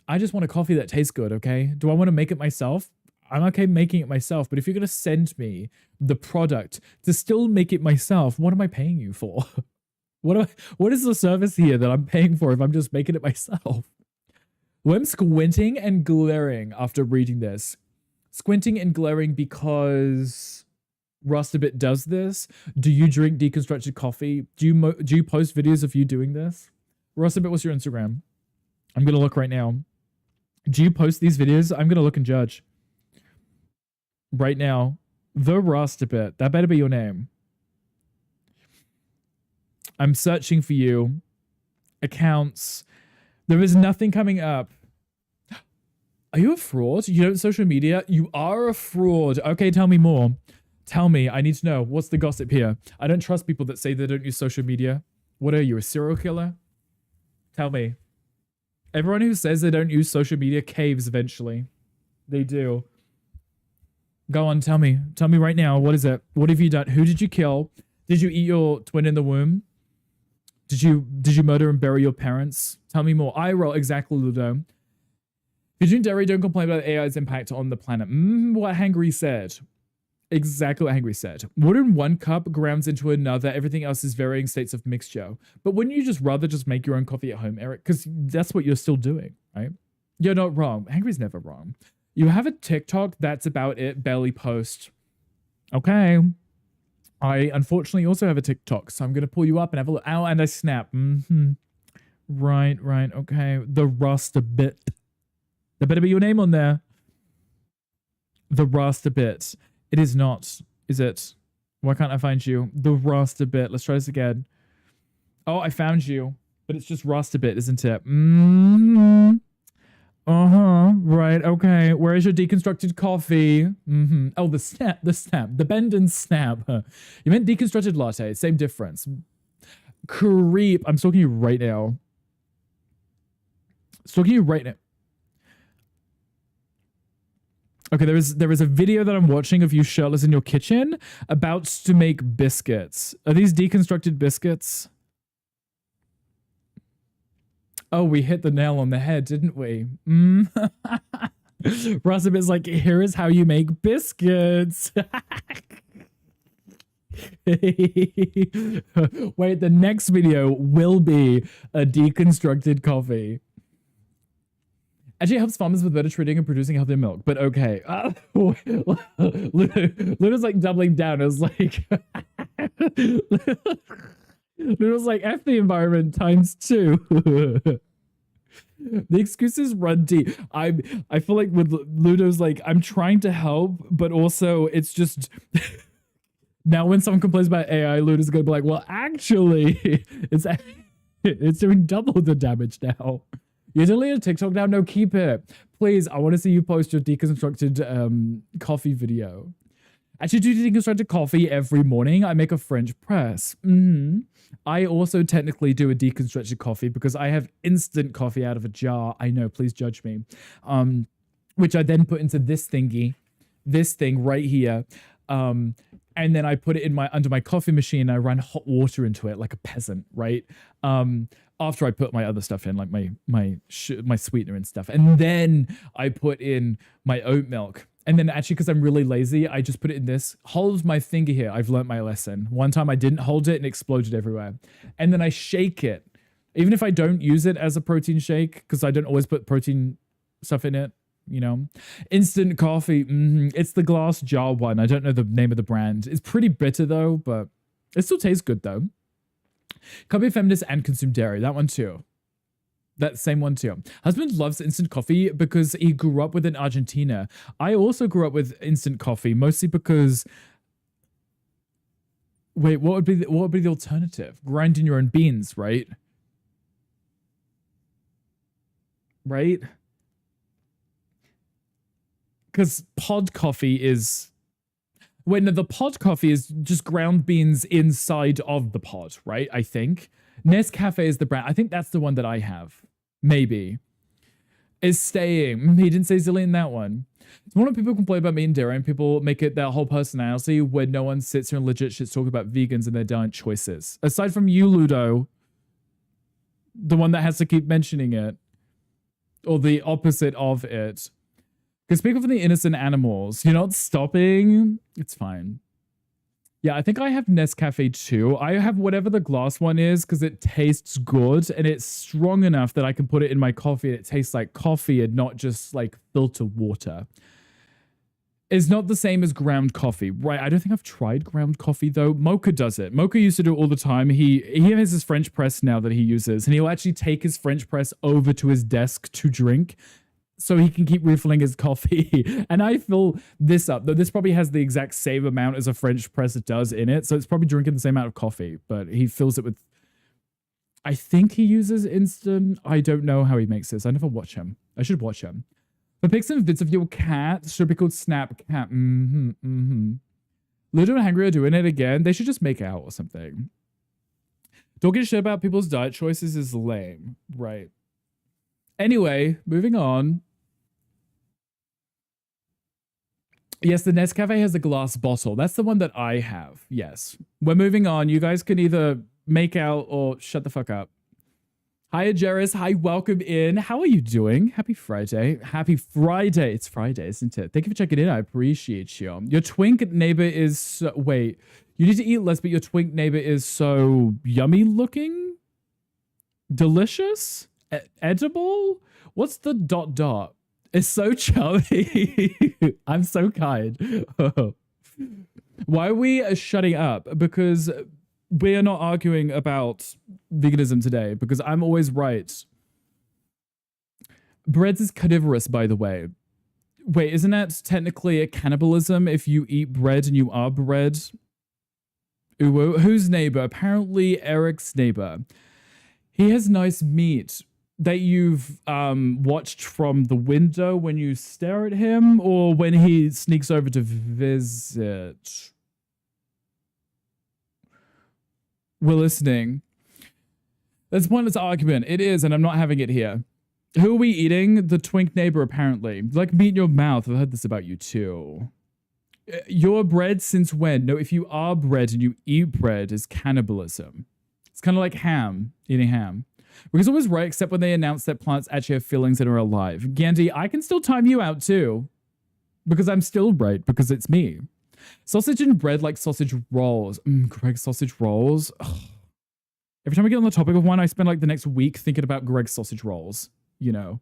I just want a coffee that tastes good, okay? Do I want to make it myself? I'm okay making it myself, but if you're going to send me the product to still make it myself, what am I paying you for? What is the service here that I'm paying for if I'm just making it myself? Well, I'm squinting and glaring after reading this. Squinting and glaring because Rustabit does this. Do you drink deconstructed coffee? Do you post videos of you doing this? Rustabit, what's your Instagram? I'm gonna look right now. Do you post these videos? I'm gonna look and judge. Right now. The Rustabit. That better be your name. I'm searching for you. Accounts. There is nothing coming up. Are you a fraud? You don't social media? You are a fraud. Okay, tell me more. Tell me. I need to know. What's the gossip here? I don't trust people that say they don't use social media. What are you, a serial killer? Tell me. Everyone who says they don't use social media caves eventually. They do. Go on, tell me. Tell me right now. What is it? What have you done? Who did you kill? Did you eat your twin in the womb? Did you murder and bury your parents? Tell me more. I roll exactly, Ludo. If you drink dairy, don't complain about AI's impact on the planet. What Hangry said. Exactly what Hangry said. Water in one cup grounds into another. Everything else is varying states of mixture. But wouldn't you just rather just make your own coffee at home, Eric? Because that's what you're still doing, right? You're not wrong. Hangry's never wrong. You have a TikTok, that's about it. Barely post. Okay. I unfortunately also have a TikTok, so I'm going to pull you up and have a look. Ow, and I snap. Right. Okay. The Rustabit. There better be your name on there. The Rustabit. It is not, is it? Why can't I find you? The Rustabit. Let's try this again. Oh, I found you. But it's just Rustabit, isn't it? Right, okay. Where is your deconstructed coffee? Oh, the snap, the bend and snap. You meant deconstructed latte, same difference. Creep. I'm stalking you right now. Stalking you right now. Okay, there is a video that I'm watching of you shirtless in your kitchen about to make biscuits. Are these deconstructed biscuits? Oh, we hit the nail on the head, didn't we? Rustabit's like, here is how you make biscuits. Wait, the next video will be a deconstructed coffee. Actually, it helps farmers with better treating and producing healthier milk. But okay. Luna's like doubling down. It was like... Luna's like, F the environment times 2. The excuses run deep. I feel like with Ludo's like, I'm trying to help, but also it's just... Now when someone complains about AI, Ludo's going to be like, well, actually, it's doing double the damage now. You deleted a TikTok now? No, keep it. Please, I want to see you post your deconstructed coffee video. Actually, do deconstructed coffee every morning. I make a French press. I also technically do a deconstructed coffee because I have instant coffee out of a jar. I know, please judge me. Which I then put into this thingy, this thing right here. And then I put it in under my coffee machine. I run hot water into it like a peasant, right? After I put my other stuff in, like my sweetener and stuff. And then I put in my oat milk. And then actually, because I'm really lazy, I just put it in this. Hold my finger here. I've learned my lesson. One time I didn't hold it and exploded everywhere. And then I shake it. Even if I don't use it as a protein shake, because I don't always put protein stuff in it, you know. Instant coffee. It's the glass jar one. I don't know the name of the brand. It's pretty bitter though, but it still tastes good though. Can't be a feminist and consume dairy. That one too. That same one too. Husband loves instant coffee because he grew up with it in Argentina. I also grew up with instant coffee, mostly because... Wait, what would be the alternative? Grinding your own beans, right? Right? Because pod coffee is... Wait, no, the pod coffee is just ground beans inside of the pod, right? I think. Nescafe is the brand. I think that's the one that I have. Maybe. Is staying. He didn't say Zilly in that one. It's more when people complain about meat and dairy and people make it their whole personality when no one sits here and legit shit talk about vegans and their diet choices. Aside from you, Ludo, the one that has to keep mentioning it. Or the opposite of it. Because speaking for the innocent animals, you're not stopping. It's fine. Yeah, I think I have Nescafe too. I have whatever the glass one is because it tastes good and it's strong enough that I can put it in my coffee and it tastes like coffee and not just like filter water. It's not the same as ground coffee, right? I don't think I've tried ground coffee though. Mocha does it. Mocha used to do it all the time. He has his French press now that he uses, and he'll actually take his French press over to his desk to drink, so he can keep refilling his coffee. And I fill this up, though this probably has the exact same amount as a French press does in it, so it's probably drinking the same amount of coffee. But he fills it with. I think he uses instant. I don't know how he makes this. I never watch him. I should watch him. But pick some bits of your cat. Should be called Snap Cat. Ludo and Hangry are doing it again. They should just make out or something. Talking shit about people's diet choices is lame. Right. Anyway, moving on. Yes, the Nescafe has a glass bottle. That's the one that I have. Yes. We're moving on. You guys can either make out or shut the fuck up. Hi, Jairus. Hi, welcome in. How are you doing? Happy Friday. Happy Friday. It's Friday, isn't it? Thank you for checking in. I appreciate you. Your twink neighbor is... wait. You need to eat less, but your twink neighbor is so yummy looking? Delicious? Edible? What's the ... It's so chubby. I'm so kind. Why are we shutting up? Because... we are not arguing about veganism today because I'm always right. Bread is carnivorous, by the way. Wait, isn't that technically a cannibalism if you eat bread and you are bread? Ooh, whose neighbor? Apparently Eric's neighbor. He has nice meat that you've watched from the window when you stare at him or when he sneaks over to visit. We're listening. That's pointless argument. It is, and I'm not having it here. Who are we eating? The twink neighbor, apparently. Like meat in your mouth. I've heard this about you, too. You're bread since when? No, if you are bread and you eat bread, is cannibalism. It's kind of like ham, eating ham. Because I was right, except when they announced that plants actually have feelings and are alive. Gandhi, I can still time you out, too. Because I'm still right, because it's me. Sausage and bread like sausage rolls. Greg's sausage rolls. Ugh. Every time I get on the topic of one, I spend like the next week thinking about Greg's sausage rolls. You know.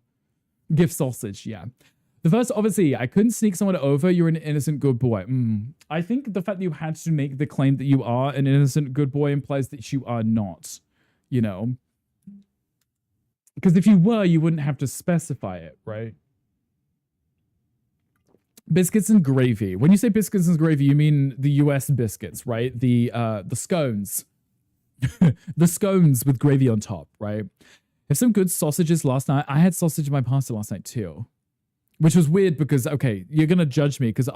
Gift sausage, yeah. The first, obviously, I couldn't sneak someone over. You're an innocent good boy. I think the fact that you had to make the claim that you are an innocent good boy implies that you are not. You know. Because if you were, you wouldn't have to specify it, right? Biscuits and gravy. When you say biscuits and gravy, you mean the US biscuits, right? The scones. The scones with gravy on top, right? Have some good sausages last night. I had sausage in my pasta last night too. Which was weird because, okay, you're going to judge me because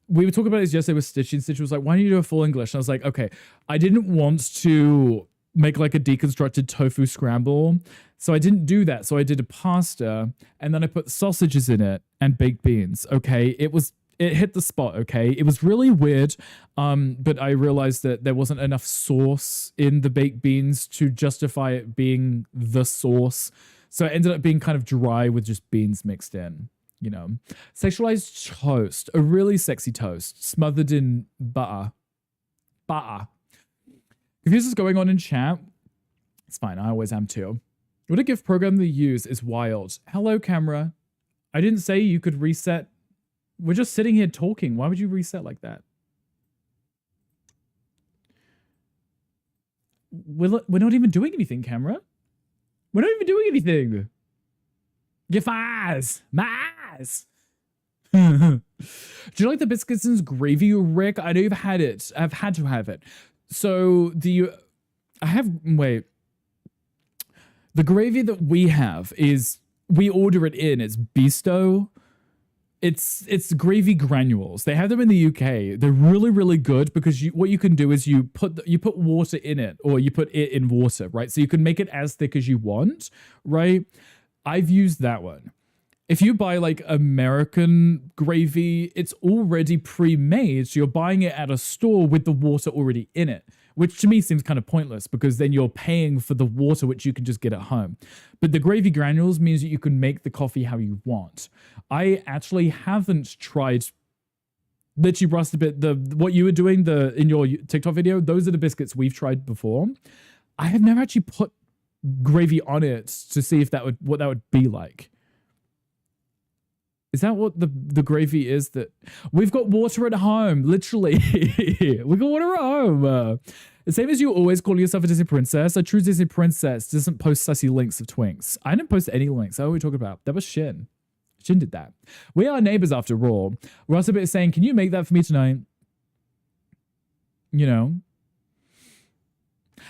we were talking about this yesterday with Stitch, and Stitch was like, why don't you do a full English? And I was like, okay, I didn't want to make like a deconstructed tofu scramble. So I didn't do that. So I did a pasta and then I put sausages in it and baked beans. Okay. It hit the spot. Okay. It was really weird. But I realized that there wasn't enough sauce in the baked beans to justify it being the sauce. So it ended up being kind of dry with just beans mixed in, you know. Sexualized toast, a really sexy toast smothered in butter. Confused what's going on in chat. It's fine. I always am too. What a gift program they use is wild. Hello, camera. I didn't say you could reset. We're just sitting here talking. Why would you reset like that? We're not even doing anything, camera. We're not even doing anything. Your eyes. My eyes. Do you like the biscuits and gravy, Rick? I know you've had it. I've had to have it. So the gravy that we have is, we order it in. It's Bisto. It's gravy granules. They have them in the UK. They're really, really good because what you can do is you put water in it, or you put it in water, right? So you can make it as thick as you want, right? I've used that one. If you buy like American gravy, it's already pre-made. So you're buying it at a store with the water already in it, which to me seems kind of pointless because then you're paying for the water, which you can just get at home. But the gravy granules means that you can make the coffee how you want. I actually haven't tried Literally rusted bit. What you were doing in your TikTok video, those are the biscuits we've tried before. I have never actually put gravy on it to see if what that would be like. Is that what the gravy is? That we've got water at home, literally. We got water at home. The same as you always call yourself a Disney princess. A true Disney princess doesn't post sussy links of twinks. I didn't post any links. What are we talking about? That was Shin. Shin did that. We are neighbors after all. Russell is saying, can you make that for me tonight? You know.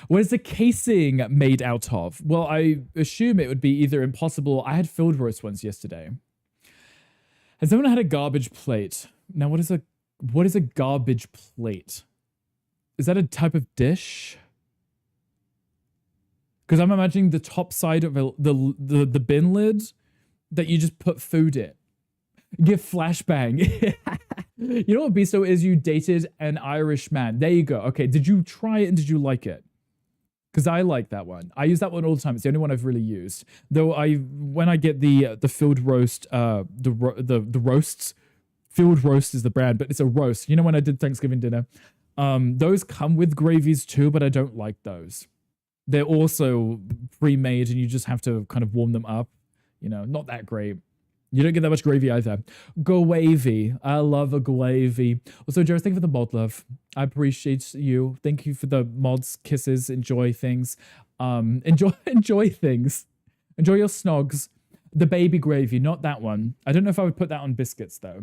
What is the casing made out of? Well, I assume it would be either impossible. I had filled roast ones yesterday. Has anyone had a garbage plate? Now, what is a garbage plate? Is that a type of dish? Because I'm imagining the top side of the bin lid that you just put food in. Give flashbang. You know what Beasto is? You dated an Irish man. There you go. Okay, did you try it and did you like it? Because I like that one. I use that one all the time. It's the only one I've really used. Though when I get the filled roast, the roasts, filled roast is the brand, but it's a roast. You know when I did Thanksgiving dinner, those come with gravies too, but I don't like those. They're also pre-made, and you just have to kind of warm them up. You know, not that great. You don't get that much gravy either. Gravy. I love a gravy. Also, Joe, thank you for the mod love. I appreciate you. Thank you for the mods, kisses, enjoy things. Enjoy things. Enjoy your snogs. The baby gravy, not that one. I don't know if I would put that on biscuits, though.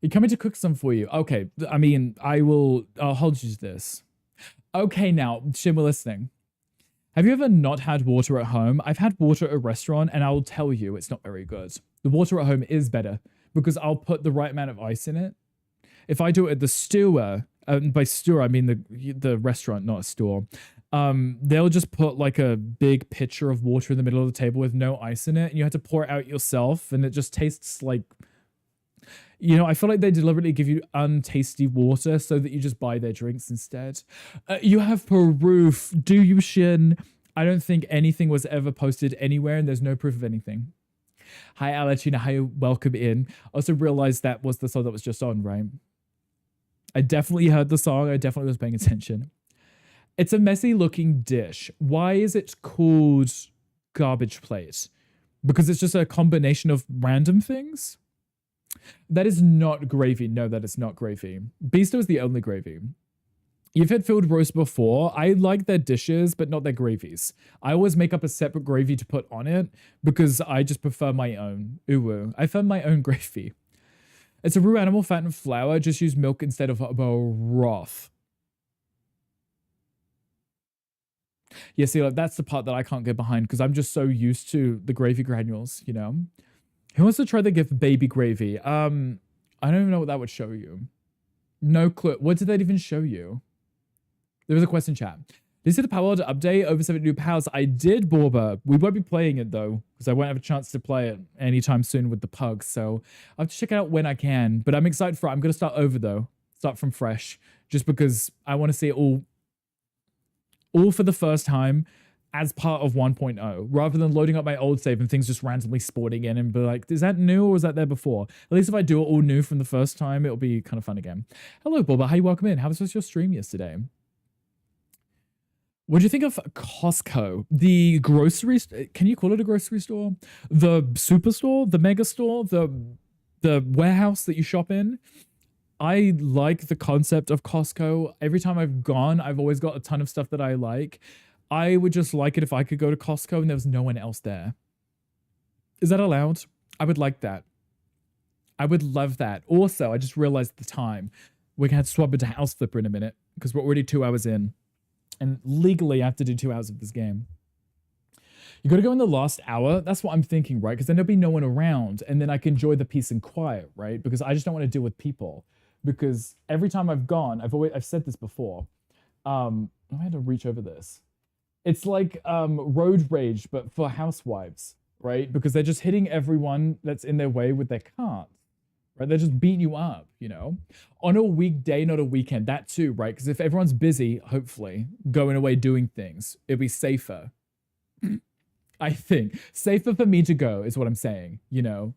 You're coming to cook some for you. Okay, I mean, I'll hold you to this. Okay, now, Shin, we're listening. Have you ever not had water at home? I've had water at a restaurant, and I'll tell you it's not very good. The water at home is better because I'll put the right amount of ice in it. If I do it at the stewer, by stewer I mean the restaurant, not a store, they'll just put like a big pitcher of water in the middle of the table with no ice in it, and you have to pour it out yourself, and it just tastes like... You know, I feel like they deliberately give you untasty water so that you just buy their drinks instead. You have proof. Do you, Shin? I don't think anything was ever posted anywhere, and there's no proof of anything. Hi, Alachina. Hi, welcome in. Also realized that was the song that was just on, right? I definitely heard the song. I definitely was paying attention. It's a messy looking dish. Why is it called garbage plate? Because it's just a combination of random things? That is not gravy. No, that is not gravy. Beasto is the only gravy. You've had filled roast before. I like their dishes, but not their gravies. I always make up a separate gravy to put on it because I just prefer my own. Ooh, I found my own gravy. It's a raw animal fat and flour. Just use milk instead of broth. Yeah, see, like, that's the part that I can't get behind because I'm just so used to the gravy granules, you know? Who wants to try the gift baby gravy? I don't even know what that would show you. No clue. What did that even show you? There was a question chat. Did you see the Power World update? Over 7 new powers. I did, Borba. We won't be playing it though, because I won't have a chance to play it anytime soon with the pugs. So I'll have to check it out when I can. But I'm excited for it. I'm going to start over though. Start from fresh. Just because I want to see it all for the first time as part of 1.0, rather than loading up my old save and things just randomly spawning in and be like, is that new or was that there before? At least if I do it all new from the first time, it'll be kind of fun again. Hello, Boba. How you welcome in? How was your stream yesterday? What do you think of Costco? The grocery... Can you call it a grocery store? The superstore? The mega store? The warehouse that you shop in? I like the concept of Costco. Every time I've gone, I've always got a ton of stuff that I like. I would just like it if I could go to Costco and there was no one else there. Is that allowed? I would like that. I would love that. Also, I just realized the time. We're going to swap into House Flipper in a minute because we're already 2 hours in. And legally, I have to do 2 hours of this game. You got to go in the last hour. That's what I'm thinking, right? Because then there'll be no one around and then I can enjoy the peace and quiet, right? Because I just don't want to deal with people. Because every time I've gone, I've said this before. I had to reach over this. It's like road rage, but for housewives, right? Because they're just hitting everyone that's in their way with their carts, right? They're just beating you up, you know? On a weekday, not a weekend, that too, right? Because if everyone's busy, hopefully, going away doing things, it'll be safer. I think. Safer for me to go is what I'm saying, you know?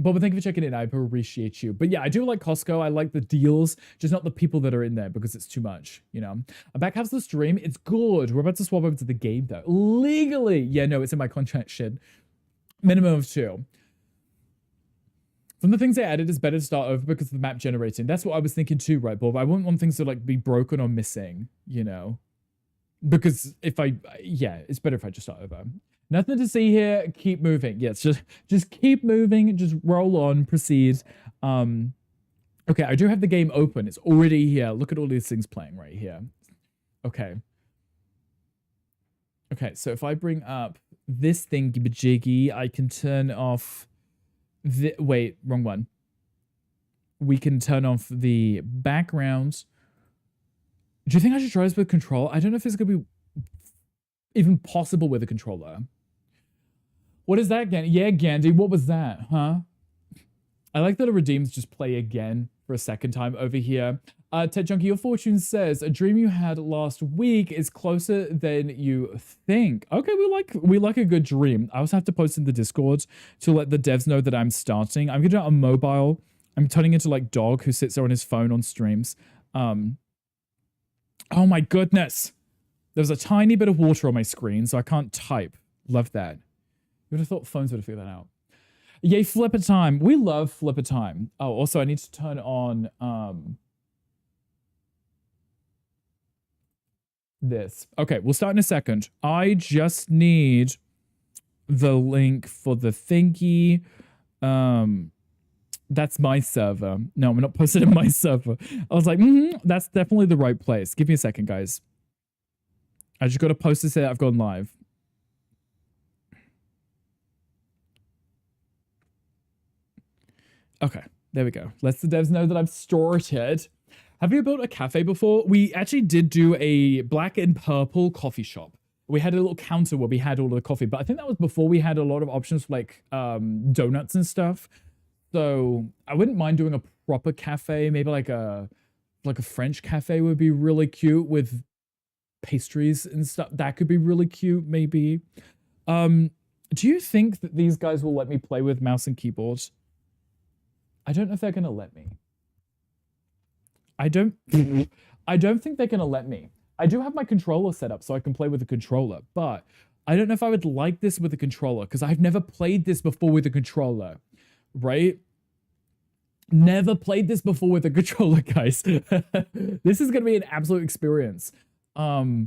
Boba, thank you for checking in. I appreciate you. But yeah, I do like Costco. I like the deals, just not the people that are in there because it's too much, you know? I'm back half the stream. It's good. We're about to swap over to the game though. Legally. Yeah, no, it's in my contract shit. Minimum of 2. From the things I added, it's better to start over because of the map generating. That's what I was thinking too, right, Bob? I wouldn't want things to like be broken or missing, you know? Because if yeah, it's better if I just start over. Nothing to see here. Keep moving. Yes, just keep moving. Just roll on. Proceed. Okay, I do have the game open. It's already here. Look at all these things playing right here. Okay. Okay, so if I bring up this thingy-majiggy, I can turn off the... Wait, wrong one. We can turn off the backgrounds. Do you think I should try this with control? I don't know if it's going to be even possible with a controller. What is that, Gandhi? Yeah, Gandhi, what was that, huh? I like that it redeems just play again for a second time over here. Ted Junkie, your fortune says a dream you had last week is closer than you think. Okay, we like a good dream. I also have to post in the Discord to let the devs know that I'm starting. I'm gonna do it on mobile. I'm turning into like Dog who sits there on his phone on streams. Oh my goodness. There's a tiny bit of water on my screen, so I can't type. Love that. You would have thought phones would have figured that out. Yay, Flipper time. We love Flipper time. Oh, also I need to turn on this. Okay, we'll start in a second. I just need the link for the thingy. That's my server. No, I'm not posted in my server. I was like, that's definitely the right place. Give me a second, guys. I just got to post to say that I've gone live. Okay, there we go. Let the devs know that I've started. Have you built a cafe before? We actually did do a black and purple coffee shop. We had a little counter where we had all of the coffee, but I think that was before we had a lot of options for like donuts and stuff. So I wouldn't mind doing a proper cafe, maybe like a French cafe would be really cute with pastries and stuff. That could be really cute, maybe. Do you think that these guys will let me play with mouse and keyboards? I don't know if they're gonna let me. I don't think they're gonna let me. I do have my controller set up so I can play with the controller, but I don't know if I would like this with a controller because I've never played this before with a controller, right? Never played this before with a controller, guys. This is gonna be an absolute experience. I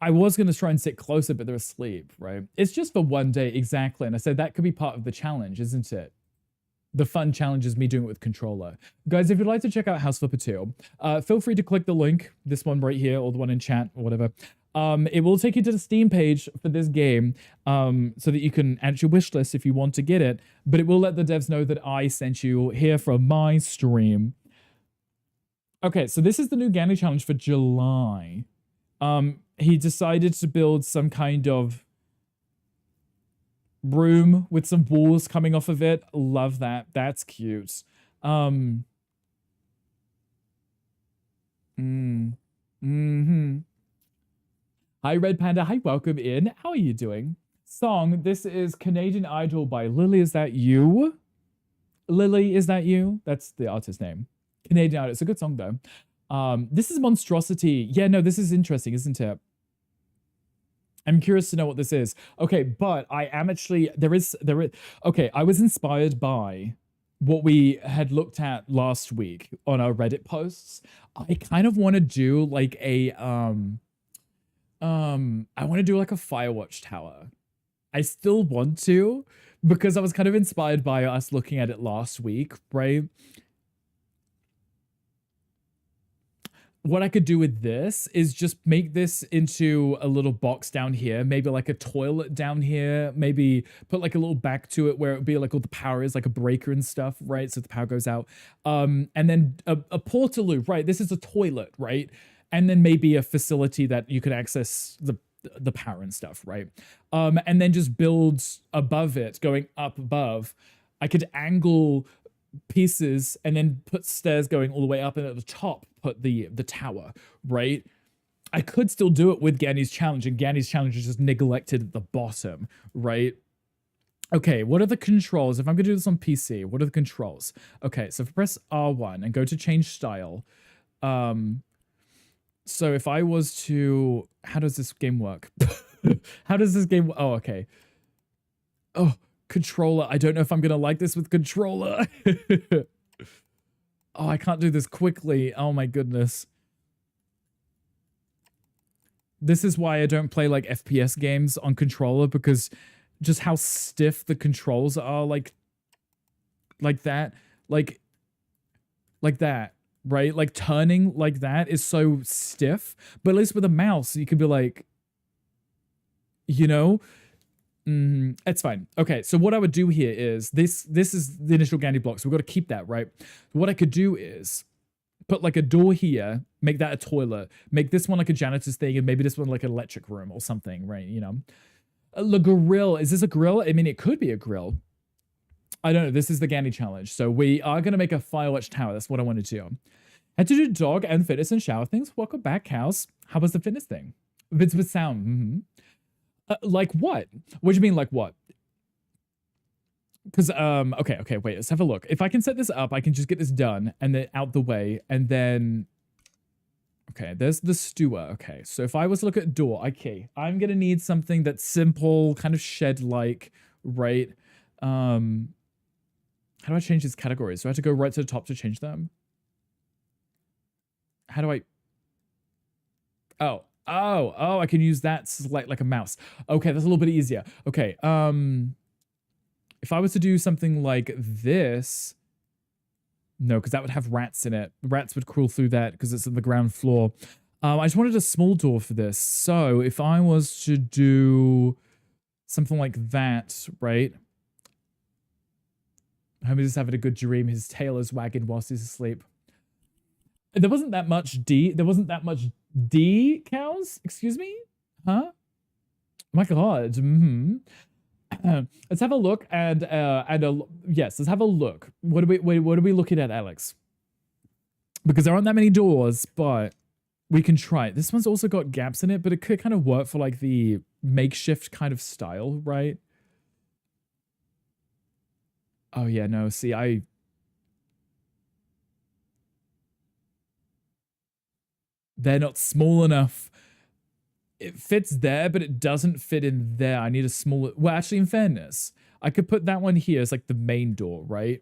was gonna try and sit closer, but they're asleep, right? It's just for one day, exactly. And I said that could be part of the challenge, isn't it? The fun challenge is me doing it with controller. Guys, if you'd like to check out House Flipper 2, feel free to click the link, this one right here, or the one in chat, or whatever. It will take you to the Steam page for this game, so that you can add your wish list if you want to get it, but it will let the devs know that I sent you here from my stream. Okay, so this is the new Gandhi challenge for July. He decided to build some kind of room with some walls coming off of it. Love that. That's cute. Hi, Red Panda. Hi, welcome in. How are you doing? Song, this is Canadian Idol by Lily. Is that you? Lily, is that you? That's the artist name. Canadian Idol. It's a good song, though. This is Monstrosity. Yeah, no, this is interesting, isn't it? I'm curious to know what this is. Okay, but I am actually, there is, okay, I was inspired by what we had looked at last week on our Reddit posts. I kind of want to do like a, I want to do like a Firewatch tower. I still want to, because I was kind of inspired by us looking at it last week, right? What I could do with this is just make this into a little box down here, maybe like a toilet down here, maybe put like a little back to it where it would be like all the power is like a breaker and stuff, right? So the power goes out. And then a portaloo, right? This is a toilet, right? And then maybe a facility that you could access the power and stuff, right? And then just build above it, going up above. I could angle pieces and then put stairs going all the way up, and at the top put the tower, right? I could still do it with Gandhi's challenge, and Gandhi's challenge is just neglected at the bottom, right? Okay, what are the controls? If I'm gonna do this on PC, what are the controls? Okay, so if I press R1 and go to change style, so if I was to, how does this game work? How does this game, oh, okay. Oh, controller. I don't know if I'm gonna like this with controller. Oh, I can't do this quickly. Oh my goodness. This is why I don't play like FPS games on controller, because just how stiff the controls are, like that, like that, right? Like turning like that is so stiff, but at least with a mouse, you could be like, you know, it's fine. Okay, so what I would do here is this is the initial Gandhi block, so we've got to keep that, right? What I could do is put like a door here, make that a toilet, make this one like a janitor's thing, and maybe this one like an electric room or something, right? You know, the grill, is this a grill? I mean, it could be a grill. I don't know. This is the Gandhi challenge, so we are going to make a Firewatch tower. That's what I want to do. Had to do dog and fitness and shower things. Welcome back, cows. How was the fitness thing? It's with sound. Like what? What do you mean, like what? Because okay, wait, let's have a look. If I can set this up, I can just get this done and then out the way, and then okay, there's the stewer. Okay, so if I was to look at door, okay, I'm gonna need something that's simple, kind of shed-like, right? How do I change these categories? Do I have to go right to the top to change them? How do I? Oh, I can use that select like a mouse. Okay, that's a little bit easier. Okay, if I was to do something like this, no, because that would have rats in it. Rats would crawl through that because it's on the ground floor. I just wanted a small door for this. So if I was to do something like that, right? Homer's just having a good dream. His tail is wagging whilst he's asleep. There wasn't that much D cows? Excuse me? Huh? Oh my god. Let's have a look yes, let's have a look. What are we looking at, Alex? Because there aren't that many doors, but we can try it. This one's also got gaps in it, but it could kind of work for like the makeshift kind of style, right? Oh yeah, no, see, they're not small enough. It fits there, but it doesn't fit in there. I need a smaller, well, actually, in fairness, I could put that one here as like the main door, right?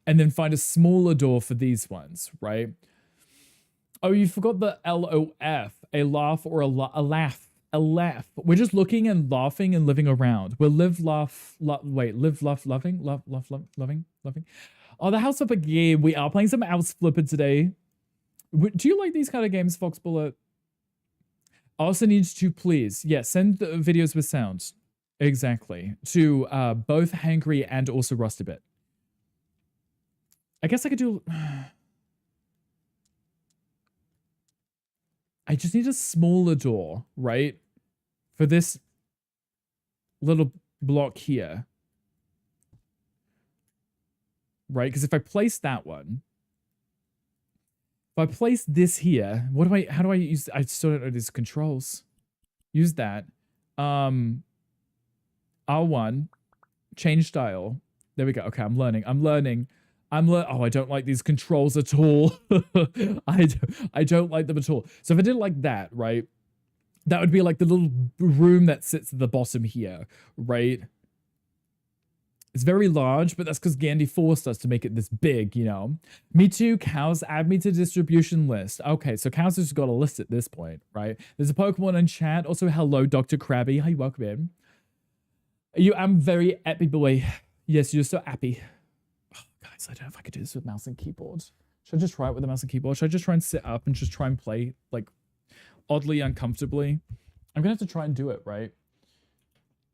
And then find a smaller door for these ones, right? Oh, you forgot the LOF, a laugh or a laugh. A laugh. We're just looking and laughing and living around. We'll live, laugh, live, laugh, loving, loving. Oh, the House of a game. We are playing some House Flipper today. Do you like these kind of games, Fox Bullet? Also needs to please, send the videos with sounds. Exactly. To both Hangry and also Rustabit. I guess I could do... I just need a smaller door, right? For this little block here. Right? Because if I place that one... If I place this here, how do I use, I still don't know these controls. Use that. R1, change style. There we go. Okay, I'm learning. Oh, I don't like these controls at all. I don't like them at all. So if I did it like that, right? That would be like the little room that sits at the bottom here, right? It's very large, but that's because Gandhi forced us to make it this big, you know? Me too, cows, add me to distribution list. Okay, so cows has got a list at this point, right? There's a Pokemon in chat. Also, hello, Dr. Krabby. Hi, welcome in. I'm very happy boy. Yes, you're so happy. Oh, guys, I don't know if I could do this with mouse and keyboard. Should I just try it with the mouse and keyboard? Should I just try and sit up and just try and play, like, oddly uncomfortably? I'm gonna have to try and do it, right?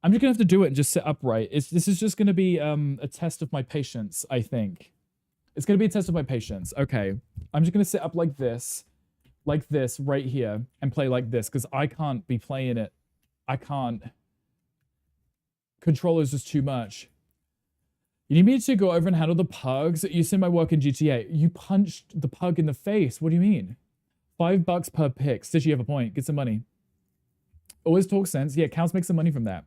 I'm just gonna have to do it and just sit upright. This is just gonna be a test of my patience, I think. It's gonna be a test of my patience. Okay. I'm just gonna sit up like this right here, and play like this, because I can't be playing it. I can't. Controller's just too much. You need me to go over and handle the pugs? You see my work in GTA. You punched the pug in the face. What do you mean? $5 per pick. Stitch, you have a point. Get some money. Always talk sense. Yeah, cows make some money from that.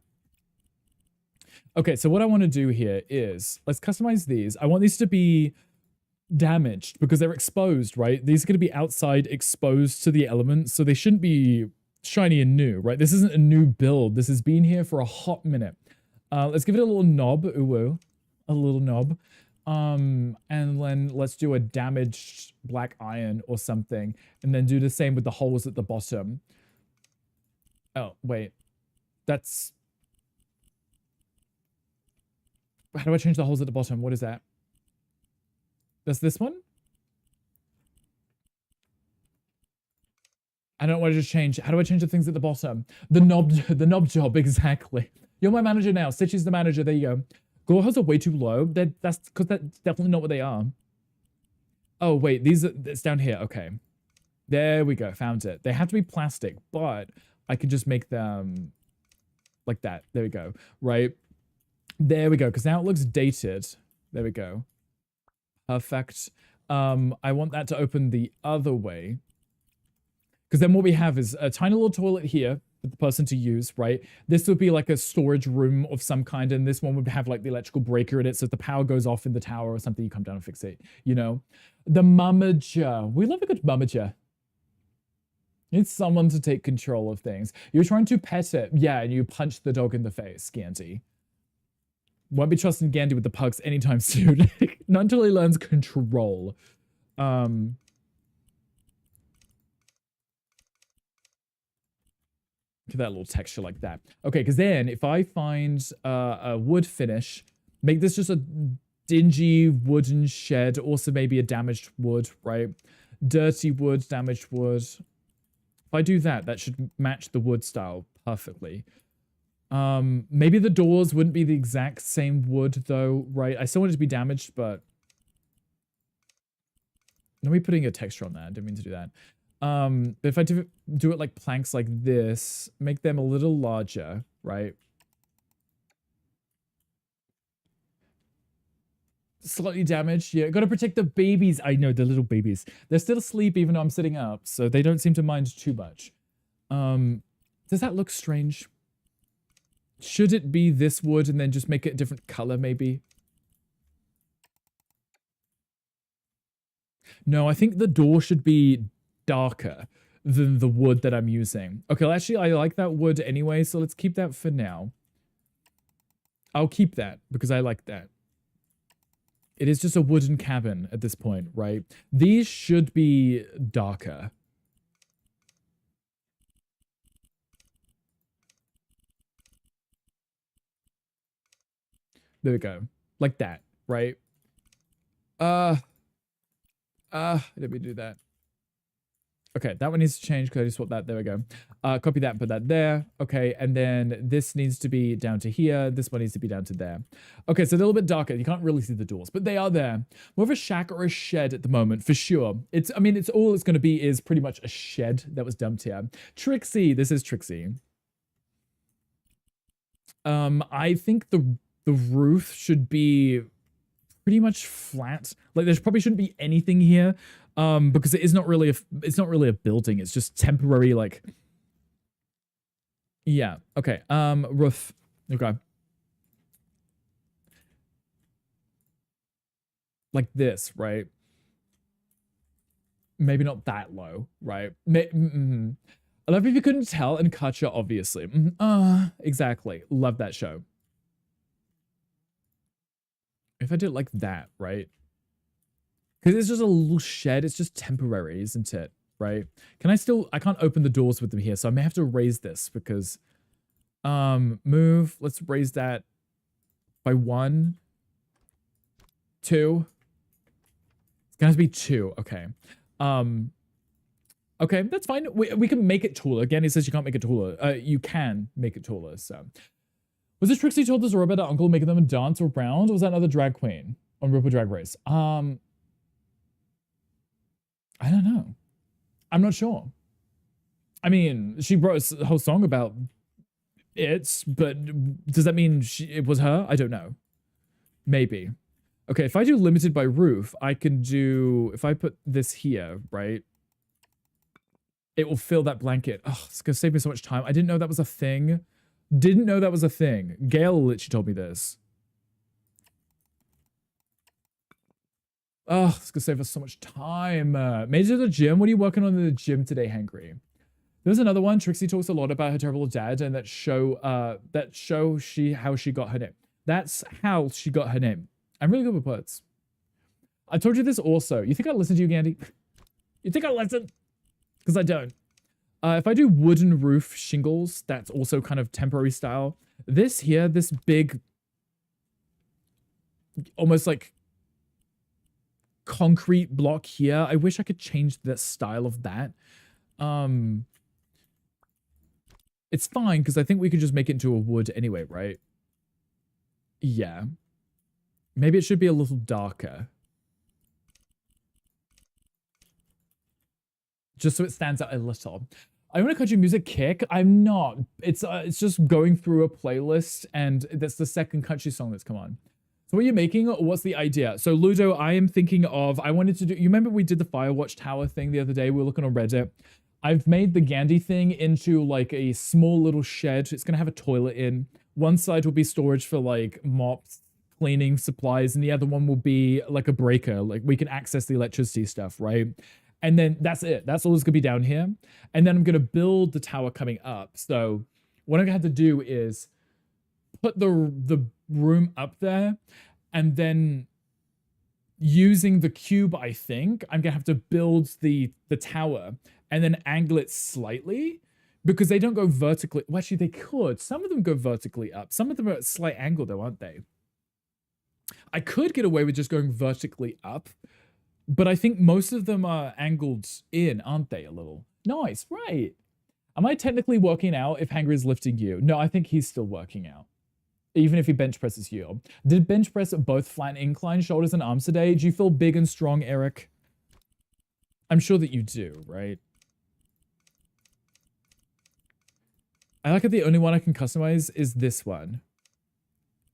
Okay, so what I want to do here is let's customize these. I want these to be damaged because they're exposed, right? These are going to be outside exposed to the elements, so they shouldn't be shiny and new, right? This isn't a new build. This has been here for a hot minute. Let's give it a little knob, ooh, a little knob. And then let's do a damaged black iron or something, and then do the same with the holes at the bottom. Oh, wait. That's... How do I change the holes at the bottom? What is that? That's this one? I don't want to just change. How do I change the things at the bottom? The knob job, exactly. You're my manager now. Stitchy's the manager. There you go. Gorehoes are way too low. That's because that's definitely not what they are. Oh, wait. It's down here. Okay. There we go. Found it. They have to be plastic, but I could just make them like that. There we go. Right? There we go. Because now it looks dated. There we go. Perfect. I want that to open the other way. Because then what we have is a tiny little toilet here for the person to use, right? This would be like a storage room of some kind, and this one would have like the electrical breaker in it, so if the power goes off in the tower or something, you come down and fix it, you know? The mummager. We love a good mummager. It's someone to take control of things. You're trying to pet it. Yeah, and you punch the dog in the face, Gandy. Won't be trusting Gandy with the pugs anytime soon. Not until he learns control. To that little texture like that. Okay, because then if I find a wood finish, make this just a dingy wooden shed, also maybe a damaged wood, right? Dirty wood, damaged wood. If I do that, that should match the wood style perfectly. Maybe the doors wouldn't be the exact same wood though, right? I still want it to be damaged, but... Are we putting a texture on that? I didn't mean to do that. But if I do it like planks like this, make them a little larger, right? Slightly damaged. Yeah, gotta protect the babies. I know, the little babies. They're still asleep even though I'm sitting up, so they don't seem to mind too much. Does that look strange? Should it be this wood and then just make it a different color, maybe? No, I think the door should be darker than the wood that I'm using. Okay, well, actually, I like that wood anyway, so let's keep that for now. I'll keep that because I like that. It is just a wooden cabin at this point, right? These should be darker. There we go. Like that, right? Let me do that. Okay, that one needs to change because I just swapped that. There we go. Copy that and put that there. Okay, and then this needs to be down to here. This one needs to be down to there. Okay, so they're a little bit darker. You can't really see the doors, but they are there. More of a shack or a shed at the moment, for sure. I mean, it's all it's going to be is pretty much a shed that was dumped here. Trixie, this is Trixie. I think the roof should be pretty much flat. Like there probably shouldn't be anything here. Because it's not really a building, it's just temporary, like, yeah, okay, roof, okay. Like this, right? Maybe not that low, right? I love if you couldn't tell, and Katja, obviously. Exactly, love that show. If I did it like that, right? Because it's just a little shed. It's just temporary, isn't it? Right? I can't open the doors with them here, so I may have to raise this because, move. Let's raise that by 1, 2. It's gonna have to be 2. Okay. Okay, that's fine. We can make it taller. Again, he says you can't make it taller. You can make it taller, so. Was it Trixie told this or about her uncle making them dance around, or was that another drag queen on RuPaul Drag Race? I don't know. I'm not sure. I mean, she wrote a whole song about it, but does that mean it was her? I don't know. Maybe. Okay, if I do limited by roof, I can do... If I put this here, right? It will fill that blanket. Oh, it's going to save me so much time. I didn't know that was a thing. Didn't know that was a thing. Gail literally told me this. Oh, it's gonna save us so much time. Made it to the gym. What are you working on in the gym today, Hangry? There's another one. Trixie talks a lot about her terrible dad and how she got her name. That's how she got her name. I'm really good with words. I told you this also. You think I listen to you, Gandhi? You think I listen? Because I don't. If I do wooden roof shingles, that's also kind of temporary style. This here, this big, almost like concrete block here. I wish I could change the style of that. It's fine because I think we could just make it into a wood anyway, right? Yeah. Maybe it should be a little darker. Just so it stands out a little. I want to country music kick. I'm not. It's just going through a playlist, and that's the second country song that's come on. So what are you making? What's the idea? So Ludo, I am thinking of, I wanted to do, you remember we did the Firewatch Tower thing the other day? We were looking on Reddit. I've made the Gandhi thing into like a small little shed. It's going to have a toilet in. One side will be storage for like mops, cleaning supplies, and the other one will be like a breaker. Like we can access the electricity stuff, right? And then that's it. That's all that's going to be down here. And then I'm going to build the tower coming up. So what I'm going to have to do is put the room up there, and then using the cube, I think, I'm going to have to build the tower and then angle it slightly because they don't go vertically. Well, actually, they could. Some of them go vertically up. Some of them are at a slight angle, though, aren't they? I could get away with just going vertically up, but I think most of them are angled in, aren't they, a little? Nice, right. Am I technically working out if Hangry is lifting you? No, I think he's still working out. Even if he bench presses you. Did bench press both flat and incline shoulders and arms today? Do you feel big and strong, Eric? I'm sure that you do, right? I like it. The only one I can customize is this one.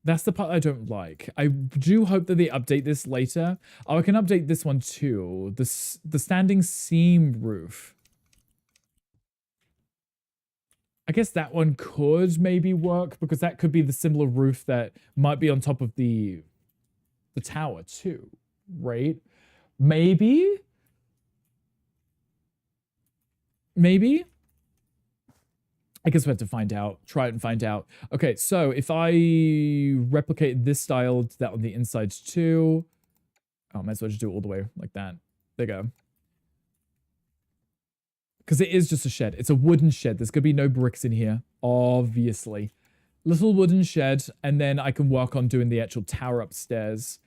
That's the part I don't like. I do hope that they update this later. Oh, I can update this one too. The standing seam roof. I guess that one could maybe work because that could be the similar roof that might be on top of the tower too, right? Maybe? Maybe? I guess we have to find out. Try it and find out. Okay, so if I replicate this style to that on the inside too. Oh, I might as well just do it all the way like that. There you go. Because it is just a shed. It's a wooden shed. There's going to be no bricks in here, obviously. Little wooden shed, and then I can work on doing the actual tower upstairs.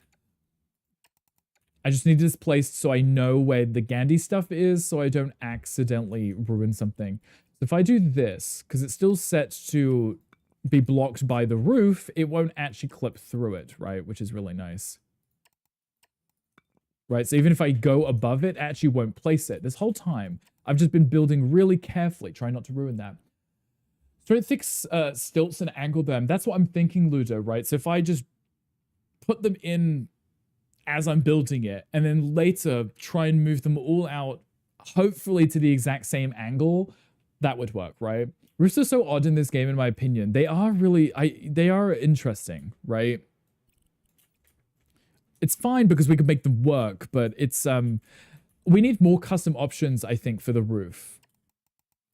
I just need this placed so I know where the Gandhi stuff is, so I don't accidentally ruin something. So if I do this, because it's still set to be blocked by the roof, it won't actually clip through it, right? Which is really nice. Right, so even if I go above it, it actually won't place it. This whole time, I've just been building really carefully, trying not to ruin that. Straight thick stilts and angle them. That's what I'm thinking, Ludo, right? So if I just put them in as I'm building it, and then later try and move them all out, hopefully to the exact same angle, that would work, right? Roofs are so odd in this game, in my opinion. They are really, they are interesting, right? It's fine because we could make them work, but it's, we need more custom options, I think, for the roof.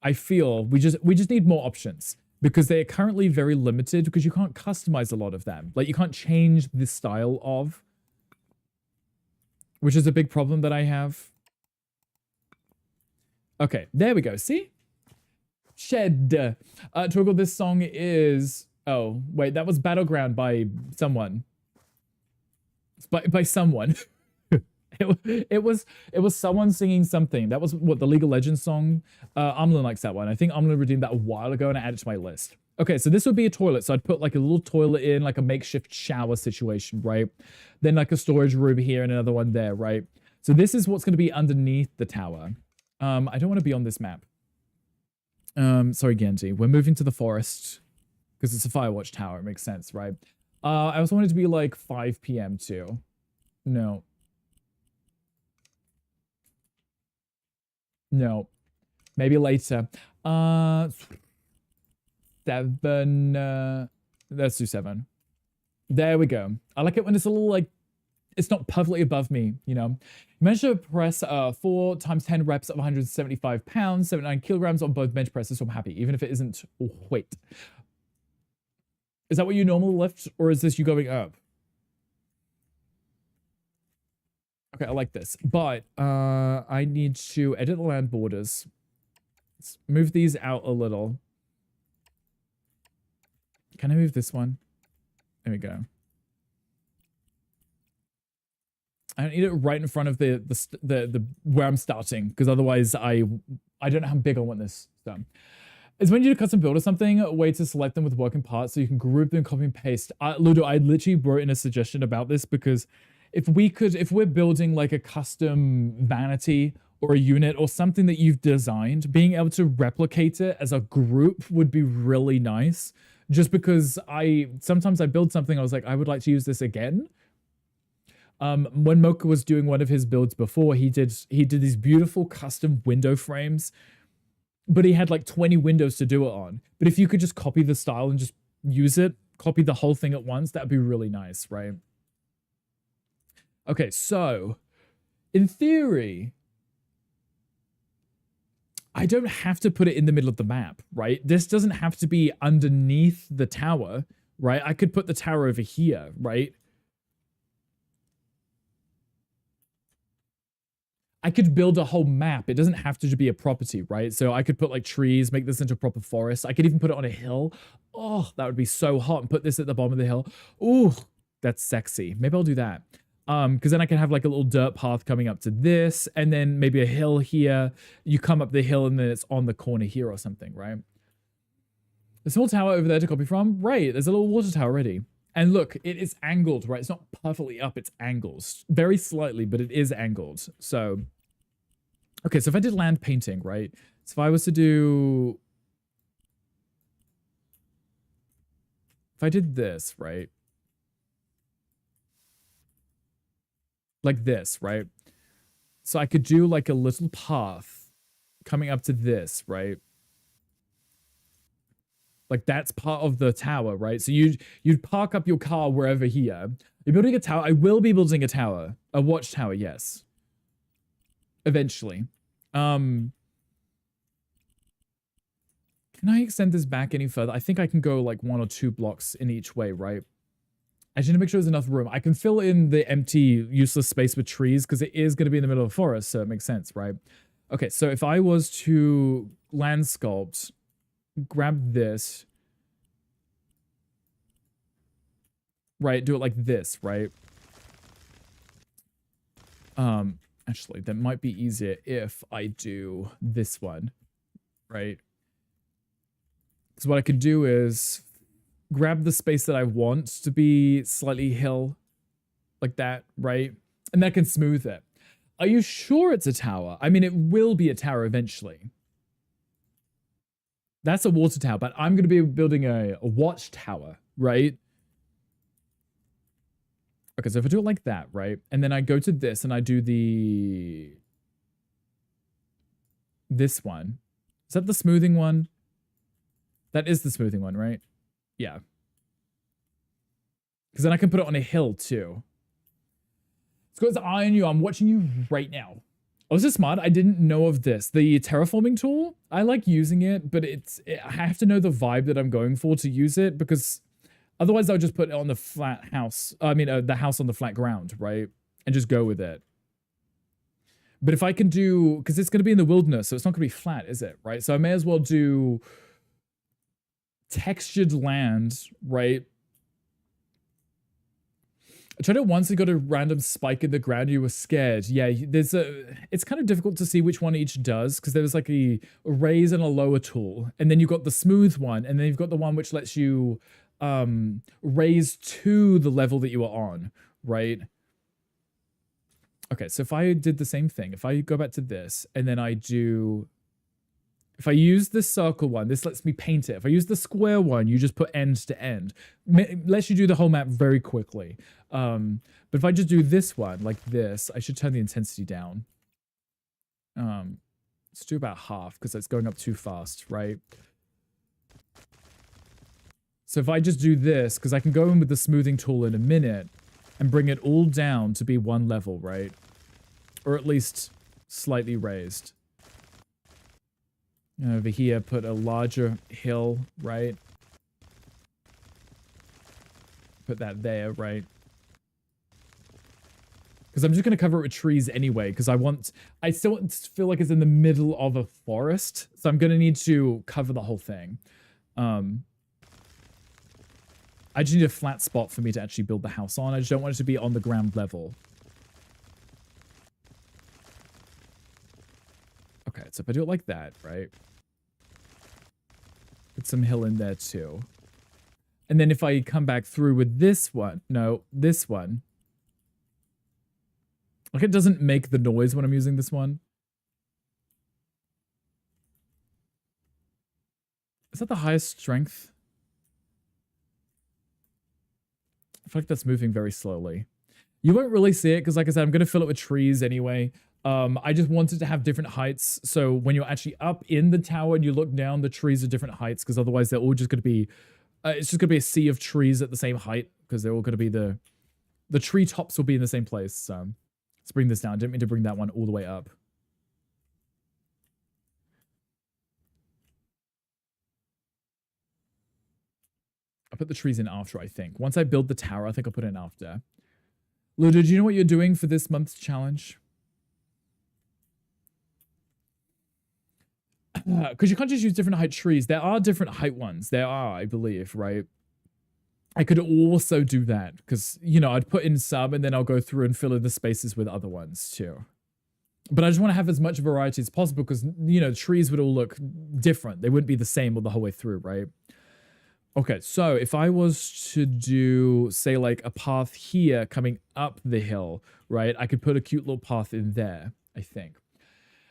I feel we just need more options because they are currently very limited because you can't customize a lot of them. Like you can't change the style of, which is a big problem that I have. Okay, there we go. See? Shed. Toggle, this song is, oh, wait, that was Battleground by someone. By someone. It was someone singing something. That was what, the League of Legends song. Amlin likes that one. I think Amlin redeemed that a while ago and I added it to my list. Okay, so this would be a toilet. So I'd put like a little toilet in, like a makeshift shower situation, right? Then like a storage room here and another one there, right? So this is what's going to be underneath the tower. I don't want to be on this map. Sorry, Genji. We're moving to the forest because it's a Firewatch tower. It makes sense, right? I also wanted to be like 5 p.m. too. No. No. Maybe later. 7. Let's do 7. There we go. I like it when it's a little like, it's not perfectly above me, you know. Managed to press 4 times 10 reps of 175 pounds, 79 kilograms on both bench presses, so I'm happy, even if it isn't weight. Is that what you normally lift, or is this you going up? Okay, I like this, but I need to edit the land borders. Let's move these out a little. Can I move this one? There we go. I don't need it right in front of the where I'm starting, because otherwise I don't know how big I want this. So it's when you do custom build or something, a way to select them with working parts so you can group them, copy and paste. Ludo, I literally wrote in a suggestion about this because if we're building like a custom vanity or a unit or something that you've designed, being able to replicate it as a group would be really nice. Just because sometimes I build something, I was like, I would like to use this again. When Mocha was doing one of his builds before, he did these beautiful custom window frames, but he had like 20 windows to do it on. But if you could just copy the style and just use it, copy the whole thing at once, that'd be really nice, right? Okay, so in theory, I don't have to put it in the middle of the map, right? This doesn't have to be underneath the tower, right? I could put the tower over here, right? I could build a whole map. It doesn't have to be a property, right? So I could put like trees, make this into a proper forest. I could even put it on a hill. Oh, that would be so hot. And put this at the bottom of the hill. Ooh, that's sexy. Maybe I'll do that. Because then I can have like a little dirt path coming up to this, and then maybe a hill here. You come up the hill and then it's on the corner here or something, right? The small tower over there to copy from. Right, there's a little water tower already. And look, it is angled, right? It's not perfectly up, it's angled. Very slightly, but it is angled. So, okay, so if I did land painting, right? So if I was to do... If I did this, right? Like this, right? So I could do like a little path coming up to this, right? Like that's part of the tower, right? So you'd park up your car wherever here. You're building a tower. I will be building a tower. A watchtower, yes. Eventually. Can I extend this back any further? I think I can go like 1 or 2 blocks in each way, right? I just need to make sure there's enough room. I can fill in the empty, useless space with trees because it is going to be in the middle of a forest, so it makes sense, right? Okay, so if I was to land sculpt, grab this, right? Do it like this, right? Actually, that might be easier if I do this one, right? Because what I could do is grab the space that I want to be slightly hill, like that, right? And that can smooth it. Are you sure it's a tower? I mean, it will be a tower eventually. That's a water tower, but I'm going to be building a watchtower, right? Okay, so if I do it like that, right? And then I go to this and I do this one. Is that the smoothing one? That is the smoothing one, right? Yeah. Because then I can put it on a hill too. It's eye on you. I'm watching you right now. I was just smart. I didn't know of this. The terraforming tool, I like using it, but I have to know the vibe that I'm going for to use it, because otherwise I'll just put it on the flat house. I mean, the house on the flat ground, right? And just go with it. But if I can do, because it's going to be in the wilderness, so it's not going to be flat, is it? Right? So I may as well do textured land, right? I tried it once and got a random spike in the ground. You were scared. Yeah, it's kind of difficult to see which one each does, because there's like a raise and a lower tool. And then you've got the smooth one, and then you've got the one which lets you raise to the level that you are on, right? Okay, so if I did the same thing, if I go back to this, and then if I use the circle one, this lets me paint it. If I use the square one, you just put end to end. It lets you do the whole map very quickly. But if I just do this one, like this, I should turn the intensity down. Let's do about half, because it's going up too fast, right? So if I just do this, because I can go in with the smoothing tool in a minute and bring it all down to be one level, right? Or at least slightly raised. And over here, put a larger hill, right? Put that there, right? Because I'm just going to cover it with trees anyway, because I still feel like it's in the middle of a forest, so I'm going to need to cover the whole thing. I just need a flat spot for me to actually build the house on. I just don't want it to be on the ground level. Okay, so if I do it like that, right? Put some hill in there too. And then if I come back through with this one, no, this one. Like, it doesn't make the noise when I'm using this one. Is that the highest strength? I feel like that's moving very slowly. You won't really see it because, like I said, I'm going to fill it with trees anyway. I just wanted to have different heights. So when you're actually up in the tower and you look down, the trees are different heights because otherwise they're all just going to be... it's just going to be a sea of trees at the same height because they're all going to be the tree tops will be in the same place. So let's bring this down. I didn't mean to bring that one all the way up. I'll put the trees in after, I think. Once I build the tower, I think I'll put it in after. Ludo, do you know what you're doing for this month's challenge? Because you can't just use different height trees. There are different height ones. There are, I believe, right? I could also do that because, you know, I'd put in some and then I'll go through and fill in the spaces with other ones too. But I just want to have as much variety as possible because, you know, trees would all look different. They wouldn't be the same all the whole way through, right? Okay, so if I was to do, say, like a path here coming up the hill, right? I could put a cute little path in there, I think.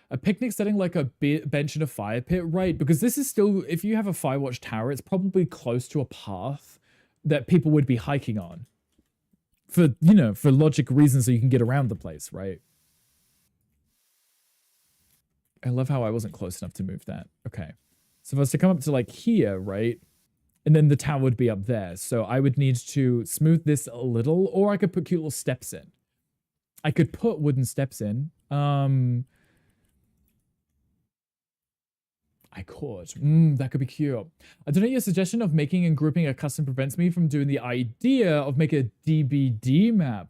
A picnic setting like a bench and a fire pit, right? Because this is still, if you have a Firewatch tower, it's probably close to a path that people would be hiking on. For, you know, for logic reasons so you can get around the place, right? I love how I wasn't close enough to move that. Okay. So if I was to come up to like here, right? And then the tower would be up there. So I would need to smooth this a little, or I could put cute little steps in. I could put wooden steps in. I could. That could be cute. I don't know, your suggestion of making and grouping a custom prevents me from doing the idea of making a DBD map.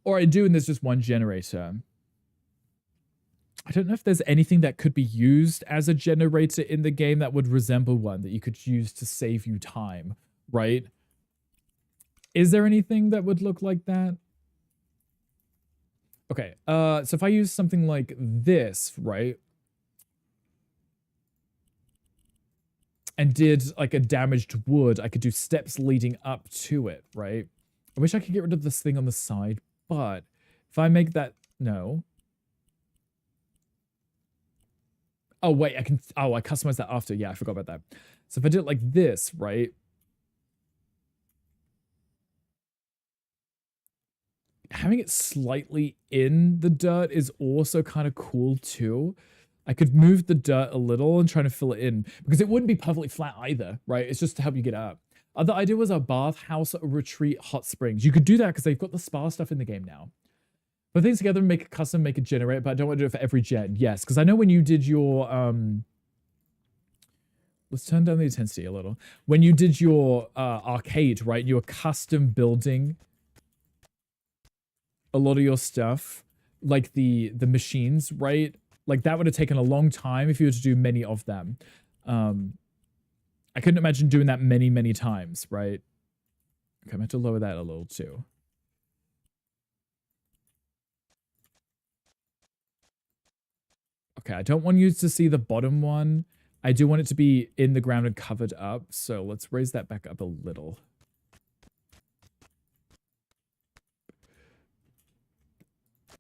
Or I do, and there's just one generator. I don't know if there's anything that could be used as a generator in the game that would resemble one that you could use to save you time, right? Is there anything that would look like that? Okay, so if I use something like this, right? And did like a damaged wood, I could do steps leading up to it, right? I wish I could get rid of this thing on the side, but if I make that, no. Oh, wait, I can, oh, I customized that after. Yeah, I forgot about that. So if I did it like this, right? Having it slightly in the dirt is also kind of cool too. I could move the dirt a little and try to fill it in because it wouldn't be perfectly flat either, right? It's just to help you get up. Other idea was a bathhouse, a retreat, hot springs. You could do that because they've got the spa stuff in the game now. Put things together and make a custom, make a generator, but I don't want to do it for every gen. Yes, because I know when you did your let's turn down the intensity a little. When you did your arcade, right? You were custom building a lot of your stuff, like the machines, right? Like that would have taken a long time if you were to do many of them. I couldn't imagine doing that many times, right? Okay, I'm going to have to lower that a little too. Okay, I don't want you to see the bottom one. I do want it to be in the ground and covered up. So let's raise that back up a little.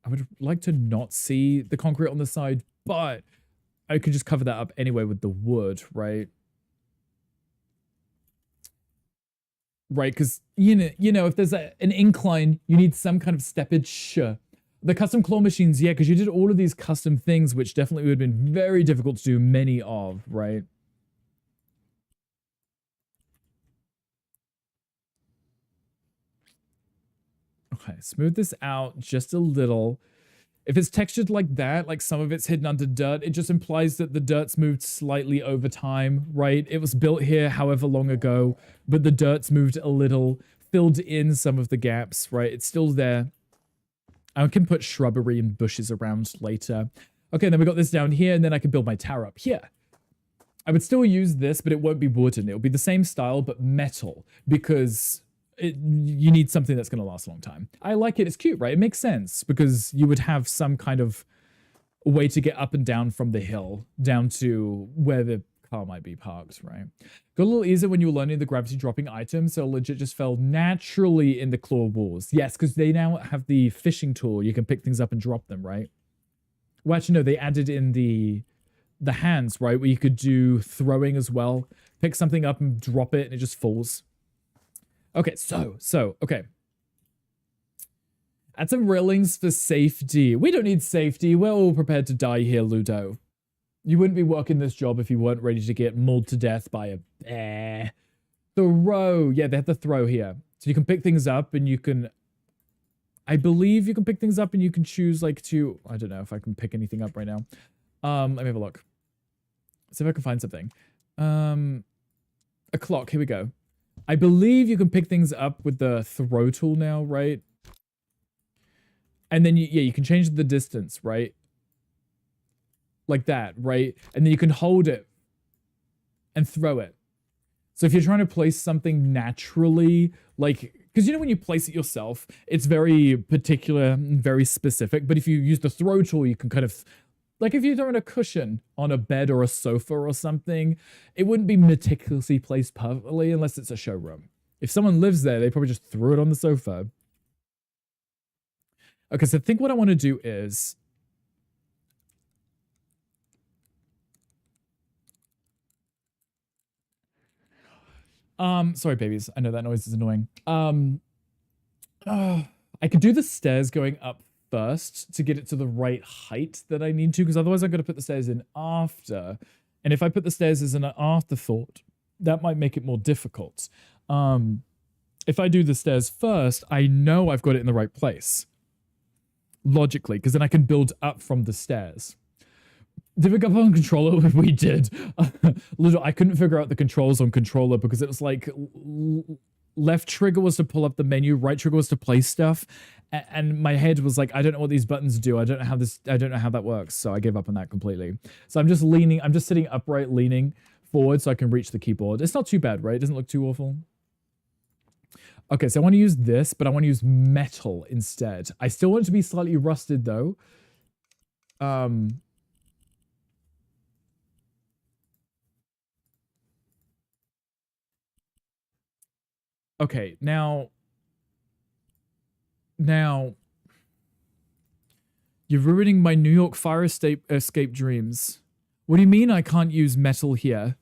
I would like to not see the concrete on the side, but I could just cover that up anyway with the wood, right? Right, because, you know, if there's an incline, you need some kind of steppage. The custom claw machines, yeah, because you did all of these custom things, which definitely would have been very difficult to do many of, right? Okay, smooth this out just a little. If it's textured like that, like some of it's hidden under dirt, it just implies that the dirt's moved slightly over time, right? It was built here however long ago, but the dirt's moved a little, filled in some of the gaps, right? It's still there. I can put shrubbery and bushes around later. Okay, then we got this down here, and then I can build my tower up here. I would still use this, but it won't be wooden. It'll be the same style, but metal, because you need something that's going to last a long time. I like it. It's cute, right? It makes sense, because you would have some kind of way to get up and down from the hill, down to where the car might be parked, right? Got a little easier when you were learning the gravity dropping items, so legit just fell naturally in the claw walls. Yes, because they now have the fishing tool. You can pick things up and drop them, right? Well, actually, no, they added in the hands, right? Where you could do throwing as well. Pick something up and drop it, and it just falls. Okay, okay. Add some railings for safety. We don't need safety. We're all prepared to die here, Ludo. You wouldn't be working this job if you weren't ready to get mauled to death by a bear. Throw. Yeah, they have the throw here. So you can pick things up and you can... I believe you can pick things up and you can choose like to... I don't know if I can pick anything up right now. Let me have a look. See if I can find something. A clock. Here we go. I believe you can pick things up with the throw tool now, right? And then, you can change the distance, right? Like that, right? And then you can hold it and throw it. So if you're trying to place something naturally, like... Because you know when you place it yourself, it's very particular, very specific. But if you use the throw tool, you can kind of... Like if you're throwing a cushion on a bed or a sofa or something, it wouldn't be meticulously placed perfectly unless it's a showroom. If someone lives there, they probably just threw it on the sofa. Okay, so I think what I want to do is... sorry, babies. I know that noise is annoying. I could do the stairs going up first to get it to the right height that I need to, because otherwise I'm going to put the stairs in after. And if I put the stairs as an afterthought, that might make it more difficult. If I do the stairs first, I know I've got it in the right place. Logically, because then I can build up from the stairs. Did we go on controller? We did. Literally, I couldn't figure out the controls on controller because it was like left trigger was to pull up the menu, right trigger was to place stuff, and my head was like, I don't know what these buttons do. I don't know how that works. So I gave up on that completely. So I'm just leaning. I'm just sitting upright, leaning forward so I can reach the keyboard. It's not too bad, right? It doesn't look too awful. Okay, so I want to use this, but I want to use metal instead. I still want it to be slightly rusted though. Okay, now you're ruining my New York fire escape dreams. What do you mean I can't use metal here?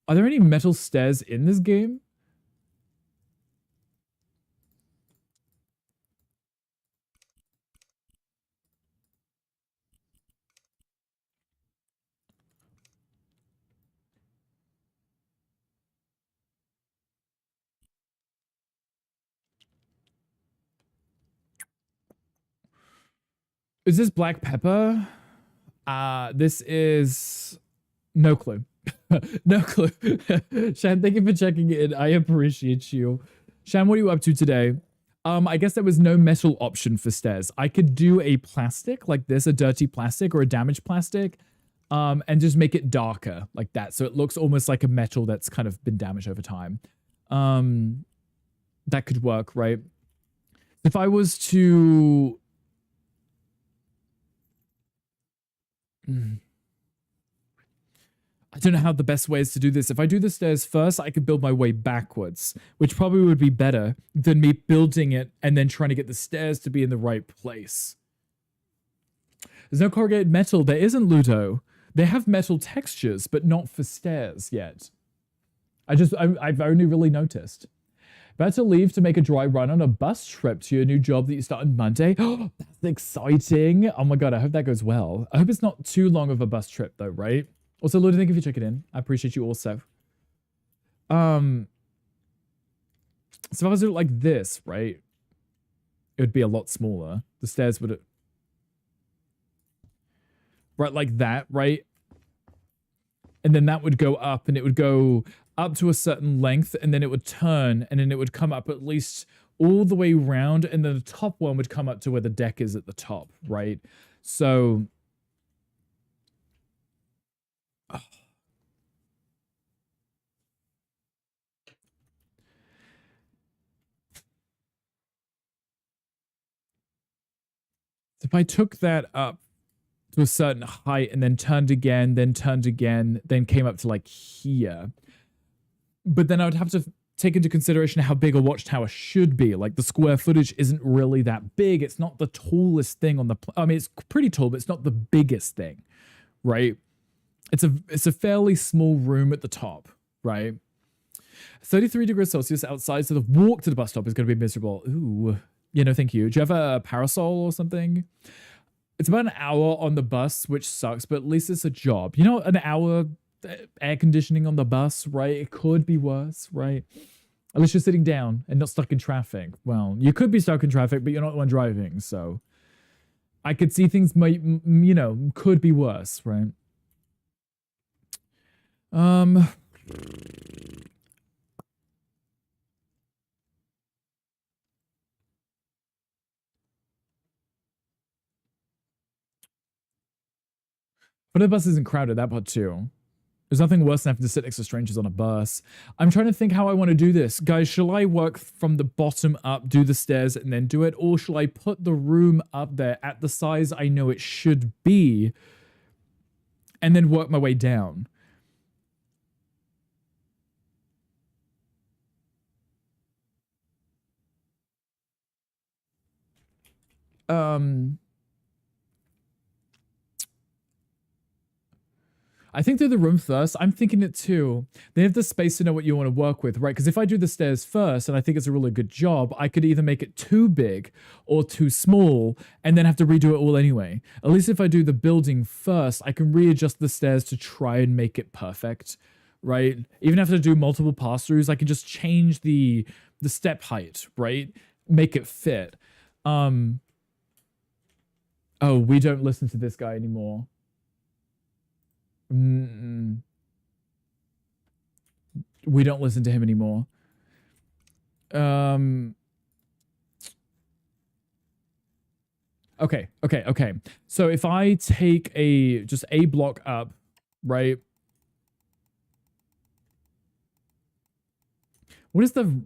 Are there any metal stairs in this game? Is this black pepper? This is... No clue. No clue. Shan, thank you for checking in. I appreciate you. Shan, what are you up to today? I guess there was no metal option for stairs. I could do a plastic like this, a dirty plastic or a damaged plastic, and just make it darker like that. So it looks almost like a metal that's kind of been damaged over time. That could work, right? If I was to... I don't know how the best way is to do this. If I do the stairs first, I could build my way backwards, which probably would be better than me building it and then trying to get the stairs to be in the right place. There's no corrugated metal. There isn't, Ludo. They have metal textures, but not for stairs yet. I've only really noticed. About to leave to make a dry run on a bus trip to your new job that you start on Monday. Oh, that's exciting. Oh my God, I hope that goes well. I hope it's not too long of a bus trip though, right? Also, Ludo, thank you for checking in. I appreciate you also. So if I was to do it like this, right? would be a lot smaller. The stairs would, right, like that, right? And then that would go up, and it would go up to a certain length, and then it would turn, and then it would come up at least all the way round, and then the top one would come up to where the deck is at the top, right? So if I took that up to a certain height and then turned again, then came up to like here. But then I would have to take into consideration how big a watchtower should be. Like the square footage isn't really that big. It's not the tallest thing on the, I mean, it's pretty tall, but it's not the biggest thing, right? It's a fairly small room at the top, right? 33 degrees Celsius outside, so the walk to the bus stop is going to be miserable. Ooh, you know, thank you. Do you have a parasol or something? It's about an hour on the bus, which sucks, but at least it's a job. You know, an hour air conditioning on the bus, right? It could be worse, right? At least you're sitting down and not stuck in traffic. Well, you could be stuck in traffic, but you're not the one driving, so I could see things might, you know, could be worse, right? But the bus isn't crowded, that part too. There's nothing worse than having to sit next to strangers on a bus. I'm trying to think how I want to do this. Guys, shall I work from the bottom up, do the stairs, and then do it? Or shall I put the room up there at the size I know it should be, and then work my way down? I think do the room first. I'm thinking it too. They have the space to know what you want to work with, right? Because if I do the stairs first, and I think it's a really good job, I could either make it too big or too small, and then have to redo it all anyway. At least if I do the building first, I can readjust the stairs to try and make it perfect, right? Even if I have to do multiple pass-throughs, I can just change the step height, right? Make it fit. Oh, we don't listen to this guy anymore. We don't listen to him anymore. Okay. So if I take just a block up, right? What is the,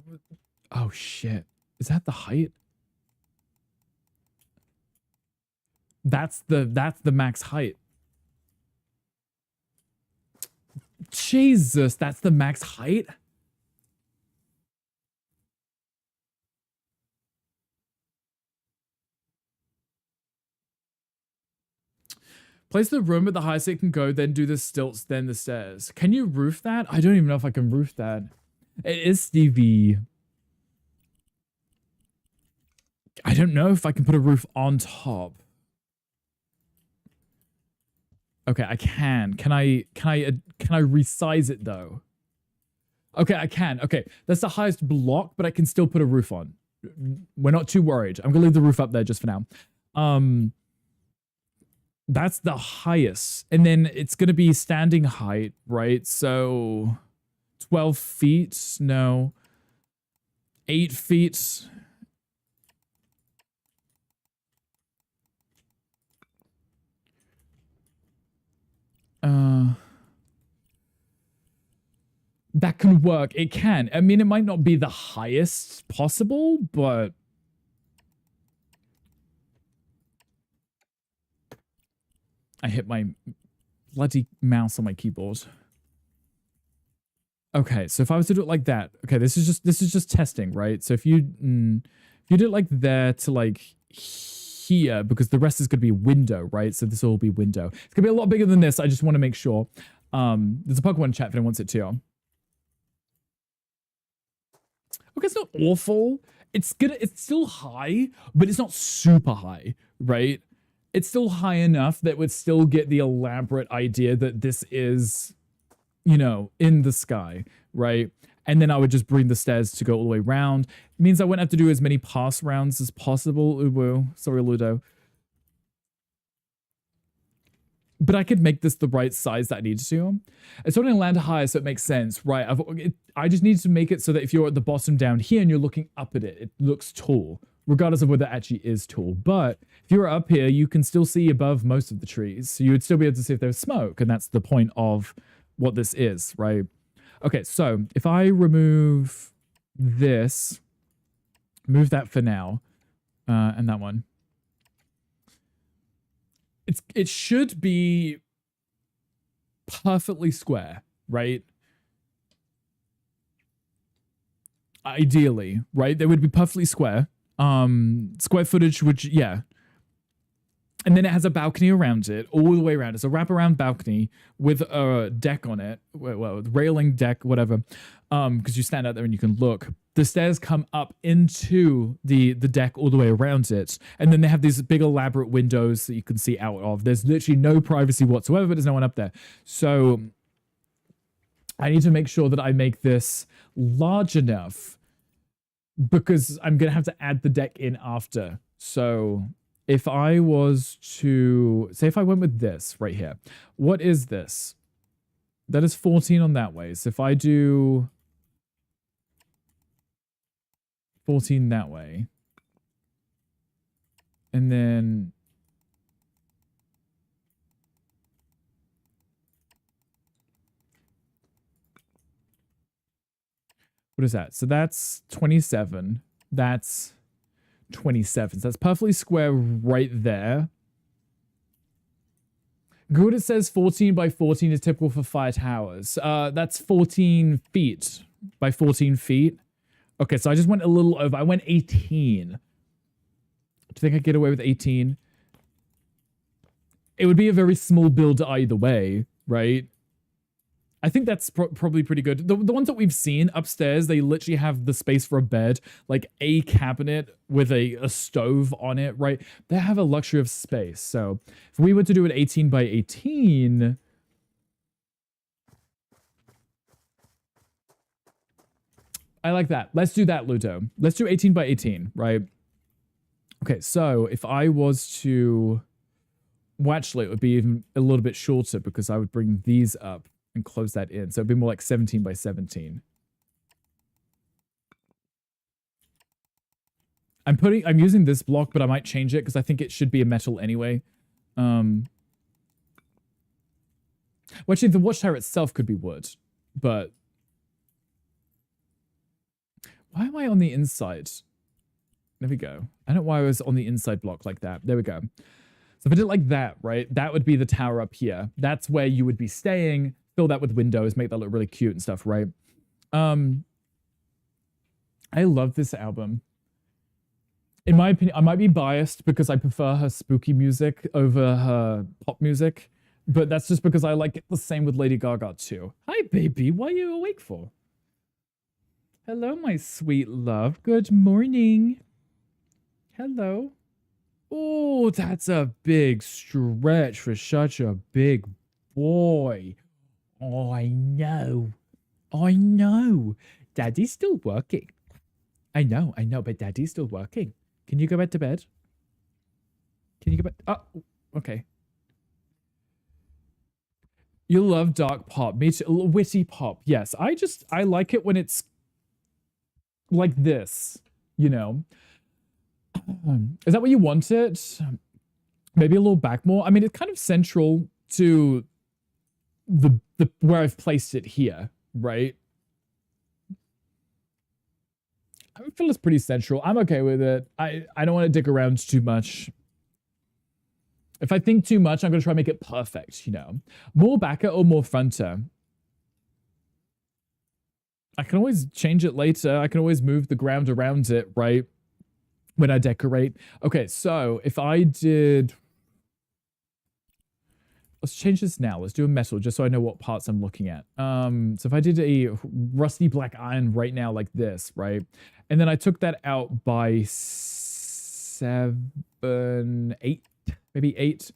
oh shit. Is that the height? That's the max height. Jesus, that's the max height? Place the room at the highest it can go, then do the stilts, then the stairs. Can you roof that? I don't even know if I can roof that. It is Stevie. I don't know if I can put a roof on top. Okay, I can. Can I resize it though? Okay, I can. Okay, that's the highest block, but I can still put a roof on. We're not too worried. I'm gonna leave the roof up there just for now. That's the highest, and then it's gonna be standing height, right? So 12 feet, no. 8 feet. That can work. It can. I mean, it might not be the highest possible, but I hit my bloody mouse on my keyboard. Okay, so if I was to do it like that, okay, this is just testing, right? So if you did it like there to like here, because the rest is going to be window, right? So this will all be window. It's going to be a lot bigger than this. I just want to make sure. There's a Pokemon chat if anyone wants it too. Okay, it's not awful. It's still high, but it's not super high, right? It's still high enough that would still get the elaborate idea that this is, you know, in the sky, right? and then I would just bring the stairs to go all the way around. It means I wouldn't have to do as many pass rounds as possible. Ubu, sorry, Ludo. But I could make this the right size that I needed to. It's only land higher, so it makes sense, right? I just need to make it so that if you're at the bottom down here and you're looking up at it, it looks tall, regardless of whether it actually is tall. But if you're up here, you can still see above most of the trees. So you would still be able to see if there's smoke, and that's the point of what this is, right? Okay, so if I remove this, move that for now, and that one. It should be perfectly square, right? Ideally, right? They would be perfectly square. Square footage, which, yeah. And then it has a balcony around it, all the way around. It's a wraparound balcony with a deck on it. Well, railing deck, whatever. Because you stand out there and you can look. The stairs come up into the deck all the way around it. And then they have these big elaborate windows that you can see out of. There's literally no privacy whatsoever, but there's no one up there. So I need to make sure that I make this large enough because I'm going to have to add the deck in after. So if I was to, say if I went with this right here, what is this? That is 14 on that way. So if I do 14 that way, and then what is that? So that's 27. That's 27. So that's perfectly square right there. Good, it says 14 by 14 is typical for fire towers. That's 14 feet by 14 feet. Okay, so I just went a little over. I went 18. Do you think I could get away with 18? It would be a very small build either way, right? I think that's probably pretty good. The ones that we've seen upstairs, they literally have the space for a bed, like a cabinet with a stove on it, right? They have a luxury of space. So if we were to do it 18 by 18... I like that. Let's do that, Ludo. Let's do 18 by 18, right? Okay, so if I was to... Well, actually, it would be even a little bit shorter because I would bring these up and close that in. So it'd be more like 17 by 17. I'm using this block, but I might change it because I think it should be a metal anyway. Well, actually, the watchtower itself could be wood, but why am I on the inside? There we go. I don't know why I was on the inside block like that. There we go. So if I did it like that, right, that would be the tower up here. That's where you would be staying. Fill that with windows, make that look really cute and stuff, right? I love this album. In my opinion, I might be biased because I prefer her spooky music over her pop music, but that's just because I like it the same with Lady Gaga too. Hi, baby. What are you awake for? Hello, my sweet love. Good morning. Hello. Oh, that's a big stretch for such a big boy. Oh, I know. I know. Daddy's still working. I know, but Daddy's still working. Can you go back to bed? Can you go back? Oh, okay. You love dark pop. Me too. Witty pop. Yes, I like it when it's like this, you know. Is that what you wanted? Maybe a little back more? I mean, it's kind of central to the where I've placed it here, right? I feel it's pretty central. I'm okay with it. I don't want to dick around too much. If I think too much, I'm going to try and make it perfect, you know. More backer or more fronter? I can always change it later. I can always move the ground around it, right? When I decorate. Okay, so if I did... Let's change this now. Let's do a metal just so I know what parts I'm looking at. So if I did a rusty black iron right now like this, right? And then I took that out by 7, 8, maybe 8.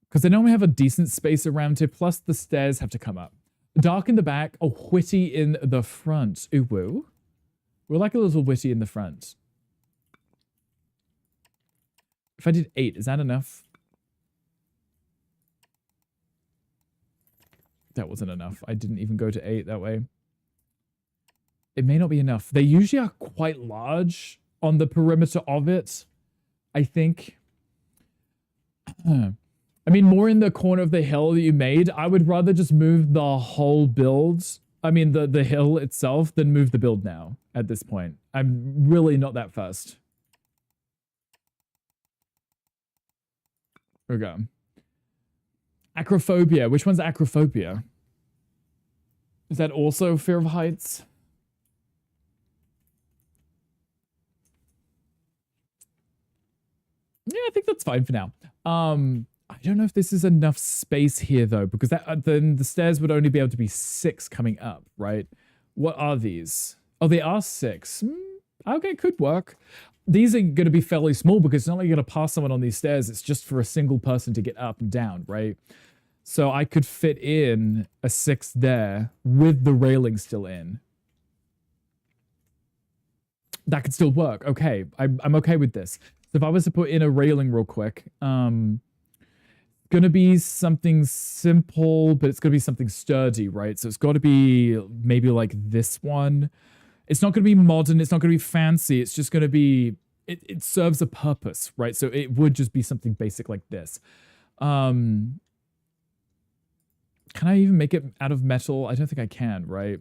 Because I normally have a decent space around here, plus the stairs have to come up. Dark in the back, or witty in the front. Ooh, woo. We're like a little witty in the front. If I did 8, is that enough? That wasn't enough. I didn't even go to 8 that way. It may not be enough. They usually are quite large on the perimeter of it, I think. I mean, more in the corner of the hill that you made. I would rather just move the whole build. I mean, the hill itself than move the build now at this point. I'm really not that fussed. Here we go. Acrophobia. Which one's acrophobia? Is that also fear of heights? Yeah, I think that's fine for now. I don't know if this is enough space here though, because that then the stairs would only be able to be 6 coming up, right? What are these? Oh, they are 6. Okay, could work. These are going to be fairly small because it's not like you're going to pass someone on these stairs. It's just for a single person to get up and down, right? So I could fit in a 6 there with the railing still in. That could still work. Okay, I'm okay with this. So if I was to put in a railing real quick, gonna be something simple, but it's gonna be something sturdy, right? So it's got to be maybe like this one. It's not gonna be modern. It's not gonna be fancy. It's just gonna be. It serves a purpose, right? So it would just be something basic like this. Can I even make it out of metal? I don't think I can, right?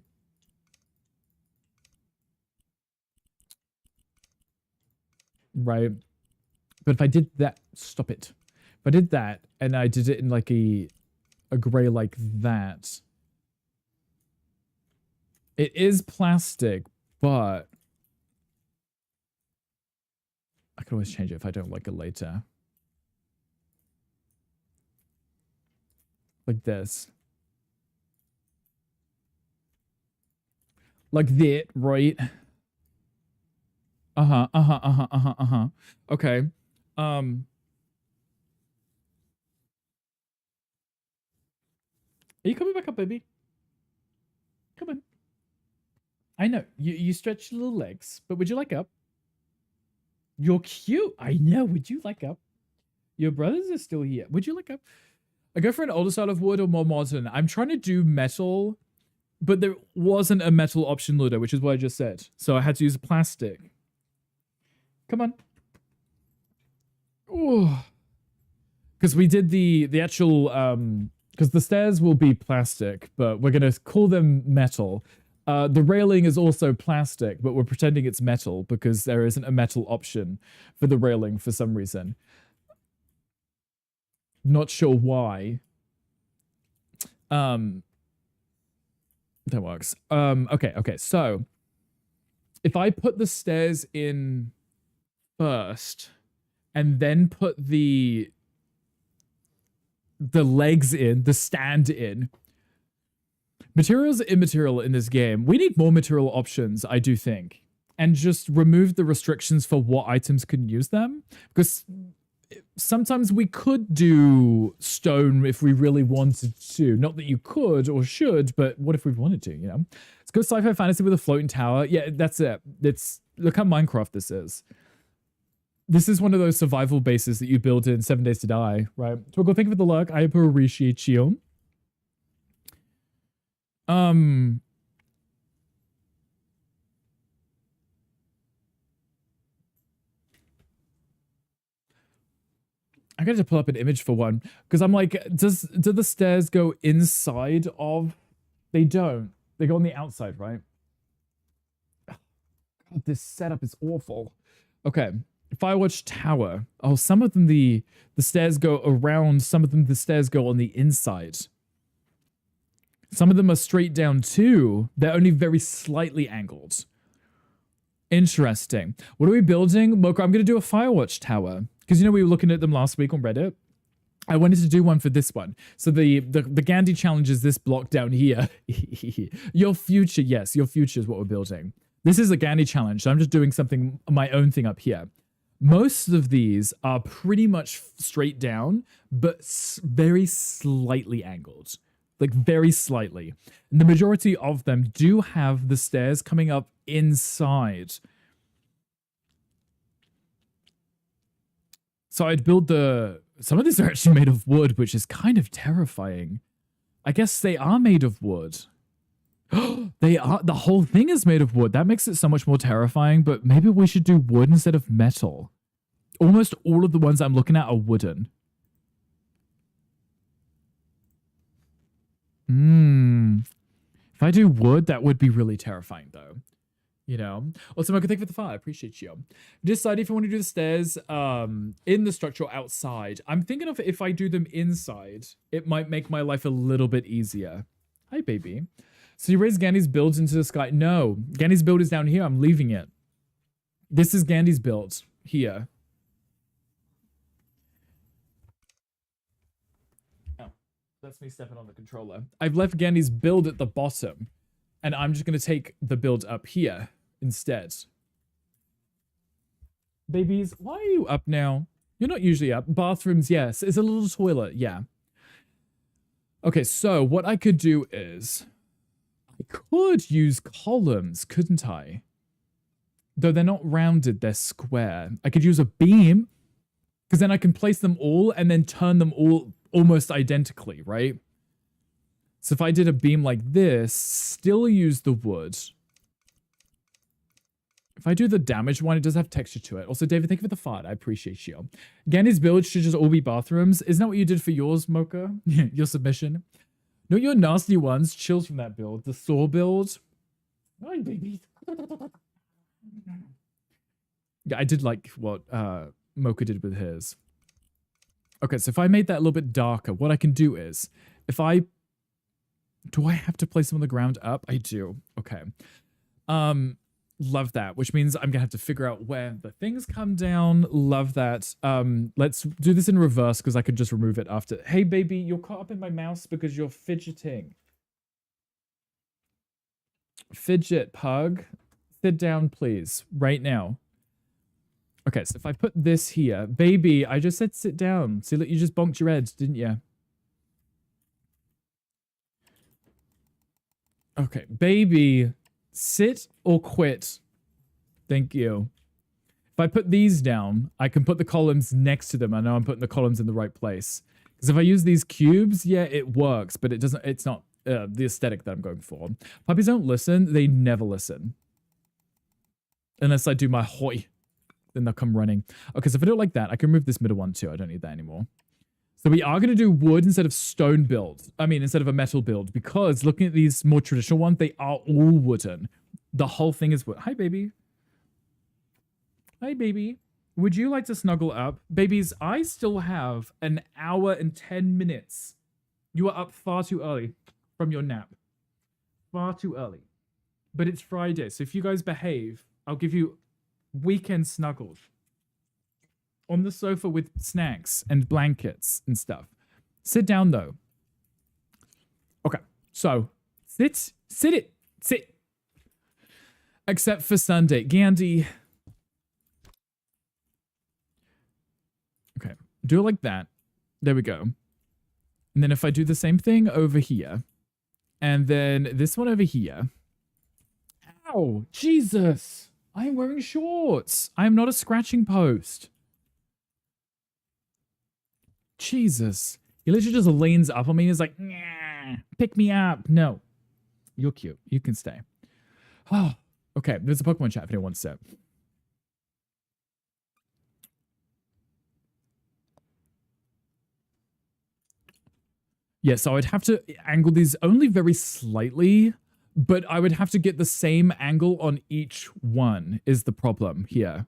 Right. But if I did that, stop it. If I did that and I did it in like a gray like that, it is plastic, but I can always change it if I don't like it later. Like this. Like that, right? Okay. Are you coming back up, baby? Come on. I know. You stretch your little legs, but would you like up? You're cute. I know. Would you like up? Your brothers are still here. Would you like up? I go for an older style of wood or more modern. I'm trying to do metal, but there wasn't a metal option, Ludo, which is what I just said. So I had to use plastic. Come on. Oh. Because we did the actual because the stairs will be plastic, but we're gonna call them metal. The railing is also plastic, but we're pretending it's metal because there isn't a metal option for the railing for some reason. Not sure why. That works. Okay. So if I put the stairs in first and then put the legs in, the stand in. Materials are immaterial in this game. We need more material options, I do think. And just remove the restrictions for what items can use them. Because sometimes we could do stone if we really wanted to. Not that you could or should, but what if we wanted to, you know? Let's go sci-fi fantasy with a floating tower. Yeah, that's it. Look how Minecraft this is. This is one of those survival bases that you build in 7 Days to Die, right? Twinkle, thank you for the luck. I appreciate you. I got to pull up an image for one because I'm like, do the stairs go inside of? They don't. They go on the outside, right? God, this setup is awful. Okay. Firewatch Tower. Oh, some of them the stairs go around, some of them the stairs go on the inside. Some of them are straight down too. They're only very slightly angled. Interesting. What are we building? Mocha, I'm going to do a Firewatch Tower. Because, you know, we were looking at them last week on Reddit. I wanted to do one for this one. So the Gandhi challenge is this block down here. Your future, yes, your future is what we're building. This is a Gandhi challenge. So I'm just doing something, my own thing up here. Most of these are pretty much straight down, but very slightly angled. like very slightly. And the majority of them do have the stairs coming up inside. So I'd build some of these are actually made of wood, which is kind of terrifying. I guess they are made of wood. They are. The whole thing is made of wood. That makes it so much more terrifying, but maybe we should do wood instead of metal. Almost all of the ones I'm looking at are wooden. If I do wood, that would be really terrifying, though. You know? Also, Mocha, thank you for the fire. I appreciate you. Decide if you want to do the stairs in the structure or outside. I'm thinking of if I do them inside, it might make my life a little bit easier. Hi, baby. So you raise Gandhi's builds into the sky. No, Gandhi's build is down here. I'm leaving it. This is Gandhi's build here. Oh, that's me stepping on the controller. I've left Gandhi's build at the bottom, and I'm just going to take the build up here instead. Babies, why are you up now? You're not usually up. Bathrooms, yes. It's a little toilet, yeah. Okay, so what I could do is I could use columns, couldn't I? Though they're not rounded, they're square. I could use a beam, because then I can place them all and then turn them all almost identically, right? So if I did a beam like this, still use the wood. If I do the damage one, it does have texture to it. Also, David, thank you for the fart. I appreciate you. Gandhi's build should just all be bathrooms. Isn't that what you did for yours, Mocha? Your submission? No, your nasty ones. Chills from that build. The Thor build. Hi, baby. Yeah, I did like what Mocha did with his. Okay, so if I made that a little bit darker, what I can do is, if I... Do I have to place them on the ground up? I do. Okay. Love that, which means I'm gonna have to figure out where the things come down. Love that. Let's do this in reverse because I could just remove it after. Hey, baby, you're caught up in my mouse because you're fidgeting. Fidget, pug. Sit down, please, right now. Okay, so if I put this here, baby, I just said sit down. See, look, you just bonked your head, didn't you? Okay, baby, sit or quit. Thank you. If I put these down, I can put the columns next to them. I know I'm putting the columns in the right place. Because if I use these cubes, yeah, it works, but it doesn't. It's not the aesthetic that I'm going for. Puppies don't listen. They never listen. Unless I do my hoy. Then they'll come running. Okay, so if I do it like that, I can remove this middle one too. I don't need that anymore. So we are going to do wood instead of stone build. I mean, instead of a metal build. Because looking at these more traditional ones, they are all wooden. The whole thing is wood. Hi, baby. Hi, baby. Would you like to snuggle up? Babies, I still have an hour and 10 minutes. You are up far too early from your nap. Far too early. But it's Friday, so if you guys behave, I'll give you weekend snuggles. On the sofa with snacks and blankets and stuff. Sit down, though. Okay, so sit. Except for Sunday. Gandhi. Okay, do it like that. There we go. And then if I do the same thing over here, and then this one over here. Ow, Jesus. I am wearing shorts. I am not a scratching post. Jesus. He literally just leans up on me and is like, nah, pick me up. No. You're cute. You can stay. Oh, okay. There's a Pokemon chat if anyone wants to. Yeah, so I'd have to angle these only very slightly, but I would have to get the same angle on each one is the problem here.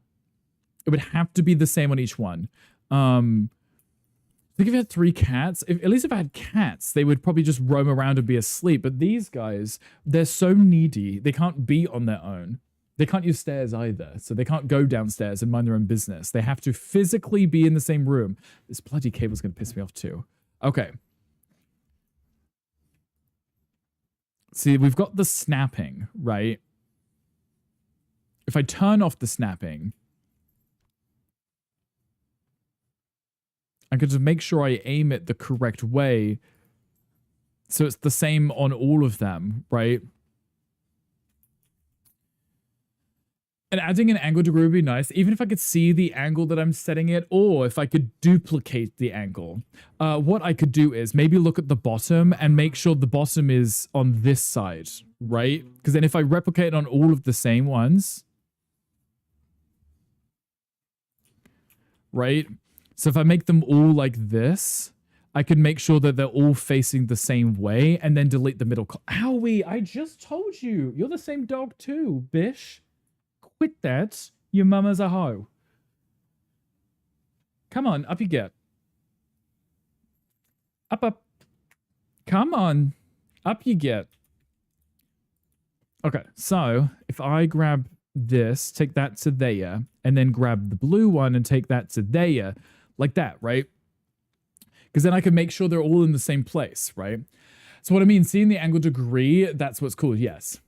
It would have to be the same on each one. I think if I had 3 cats, at least if I had cats, they would probably just roam around and be asleep. But these guys, they're so needy. They can't be on their own. They can't use stairs either. So they can't go downstairs and mind their own business. They have to physically be in the same room. This bloody cable's going to piss me off too. Okay. See, we've got the snapping, right? If I turn off the snapping, I could just make sure I aim it the correct way So it's the same on all of them, right? And adding an angle degree would be nice, even if I could see the angle that I'm setting it, or if I could duplicate the angle. What I could do is maybe look at the bottom and make sure the bottom is on this side, right? Because then if I replicate on all of the same ones, right? So if I make them all like this, I can make sure that they're all facing the same way and then delete the middle. Owie, I just told you. You're the same dog too, bish. Quit that. Your mama's a hoe. Come on, up you get. Up, up. Come on. Up you get. Okay, so if I grab this, take that to there, and then grab the blue one and take that to there, like that, right? Because then I can make sure they're all in the same place, right? So what I mean, seeing the angle degree, that's what's cool, yes.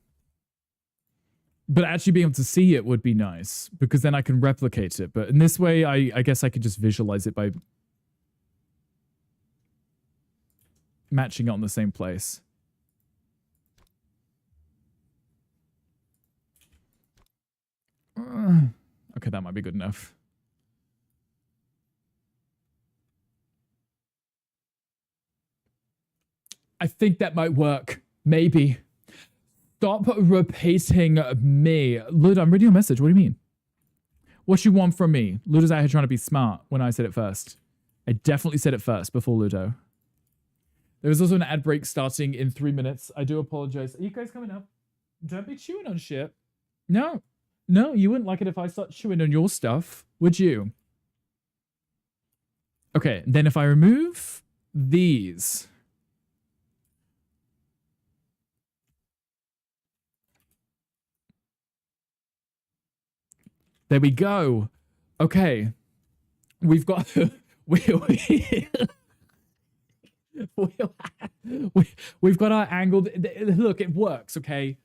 But actually being able to see it would be nice, because then I can replicate it. But in this way, I guess I could just visualize it by matching it on the same place. Okay, that might be good enough. I think that might work. Maybe. Stop repeating me. Lud, I'm reading your message. What do you mean? What you want from me? Ludo's out here trying to be smart when I said it first. I definitely said it first before Ludo. There was also an ad break starting in 3 minutes. I do apologize. Are you guys coming up? Don't be chewing on shit. No. No, you wouldn't like it if I start chewing on your stuff, would you? Okay, then if I remove these... There we go. Okay. We've got... we've got our angled... Look, it works, okay?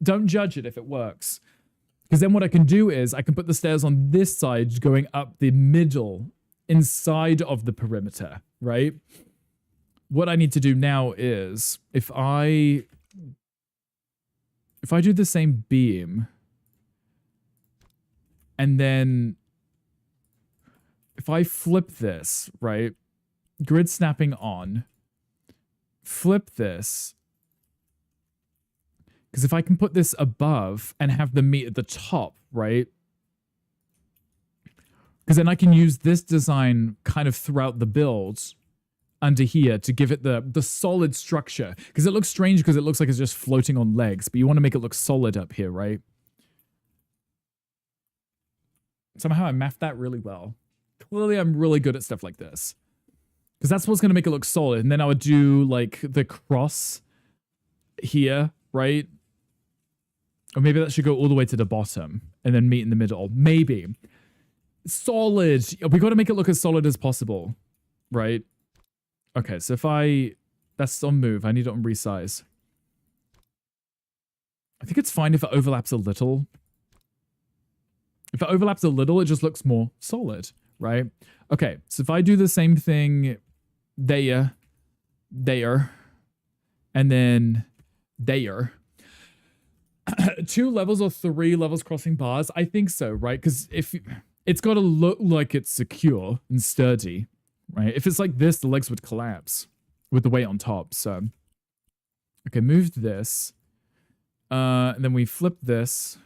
Don't judge it if it works. Because then what I can do is I can put the stairs on this side going up the middle inside of the perimeter, right? What I need to do now is if I do the same beam and then if I flip this, right? Grid snapping on, flip this. Because if I can put this above and have them meet at the top, right? Because then I can use this design kind of throughout the build under here to give it the solid structure. Because it looks strange because it looks like it's just floating on legs, but you want to make it look solid up here, right? Somehow I mapped that really well. Clearly I'm really good at stuff like this. Because that's what's going to make it look solid. And then I would do like the cross here, right? Or maybe that should go all the way to the bottom and then meet in the middle. Maybe. Solid. We got to make it look as solid as possible, right? Okay, so if I... That's on move. I need it on resize. I think it's fine if it overlaps a little. If it overlaps a little, it just looks more solid, right? Okay, so if I do the same thing there, and then there... 2 levels or 3 levels crossing bars? I think so, right? Because if it's got to look like it's secure and sturdy, right? If it's like this, the legs would collapse with the weight on top. So, okay, move this. And then we flip this.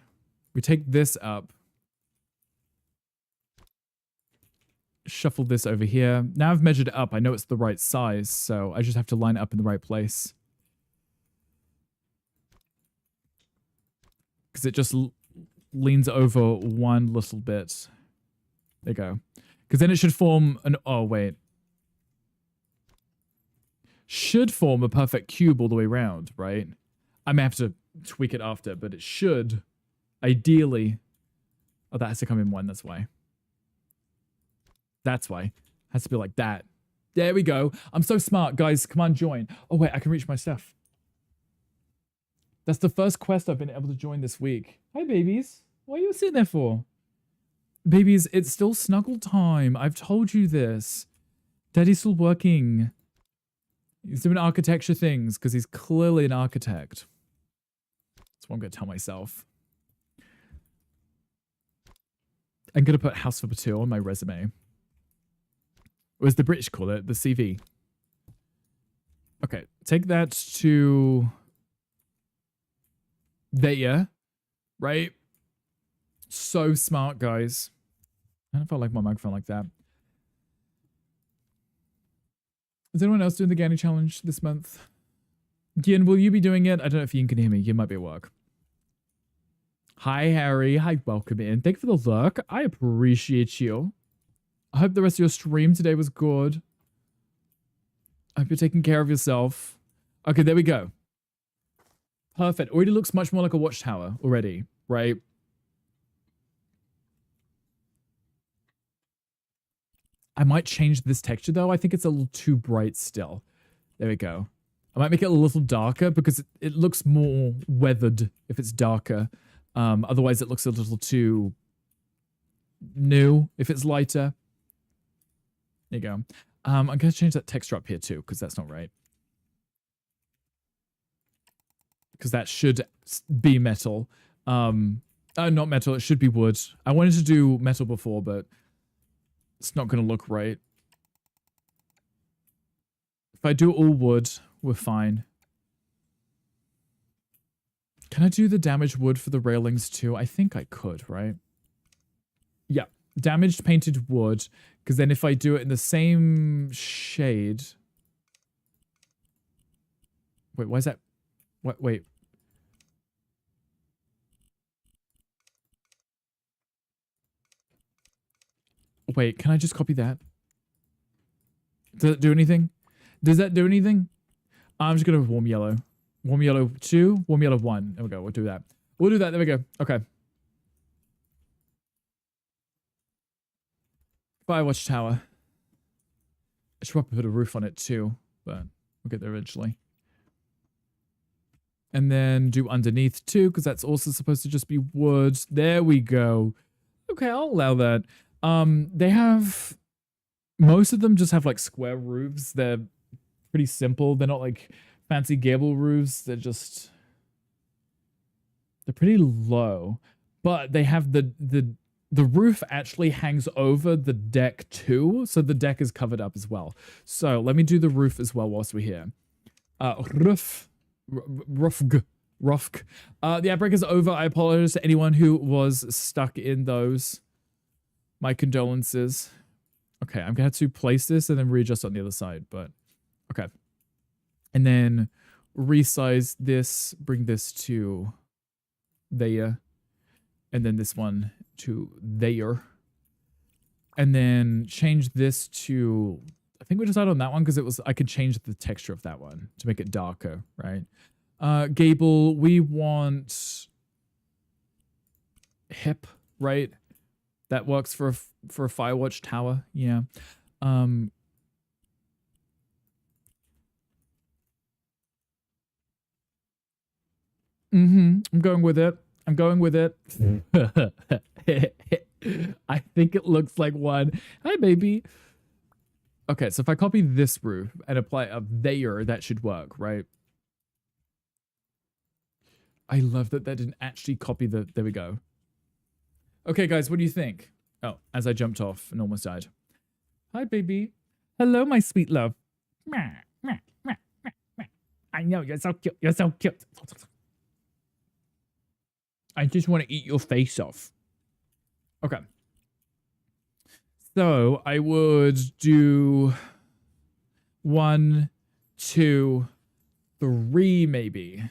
We take this up. Shuffle this over here. Now I've measured it up. I know it's the right size, so I just have to line it up in the right place. Because it just leans over one little bit. There you go. Because then it should form an... Oh, wait. Should form a perfect cube all the way around, right? I may have to tweak it after, but it should, ideally... Oh, that has to come in one, that's why. That's why. It has to be like that. There we go. I'm so smart, guys. Come on, join. Oh, wait, I can reach my stuff. That's the first quest I've been able to join this week. Hi, babies. What are you sitting there for? Babies, it's still snuggle time. I've told you this. Daddy's still working. He's doing architecture things because he's clearly an architect. That's what I'm going to tell myself. I'm going to put House Flipper 2 on my resume. Or as the British call it, the CV. Okay, take that to there, right? So smart, guys. I don't feel like my microphone like that. Is anyone else doing the Ganny challenge this month? Gian, will you be doing it? I don't know if Ian can hear me. Ian might be at work. Hi, Harry. Hi, welcome in. Thank you for the lurk. I appreciate you. I hope the rest of your stream today was good. I hope you're taking care of yourself. Okay, there we go. Perfect. Already looks much more like a watchtower already, right? I might change this texture though. I think it's a little too bright still. There we go. I might make it a little darker because it looks more weathered if it's darker. Otherwise it looks a little too new if it's lighter. There you go. I'm going to change that texture up here too because that's not right. Because that should be metal. Not metal. It should be wood. I wanted to do metal before, but it's not going to look right. If I do all wood, we're fine. Can I do the damaged wood for the railings too? I think I could, right? Yeah. Damaged painted wood. Because then if I do it in the same shade... Wait, why is that... What? Wait. Wait, can I just copy that? Does that do anything? Does that do anything? I'm just going to warm yellow. Warm yellow 2, warm yellow 1. There we go. We'll do that. We'll do that. There we go. Okay. Firewatch Tower. I should probably put a roof on it too, but we'll get there eventually. And then do underneath too, because that's also supposed to just be wood. There we go. Okay, I'll allow that. They have... Most of them just have like square roofs. They're pretty simple. They're not like fancy gable roofs. They're just... They're pretty low. But they have the roof actually hangs over the deck too. So the deck is covered up as well. So let me do the roof as well whilst we're here. Roof. Rufk. The outbreak is over. I apologize to anyone who was stuck in those. My condolences. Okay, I'm going to have to place this and then readjust on the other side, but okay. And then resize this, bring this to there, and then this one to there. And then change this to, I think we decided on that one because it was, I could change the texture of that one to make it darker, right? Gable, we want hip, right? That works for a Firewatch Tower, yeah. I'm going with it. I'm going with it. I think it looks like one. Hi, baby. Okay, so if I copy this roof and apply a there, that should work, right? I love that didn't actually copy the... There we go. Okay, guys, what do you think? Oh, as I jumped off and almost died. Hi, baby. Hello, my sweet love. I know, you're so cute. You're so cute. I just want to eat your face off. Okay. So, I would do 1, 2, 3, maybe.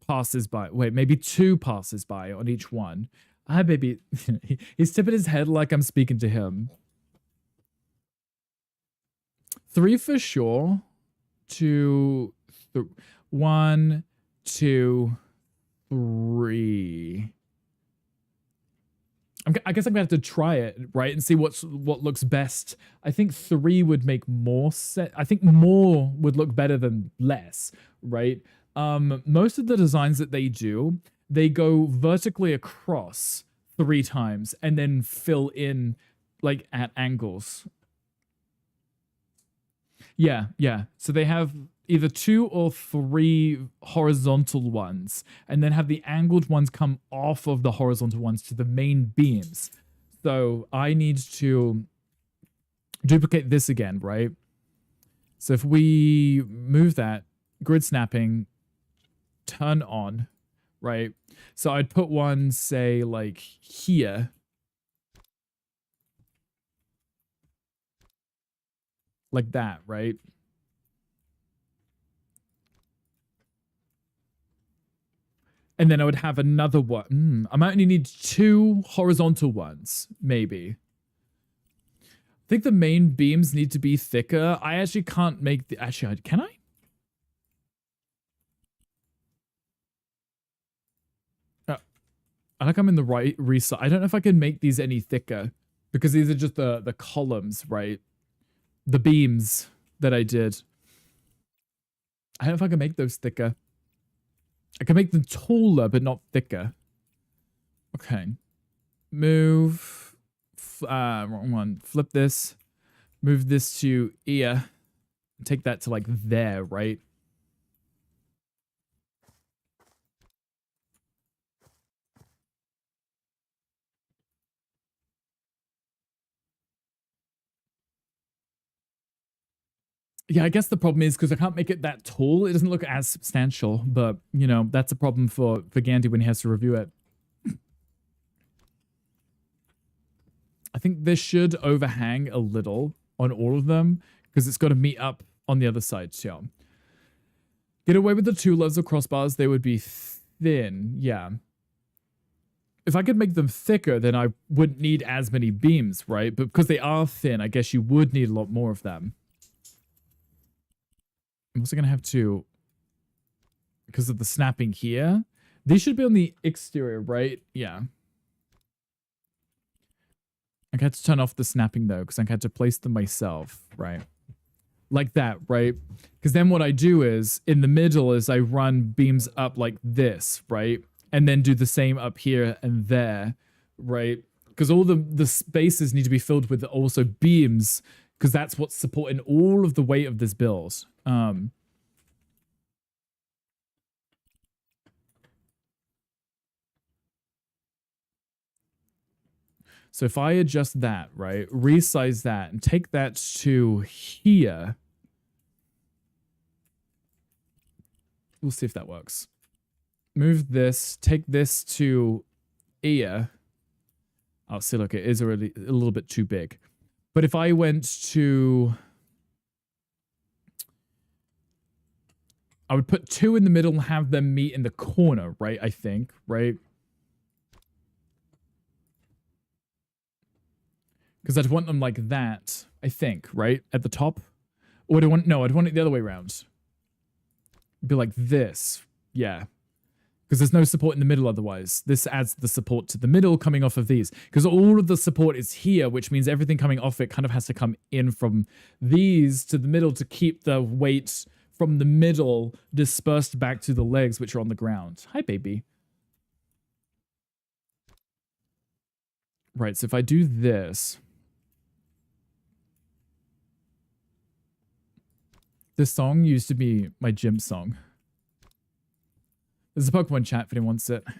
Passes by. Wait, maybe 2 passes by on each one. Hi, baby. He's tipping his head like I'm speaking to him. 3 for sure. 1, 2, 3. I guess I'm gonna have to try it, right, and see what looks best. I think 3 would make more sense. I think more would look better than less, right? Most of the designs that they do, they go vertically across 3 times and then fill in like at angles. Yeah, yeah. So they have either 2 or 3 horizontal ones, and then have the angled ones come off of the horizontal ones to the main beams. So I need to duplicate this again, right? So if we move that, grid snapping, turn on, right? So I'd put one, say, like here. Like that, right? And then I would have another one. I might only need 2 horizontal ones, maybe. I think the main beams need to be thicker. I actually can't make the... Actually, can I? I think I'm in the right reset. I don't know if I can make these any thicker because these are just the columns, right? The beams that I did. I don't know if I can make those thicker. I can make them taller, but not thicker. Okay. Move. Wrong one. Flip this. Move this to ear. Take that to like there, right? Yeah, I guess the problem is because I can't make it that tall, it doesn't look as substantial, but, you know, that's a problem for Gandhi when he has to review it. I think this should overhang a little on all of them because it's got to meet up on the other side too. Get away with the 2 levels of crossbars, they would be thin, yeah. If I could make them thicker, then I wouldn't need as many beams, right? But because they are thin, I guess you would need a lot more of them. I'm also going to have to, because of the snapping here, these should be on the exterior, right? Yeah. I had to turn off the snapping though, because I had to place them myself, right? Like that, right? Because then what I do is, in the middle is I run beams up like this, right? And then do the same up here and there, right? Because all the spaces need to be filled with also beams, because that's what's supporting all of the weight of this build. So if I adjust that, right, resize that, and take that to here, we'll see if that works. Move this, take this to ear. Oh, see, look, it is already a little bit too big. But if I went to... I would put 2 in the middle and have them meet in the corner, right, I think, right? Because I'd want them like that, I think, right? At the top. Or do I want... No, I'd want it the other way around. It'd be like this. Yeah. Because there's no support in the middle otherwise. This adds the support to the middle coming off of these. Because all of the support is here, which means everything coming off it kind of has to come in from these to the middle to keep the weight from the middle dispersed back to the legs, which are on the ground. Hi, baby. Right, so if I do this... This song used to be my gym song. There's a Pokemon chat if anyone wants it. I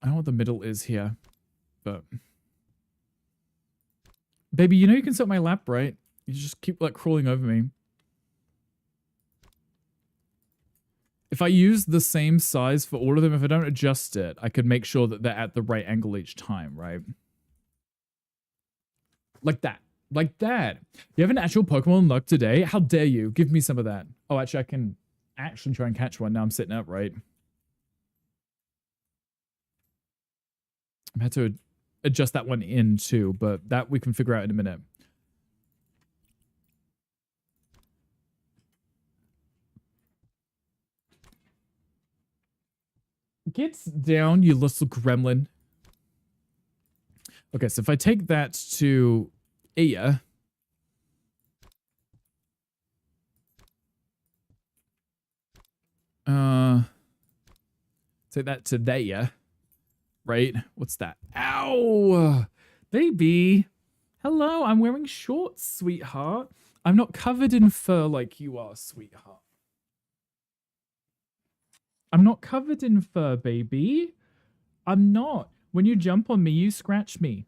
don't know what the middle is here, but... Baby, you know you can sit on my lap, right? You just keep, like, crawling over me. If I use the same size for all of them, if I don't adjust it, I could make sure that they're at the right angle each time, right? Like that. Like that. You have an actual Pokemon luck today? How dare you? Give me some of that. Oh, actually, I can actually try and catch one. Now I'm sitting up, right? I had to adjust that one in too, but that we can figure out in a minute. Get down, you little gremlin. Okay, so if I take that to ear, take that to there, right? What's that? Ow! Baby! Hello, I'm wearing shorts, sweetheart. I'm not covered in fur like you are, sweetheart. I'm not covered in fur, baby. I'm not. When you jump on me, you scratch me.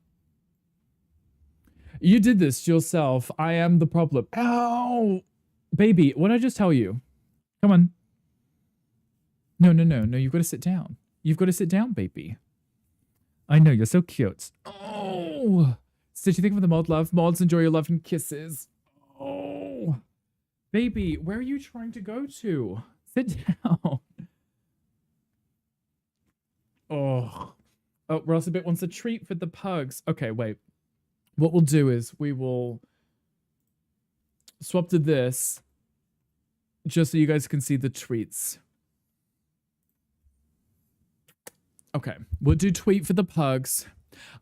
You did this to yourself. I am the problem. Ow! Baby, what did I just tell you? Come on. No, you've got to sit down. You've got to sit down, baby. I know, you're so cute. Oh! So, did you think of the mod love? Mods, enjoy your love and kisses. Oh! Baby, where are you trying to go to? Sit down. Oh. Oh, Rossabit wants a treat for the pugs. Okay, wait. What we'll do is we will swap to this just so you guys can see the tweets. Okay, we'll do tweet for the pugs.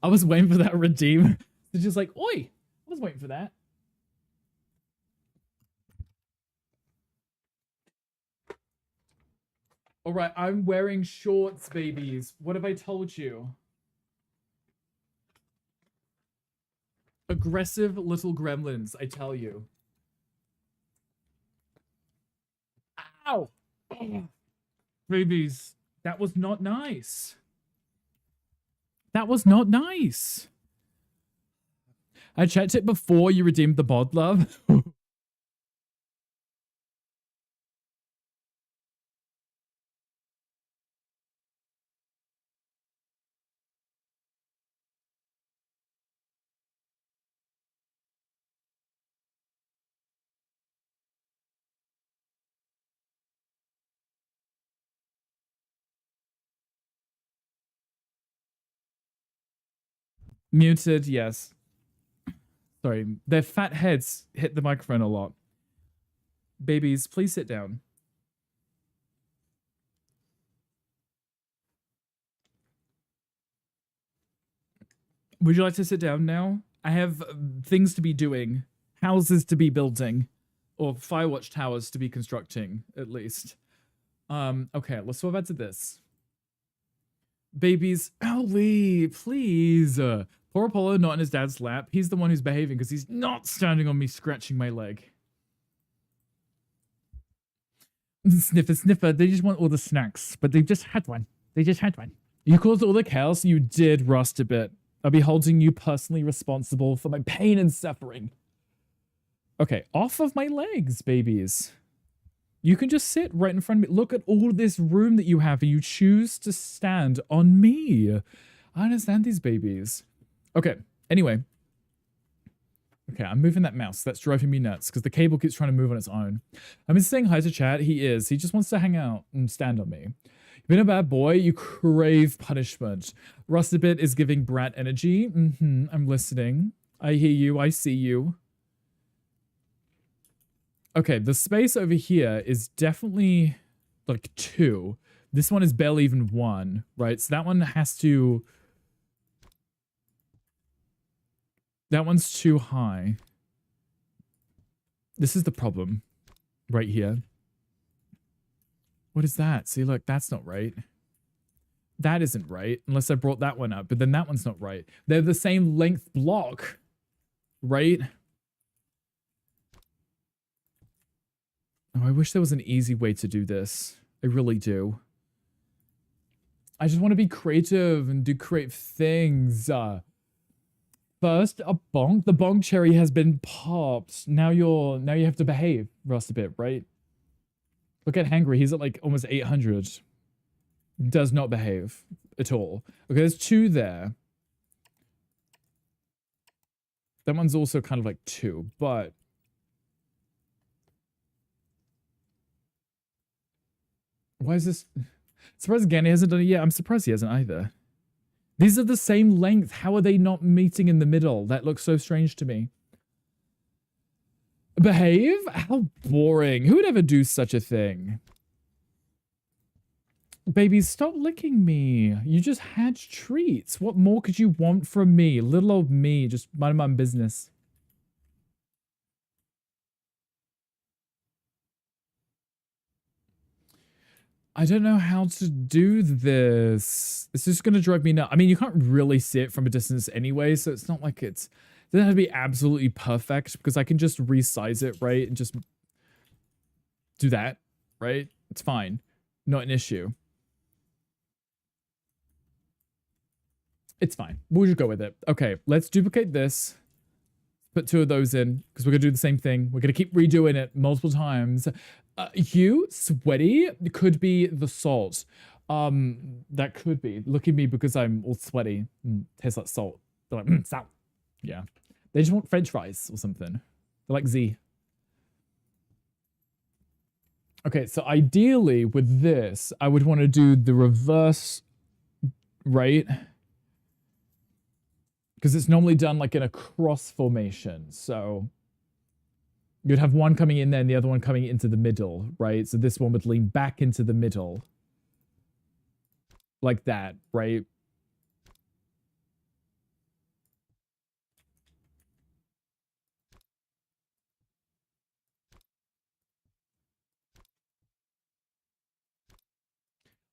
I was waiting for that redeem. It's just like, oi, I was waiting for that. All right, I'm wearing shorts, babies. What have I told you? Aggressive little gremlins, I tell you. Ow! Oh. Babies, that was not nice. That was not nice. I checked it before you redeemed the bod love. Muted, yes. Sorry, their fat heads hit the microphone a lot. Babies, please sit down. Would you like to sit down now? I have things to be doing, houses to be building, or Firewatch towers to be constructing, at least. Okay, let's swap back to this. Babies, Owly, please. Poor Apollo not in his dad's lap. He's the one who's behaving because he's not standing on me scratching my leg. Sniffer, sniffer, they just want all the snacks, but they've just had one. They just had one. You caused all the chaos, you did rust a bit. I'll be holding you personally responsible for my pain and suffering. Okay, off of my legs, babies. You can just sit right in front of me. Look at all this room that you have, and you choose to stand on me. I understand these babies. Okay, anyway. Okay, I'm moving that mouse. That's driving me nuts, because the cable keeps trying to move on its own. I've been saying hi to chat. He is. He just wants to hang out and stand on me. You've been a bad boy. You crave punishment. Rustabit is giving brat energy. I'm listening. I hear you. I see you. Okay, the space over here is definitely like 2. This one is barely even 1, right? So that one has to... That one's too high. This is the problem right here. What is that? See, look, that's not right. That isn't right, unless I brought that one up, but then that one's not right. They're the same length block, right? Oh, I wish there was an easy way to do this. I really do. I just want to be creative and do creative things. First, a bonk. The bonk cherry has been popped. Now you have to behave, Rust a bit, right? Look at Hangry. He's at like almost 800. Does not behave at all. Okay, there's 2 there. That one's also kind of like 2, but... Why is this... Surprised Ganny hasn't done it yet. I'm surprised he hasn't either. These are the same length. How are they not meeting in the middle? That looks so strange to me. Behave? How boring. Who would ever do such a thing? Baby, stop licking me. You just had treats. What more could you want from me? Little old me, just mind my own business. I don't know how to do this. It's just going to drive me nuts. I mean, you can't really see it from a distance anyway, so it's not like it's doesn't have to be absolutely perfect because I can just resize it, right? And just do that, right? It's fine. Not an issue. It's fine. We'll just go with it. Okay, let's duplicate this. Put 2 of those in because we're going to do the same thing. We're going to keep redoing it multiple times. Hue, sweaty, could be the salt. That could be. Look at me because I'm all sweaty. Tastes like salt. They're like, salt. Yeah. They just want French fries or something. They're like Z. Okay, so ideally with this, I would want to do the reverse, right? Because it's normally done like in a cross formation. So you'd have one coming in there and the other one coming into the middle, right? So this one would lean back into the middle. Like that, right?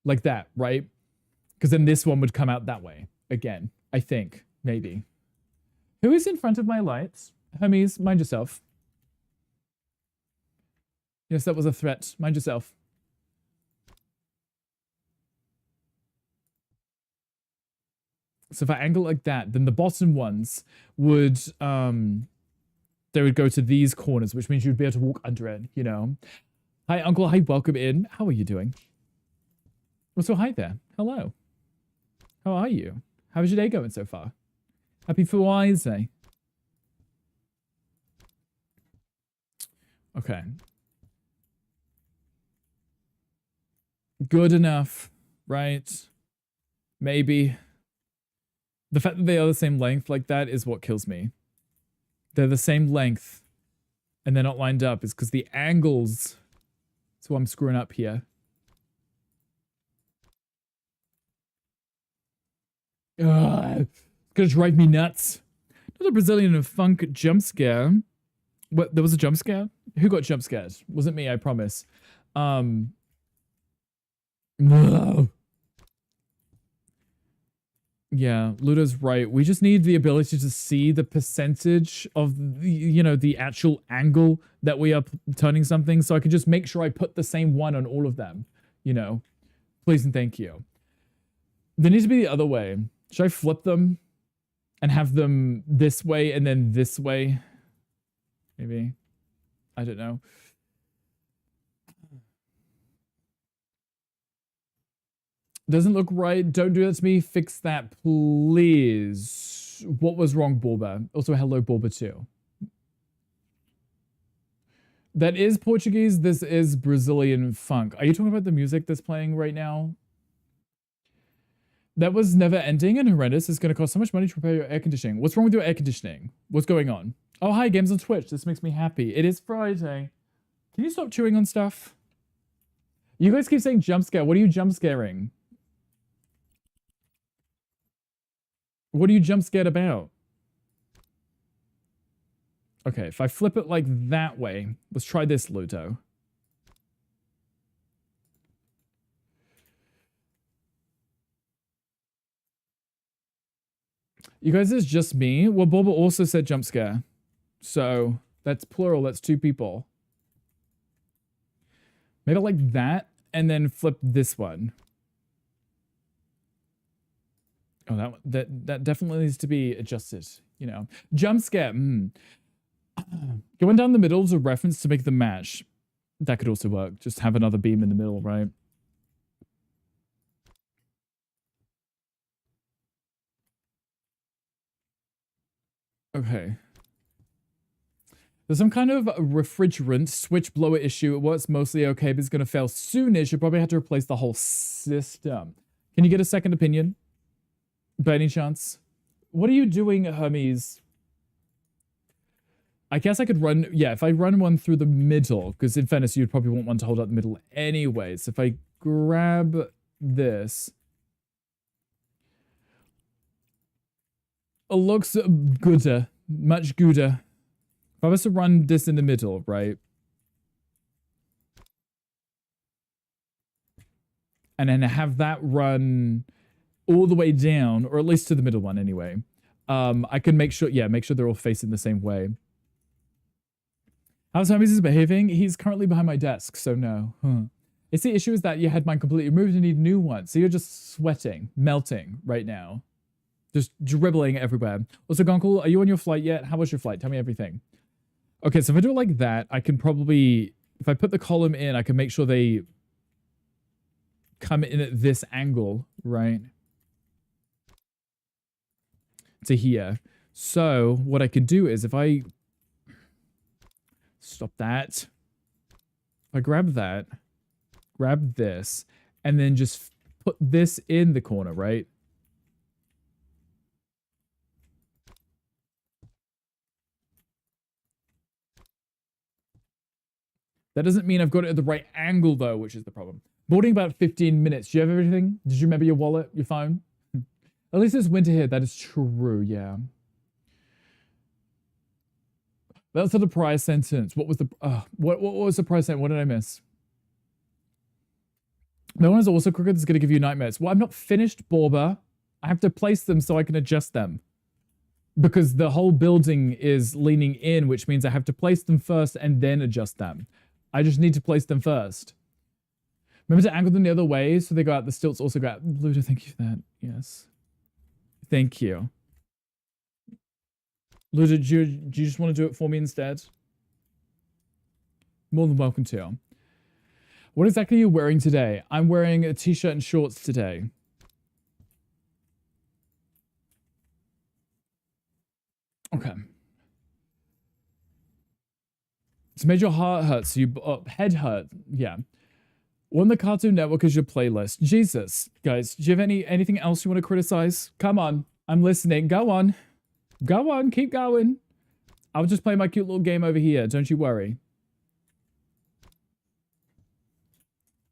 Like that, right? Because then this one would come out that way again, I think. Maybe. Who is in front of my lights? Hermes, mind yourself. Yes, that was a threat. Mind yourself. So if I angle like that, then the bottom ones would, they would go to these corners, which means you'd be able to walk under it, you know? Hi, Uncle. Hi, welcome in. How are you doing? Well, so hi there. Hello. How are you? How's your day going so far? Happy Fuwai's Day. Okay. Good enough, right? Maybe. The fact that they are the same length like that is what kills me. They're the same length and they're not lined up is because the angles. So I'm screwing up here. Ugh, it's gonna drive me nuts. Not a Brazilian funk jump scare. What? There was a jump scare? Who got jump scared? Wasn't me, I promise. No. Yeah, Ludo's right. We just need the ability to see the percentage of the, you know, the actual angle that we are turning something. So I can just make sure I put the same one on all of them, you know. Please and thank you. They need to be the other way. Should I flip them and have them this way and then this way? Maybe. I don't know. Doesn't look right. Don't do that to me. Fix that, please. What was wrong, Borba? Also, hello, Borba, too. That is Portuguese. This is Brazilian funk. Are you talking about the music that's playing right now? That was never ending and horrendous. It's going to cost so much money to repair your air conditioning. What's wrong with your air conditioning? What's going on? Oh, hi, games on Twitch. This makes me happy. It is Friday. Can you stop chewing on stuff? You guys keep saying jump scare. What are you jump scaring? What are you jump scared about? Okay, if I flip it like that way, let's try this, Ludo. You guys, it's just me. Well, Boba also said jump scare. So that's plural. That's 2 people. Maybe like that, and then flip this one. Oh, that definitely needs to be adjusted, you know. Jump scare. Going down the middle is a reference to make the match. That could also work. Just have another beam in the middle, right? Okay. There's some kind of refrigerant switch blower issue. It works mostly okay, but it's going to fail soonish. You probably have to replace the whole system. Can you get a second opinion? By any chance? What are you doing, Hermes? I guess I could run... Yeah, if I run one through the middle, because in fairness, you'd probably want one to hold out the middle anyways. If I grab this... It looks gooder. Much gooder. If I was to run this in the middle, right? And then have that run all the way down, or at least to the middle one anyway. I can make sure, yeah, make sure they're all facing the same way. How's Hermes behaving? He's currently behind my desk, so no. It's the issue is that you had mine completely removed and need a new one. So you're just sweating, melting right now. Just dribbling everywhere. Also, Gonkel, are you on your flight yet? How was your flight? Tell me everything. Okay, so if I do it like that, I can probably, if I put the column in, I can make sure they come in at this angle, right? To here. So what I could do is if I stop that, if I grab that, grab this, and then just put this in the corner, right? That doesn't mean I've got it at the right angle, though, which is the problem. Boarding about 15 minutes. Do you have everything? Did you remember your wallet, your phone? At least it's winter here. That is true, yeah. That's the prior sentence. What was the... what was the prior sentence? What did I miss? No one is also crooked. That's going to give you nightmares. Well, I'm not finished, Borba. I have to place them so I can adjust them. Because the whole building is leaning in, which means I have to place them first and then adjust them. I just need to place them first. Remember to angle them the other way so they go out. The stilts also go out. Luda, thank you for that. Yes. Thank you. Luda, do you just want to do it for me instead? More than welcome to. What exactly are you wearing today? I'm wearing a t-shirt and shorts today. Okay. It's made your heart hurt, so you... head hurt. Yeah. On the Cartoon Network is your playlist. Jesus. Guys, do you have anything else you want to criticize? Come on. I'm listening. Go on. Go on. Keep going. I'll just play my cute little game over here. Don't you worry.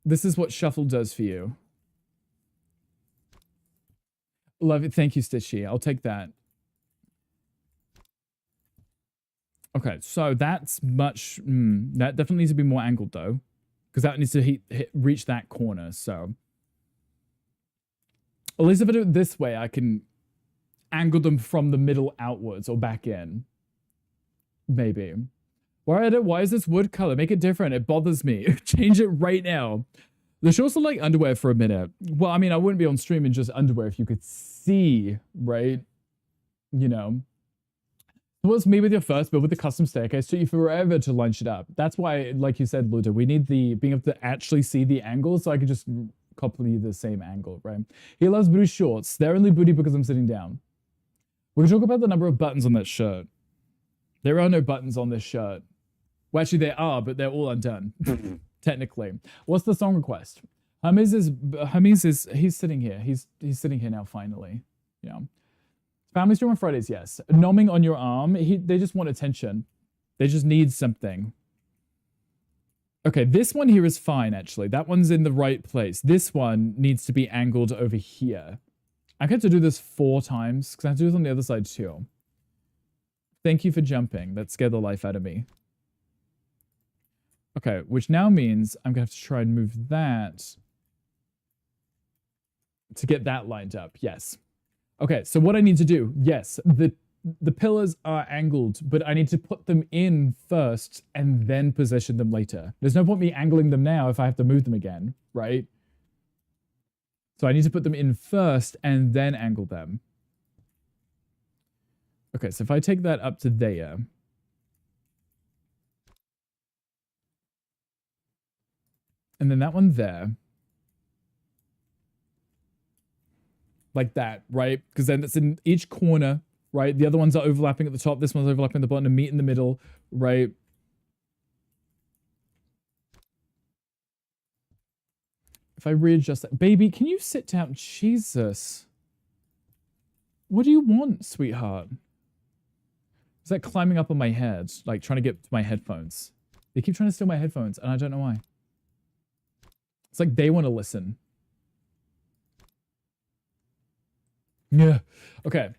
This is what Shuffle does for you. Love it. Thank you, Stitchy. I'll take that. Okay, so that's much... that definitely needs to be more angled, though. Because that needs to reach that corner, so... At least if I do it this way, I can angle them from the middle outwards or back in. Maybe. Why is this wood color? Make it different. It bothers me. Change it right now. The shorts look like underwear for a minute. Well, I mean, I wouldn't be on stream in just underwear if you could see, right? You know... It was me with your first build with the custom staircase. Took you forever to launch it up. That's why, like you said, Luda, we need the being able to actually see the angle so I can just copy the same angle, right? He loves booty shorts. They're only booty because I'm sitting down. We can talk about the number of buttons on that shirt. There are no buttons on this shirt. Well, actually, there are, but they're all undone, technically. What's the song request? Hermes is he's sitting here. He's sitting here now, finally. Yeah. Family stream on Fridays, yes. Nomming on your arm, they just want attention. They just need something. Okay, this one here is fine, actually. That one's in the right place. This one needs to be angled over here. I have to do this 4 times, because I have to do this on the other side too. Thank you for jumping. That scared the life out of me. Okay, which now means I'm going to have to try and move that to get that lined up. Yes. Okay, so what I need to do, yes, the pillars are angled, but I need to put them in first and then position them later. There's no point me angling them now if I have to move them again, right? So I need to put them in first and then angle them. Okay, so if I take that up to there. And then that one there. Like that, right? Because then it's in each corner, right? The other ones are overlapping at the top. This one's overlapping at the bottom to meet in the middle, right? If I readjust that. Baby, can you sit down? Jesus. What do you want, sweetheart? Is that climbing up on my head? Like trying to get to my headphones. They keep trying to steal my headphones and I don't know why. It's like they want to listen. Yeah. Okay.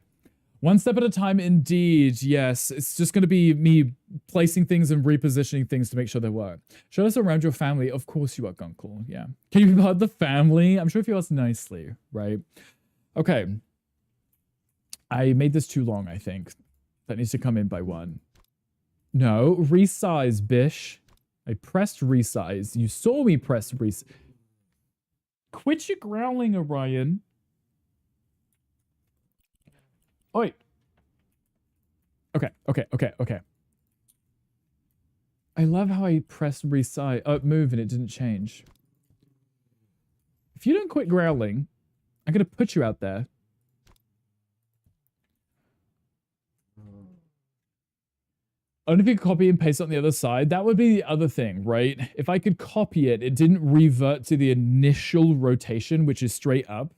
One step at a time, indeed. Yes. It's just going to be me placing things and repositioning things to make sure they work. Show us around your family. Of course you are, Gunkle. Yeah. Can you be part of the family? I'm sure if you ask nicely, right? Okay. I made this too long, I think. That needs to come in by 1. No, resize, bish. I pressed resize. You saw me press resize. Quit your growling, Orion. Oi. Okay. I love how I pressed resize, move and it didn't change. If you don't quit growling, I'm gonna put you out there. I don't know if you could copy and paste it on the other side. That would be the other thing, right? If I could copy it, it didn't revert to the initial rotation, which is straight up.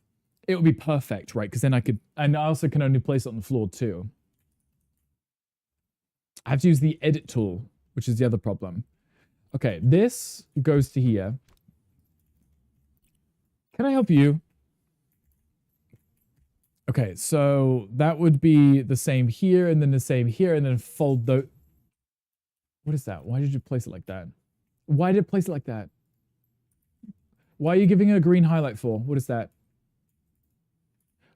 It would be perfect, right? Because then I could, and I also can only place it on the floor too. I have to use the edit tool, which is the other problem. Okay, this goes to here. Can I help you? Okay, so that would be the same here, and then the same here, and then fold the... What is that? Why did you place it like that? Why did it place it like that? Why are you giving it a green highlight for? What is that?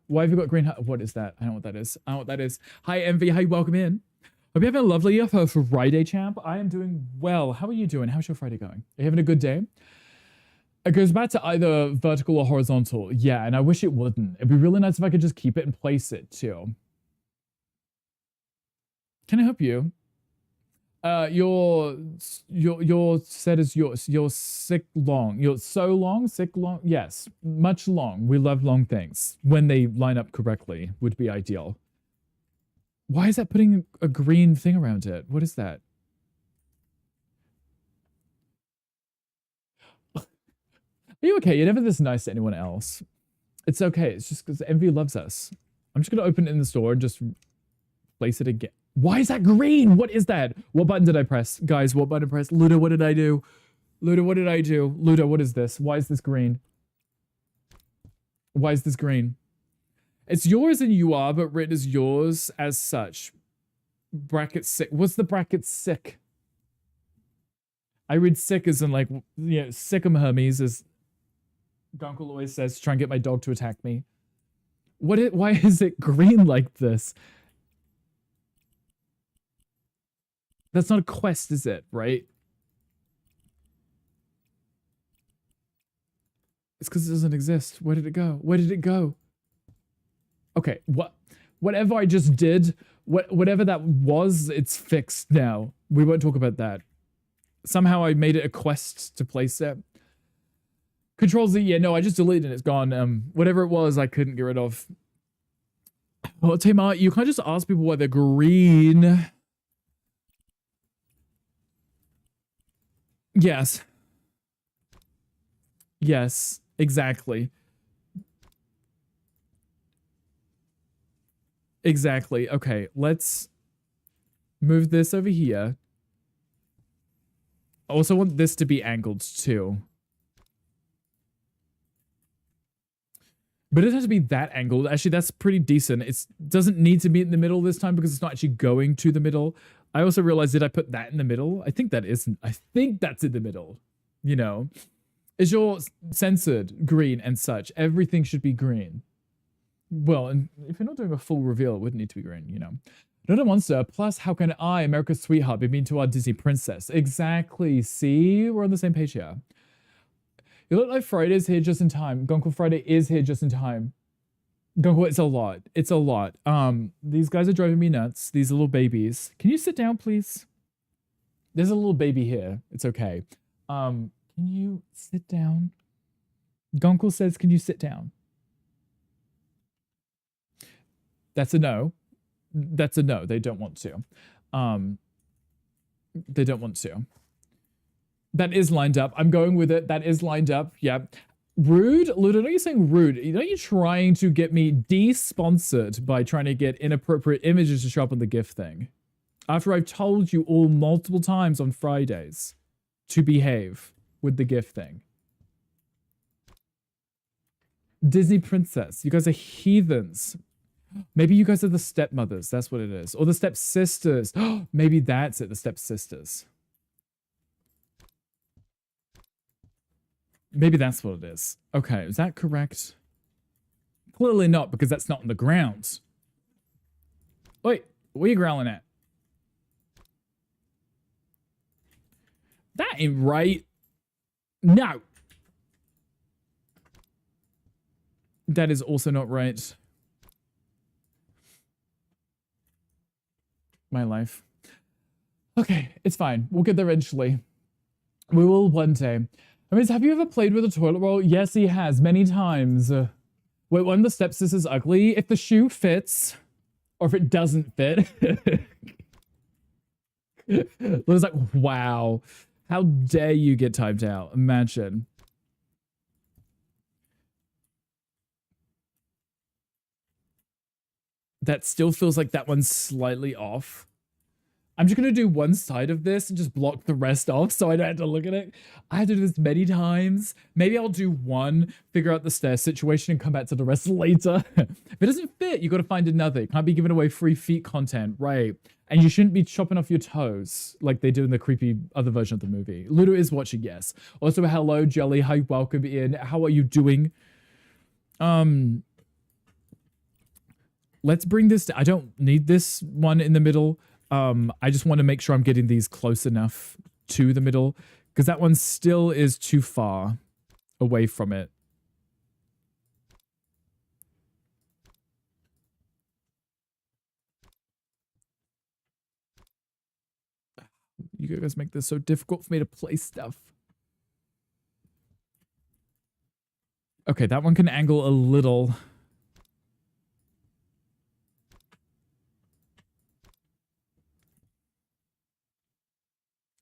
Why have you got green? What is that? I don't know what that is. I don't know what that is. Hi, Envy. Hi, welcome in. Hope you're having a lovely Friday, champ. I am doing well. How are you doing? How's your Friday going? Are you having a good day? It goes back to either vertical or horizontal. Yeah, and I wish it wouldn't. It'd be really nice if I could just keep it and place it too. Can I help you? Your set is yours. You're sick long. You're so long, sick long. Yes, much long. We love long things. When they line up correctly would be ideal. Why is that putting a green thing around it? What is that? Are you okay? You're never this nice to anyone else. It's okay. It's just because Envy loves us. I'm just going to open it in the store and just place it again. Why is that green? What is that? What button did I press? Guys, what button press? Luda, what did I do? Luda, what did I do? Luda, what is this? Why is this green? Why is this green? It's yours and you are, but written as yours as such. Bracket sick. What's the bracket sick? I read sick as in like, you know, sickum Hermes, as Gunkle always says, to try and get my dog to attack me. Why is it green like this? That's not a quest, is it? Right? It's because it doesn't exist. Where did it go? Where did it go? Okay, whatever I just did, whatever that was, it's fixed now. We won't talk about that. Somehow I made it a quest to place it. Control Z, yeah, no, I just deleted it. It's gone. Whatever it was, I couldn't get rid of. Well, Tamar, you can't just ask people why they're green. Yes. Yes, exactly. Exactly. Okay, let's move this over here. I also want this to be angled too. But it doesn't have to be that angled. Actually, that's pretty decent. It doesn't need to be in the middle this time because it's not actually going to the middle. I also realized, did I put that in the middle? I think that isn't. I think that's in the middle. You know, is yours censored green and such? Everything should be green. Well, and if you're not doing a full reveal, it wouldn't need to be green, you know. Not a monster. Plus, how can I, America's sweetheart, be mean to our Disney princess? Exactly. See, we're on the same page here. You look like Friday's here just in time. Gunkle Friday is here just in time. Gunkle, it's a lot. It's a lot. These guys are driving me nuts. These little babies. Can you sit down, please? There's a little baby here. It's okay. Can you sit down? Gunkle says, can you sit down? That's a no. That's a no. They don't want to. They don't want to. That is lined up. I'm going with it. That is lined up. Yeah. Rude? Luda, are you saying rude? Are you trying to get me de-sponsored by trying to get inappropriate images to show up on the GIF thing? After I've told you all multiple times on Fridays to behave with the GIF thing. Disney princess. You guys are heathens. Maybe you guys are the stepmothers. That's what it is. Or the stepsisters. Maybe that's it. The stepsisters. Maybe that's what it is. Okay, is that correct? Clearly not, because that's not on the ground. Wait, what are you growling at? That ain't right. No. That is also not right. My life. Okay, it's fine. We'll get there eventually. We will one day. I mean, have you ever played with a toilet roll? Yes, he has, many times. Wait, one of the stepsisters is ugly. If the shoe fits, or if it doesn't fit. Liz like, wow. How dare you get typed out? Imagine. That still feels like that one's slightly off. I'm just gonna do one side of this and just block the rest off so I don't have to look at it. I had to do this many times. Maybe I'll do one, figure out the stair situation, and come back to the rest later. If it doesn't fit, you gotta find another. You can't be giving away free feet content, right? And you shouldn't be chopping off your toes like they do in the creepy other version of the movie. Ludo is watching, yes. Also, hello, Jelly. Hi, welcome in. How are you doing? Let's bring this. I don't need this one in the middle. I just want to make sure I'm getting these close enough to the middle because that one still is too far away from it. You guys make this so difficult for me to place stuff. Okay, that one can angle a little.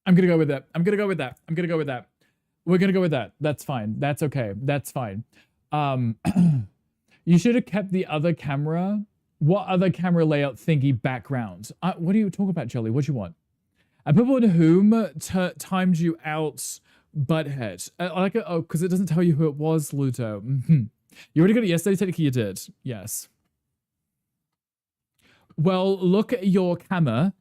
I'm gonna go with that. I'm gonna go with that. I'm gonna go with that. We're gonna go with that. That's fine. That's okay. That's fine. You should have kept the other camera. What other camera layout thingy background? What are you talking about, Jelly? What do you want? And people in whom timed you out, butthead. I like it. Oh, because it doesn't tell you who it was, Luto. You already got it yesterday. Technically, you did. Yes. Well, look at your camera.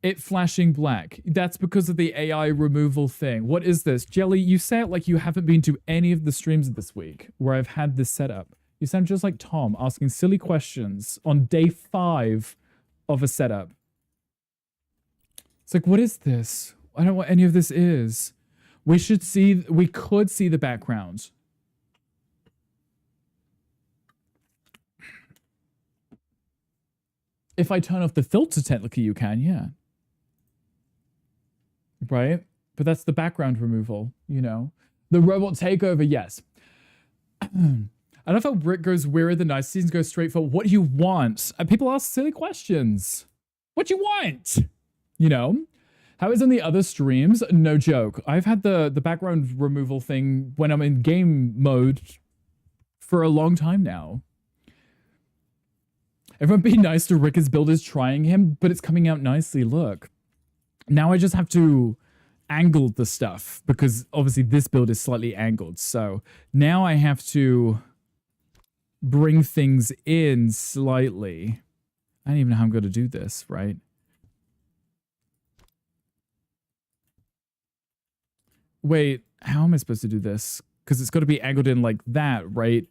It flashing black. That's because of the AI removal thing. What is this? Jelly, you say it like you haven't been to any of the streams this week where I've had this set up. You sound just like Tom asking silly questions on day 5 of a setup. It's like, what is this? I don't know what any of this is. We could see the background. If I turn off the filter, technically you can, yeah. Right? But that's the background removal, you know? The robot takeover, yes. I don't know how Rick goes weirder than nice seasons go straight for what do you want? People ask silly questions. What you want? You know? How is on the other streams? No joke. I've had the background removal thing when I'm in game mode for a long time now. Everyone be nice to Rick. His build is trying him, but it's coming out nicely. Look. Now I just have to angle the stuff because obviously this build is slightly angled. So now I have to bring things in slightly. I don't even know how I'm going to do this, right? Wait, how am I supposed to do this? Because it's got to be angled in like that, right?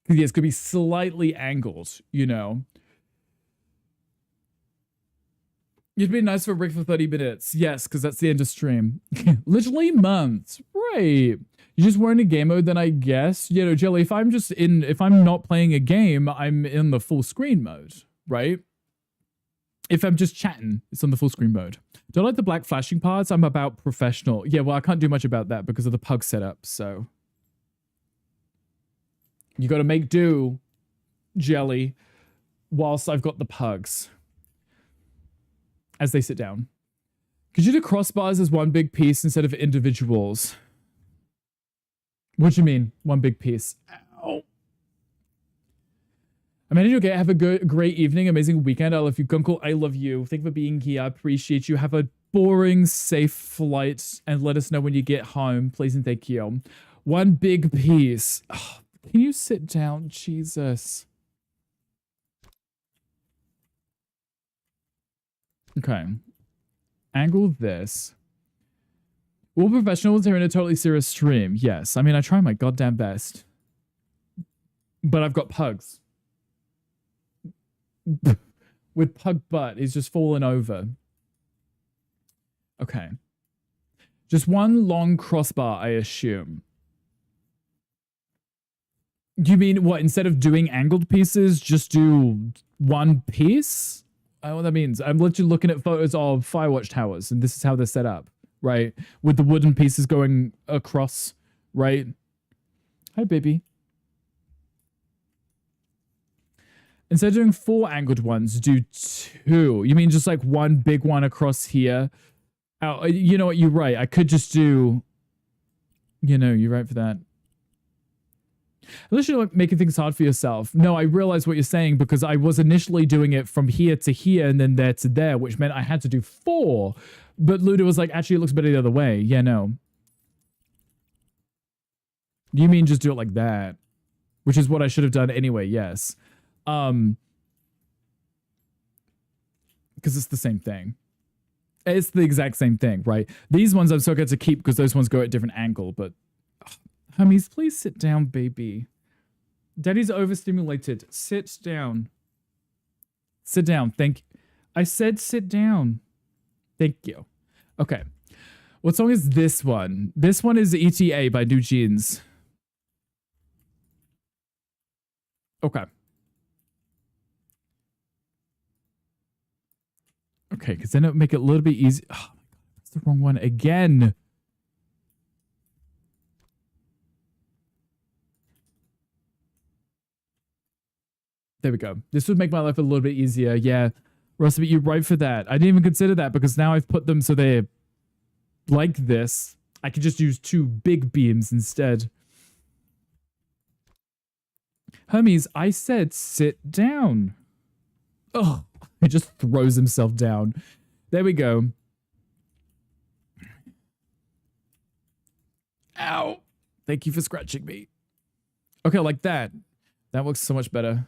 Yeah, it's going to be slightly angled, you know? You'd be nice for Rick for 30 minutes. Yes, because that's the end of stream. Literally months. Right. You just weren't in game mode, then I guess. You know, Jelly, if I'm not playing a game, I'm in the full screen mode, right? If I'm just chatting, it's on the full screen mode. Don't like the black flashing parts. I'm about professional. Yeah, well, I can't do much about that because of the pug setup, so. You got to make do, Jelly, whilst I've got the pugs. As they sit down. Could you do crossbars as one big piece instead of individuals? What do you mean, one big piece? Ow. I managed to have a great evening, amazing weekend. I love you, Gunkle. I love you. Thank you for being here. I appreciate you. Have a boring, safe flight and let us know when you get home. Please and thank you. One big piece. Oh, can you sit down? Jesus. Okay. Angle this. All professionals are in a totally serious stream. Yes. I mean, I try my goddamn best. but I've got pugs. With pug butt, he's just fallen over. Okay. Just one long crossbar, I assume. You mean what? Instead of doing angled pieces, just do one piece? I don't know what that means. I'm literally looking at photos of Firewatch towers, and this is how they're set up, right? With the wooden pieces going across, right? Hi, baby. Instead of doing 4 angled ones, do 2. You mean just like one big one across here? Oh, you know what? You're right. I could just do... You know, you're right for that. Unless you're like making things hard for yourself. No, I realize what you're saying because I was initially doing it from here to here and then there to there, which meant I had to do 4. But Luda was like, actually, it looks better the other way. Yeah, no. You mean just do it like that? Which is what I should have done anyway, yes. Because it's the same thing. It's the exact same thing, right? These ones I'm so good to keep because those ones go at a different angle, but... Homies, please sit down, baby. Daddy's overstimulated. Sit down. Sit down. Thank you. I said sit down. Thank you. Okay. What song is this one? This one is ETA by New Jeans. Okay. Okay, because then it'll make it a little bit easy. Oh my god, that's the wrong one again. There we go. This would make my life a little bit easier. Yeah, Rossi, you're right for that. I didn't even consider that because now I've put them so they're like this. I could just use 2 big beams instead. Hermes, I said sit down. Oh, he just throws himself down. There we go. Ow. Thank you for scratching me. Okay, like that. That looks so much better.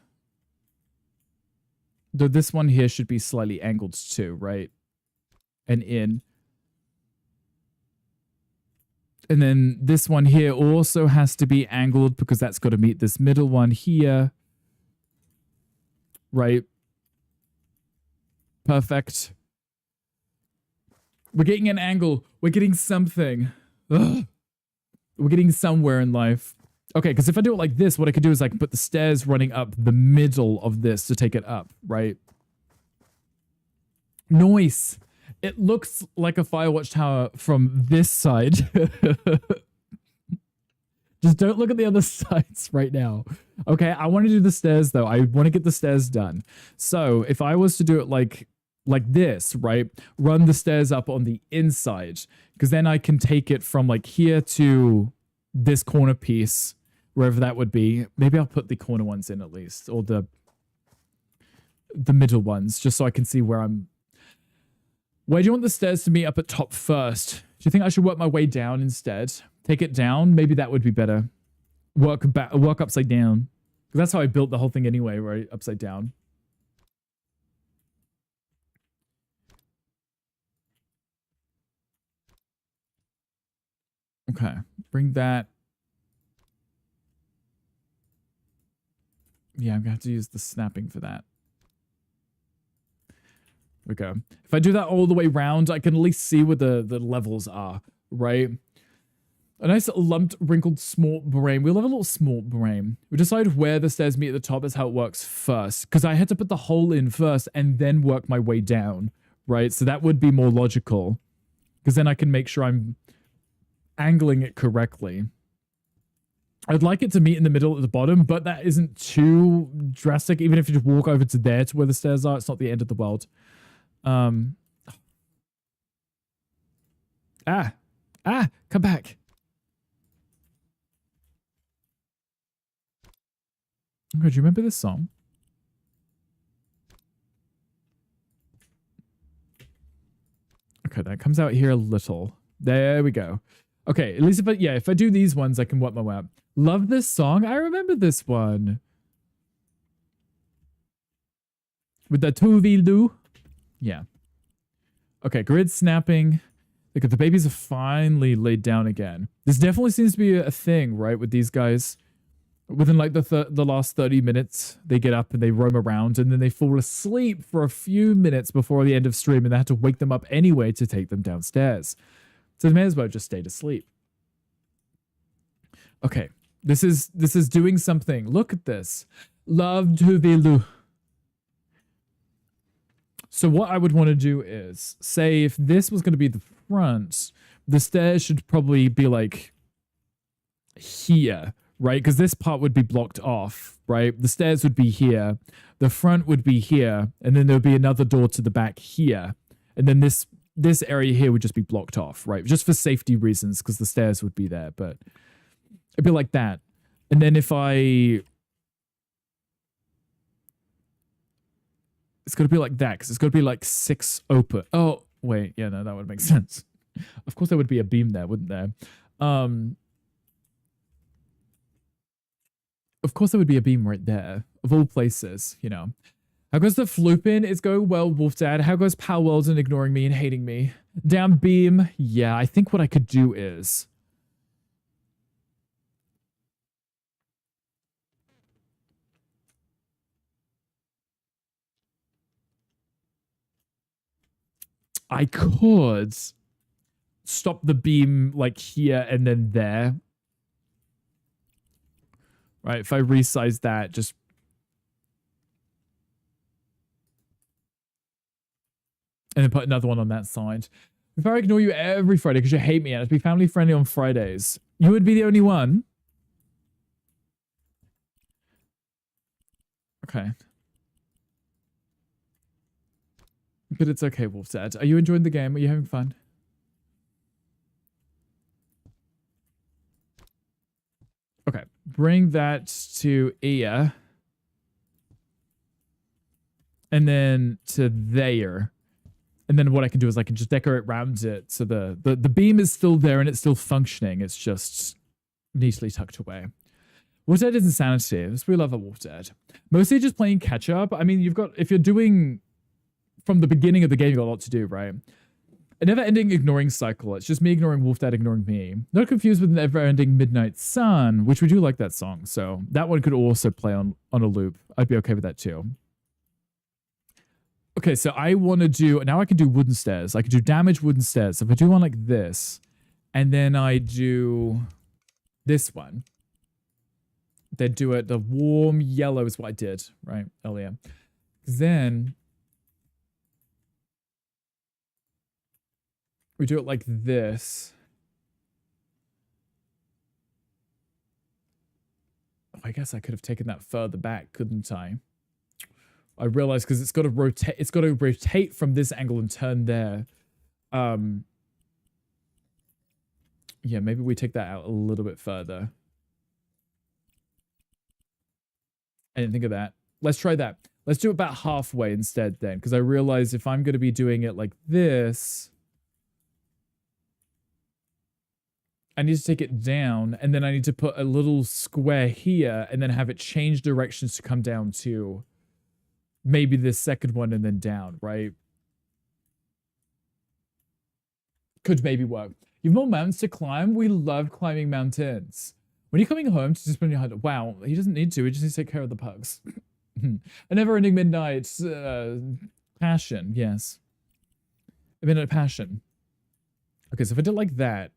Though this one here should be slightly angled too, right? And in. And then this one here also has to be angled because that's got to meet this middle one here. Right? Perfect. We're getting an angle. We're getting something. Ugh. We're getting somewhere in life. Okay, because if I do it like this, what I could do is I can put the stairs running up the middle of this to take it up, right? Nice. It looks like a Firewatch tower from this side. Just don't look at the other sides right now. Okay, I want to do the stairs though. I want to get the stairs done. So if I was to do it like this, right? Run the stairs up on the inside, because then I can take it from like here to this corner piece, wherever that would be. Maybe I'll put the corner ones in at least, or the middle ones, just so I can see where I'm. Where do you want the stairs to meet up at top first? Do you think I should work my way down instead? Take it down? Maybe that would be better. Work upside down. Because that's how I built the whole thing anyway, right? Upside down. Okay. Bring that. Yeah, I'm going to have to use the snapping for that. There we go. If I do that all the way round, I can at least see where the levels are, right? A nice lumped, wrinkled, small brain. We love a little small brain. We decide where the stairs meet at the top is how it works first. Because I had to put the hole in first and then work my way down, right? So that would be more logical. Because then I can make sure I'm angling it correctly. I'd like it to meet in the middle at the bottom, but that isn't too drastic. Even if you just walk over to there to where the stairs are, it's not the end of the world. Come back. Okay, do you remember this song? Okay, that comes out here a little. There we go. Okay, at least if I do these ones, I can work my way up. Love this song. I remember this one. With the two-wheel-do. Yeah. Okay, grid snapping. Look, the babies are finally laid down again. This definitely seems to be a thing, right, with these guys. Within like the last 30 minutes, they get up and they roam around, and then they fall asleep for a few minutes before the end of stream, and they had to wake them up anyway to take them downstairs. So they may as well just stayed asleep. Okay, this is doing something. Look at this. Love to the Lu. So what I would want to do is, say if this was going to be the front, the stairs should probably be like here, right? Because this part would be blocked off, right? The stairs would be here, the front would be here, and then there would be another door to the back here, and then this area here would just be blocked off, right? Just for safety reasons, because the stairs would be there, but it'd be like that. And then if it's going to be like that, because it's going to be like 6 open. Oh, wait. Yeah, no, that would make sense. Of course there would be a beam there, wouldn't there? Of course there would be a beam right there, of all places, you know. How goes the flooping? It's going well, Wolf Dad. How goes Pal Weldon ignoring me and hating me? Down beam. Yeah, I think what I could do is... I could stop the beam like here and then there. Right, if I resize that, just... and then put another one on that side. If I ignore you every Friday because you hate me and I'd be family friendly on Fridays, you would be the only one. Okay. But it's okay, Wolf Dad. Are you enjoying the game? Are you having fun? Okay. Bring that to ear. And then to there. And then what I can do is I can just decorate around it so the beam is still there and it's still functioning. It's just neatly tucked away. Wolf Dad is insanity. We love a Wolf Dad. Mostly just playing catch up. I mean, if you're doing from the beginning of the game, you've got a lot to do, right? A never-ending ignoring cycle. It's just me ignoring Wolf Dad ignoring me. Not confused with never-ending Midnight Sun, which we do like that song. So that one could also play on a loop. I'd be okay with that too. Okay, so I want to do... now I can do wooden stairs. I can do damage wooden stairs. So if I do one like this, and then I do this one, then do it... the warm yellow is what I did, right, earlier. Then... we do it like this. Oh, I guess I could have taken that further back, couldn't I? I realized because it's got to rotate. It's got to rotate from this angle and turn there. Yeah, maybe we take that out a little bit further. I didn't think of that. Let's try that. Let's do it about halfway instead then, because I realize if I'm going to be doing it like this, I need to take it down, and then I need to put a little square here, and then have it change directions to come down to maybe this second one and then down, right? Could maybe work. You have more mountains to climb? We love climbing mountains. When you're coming home to just spend your hunter, wow, he doesn't need to. He just needs to take care of the pugs. A never-ending midnight passion, yes. A midnight passion. Okay, so if I did like that,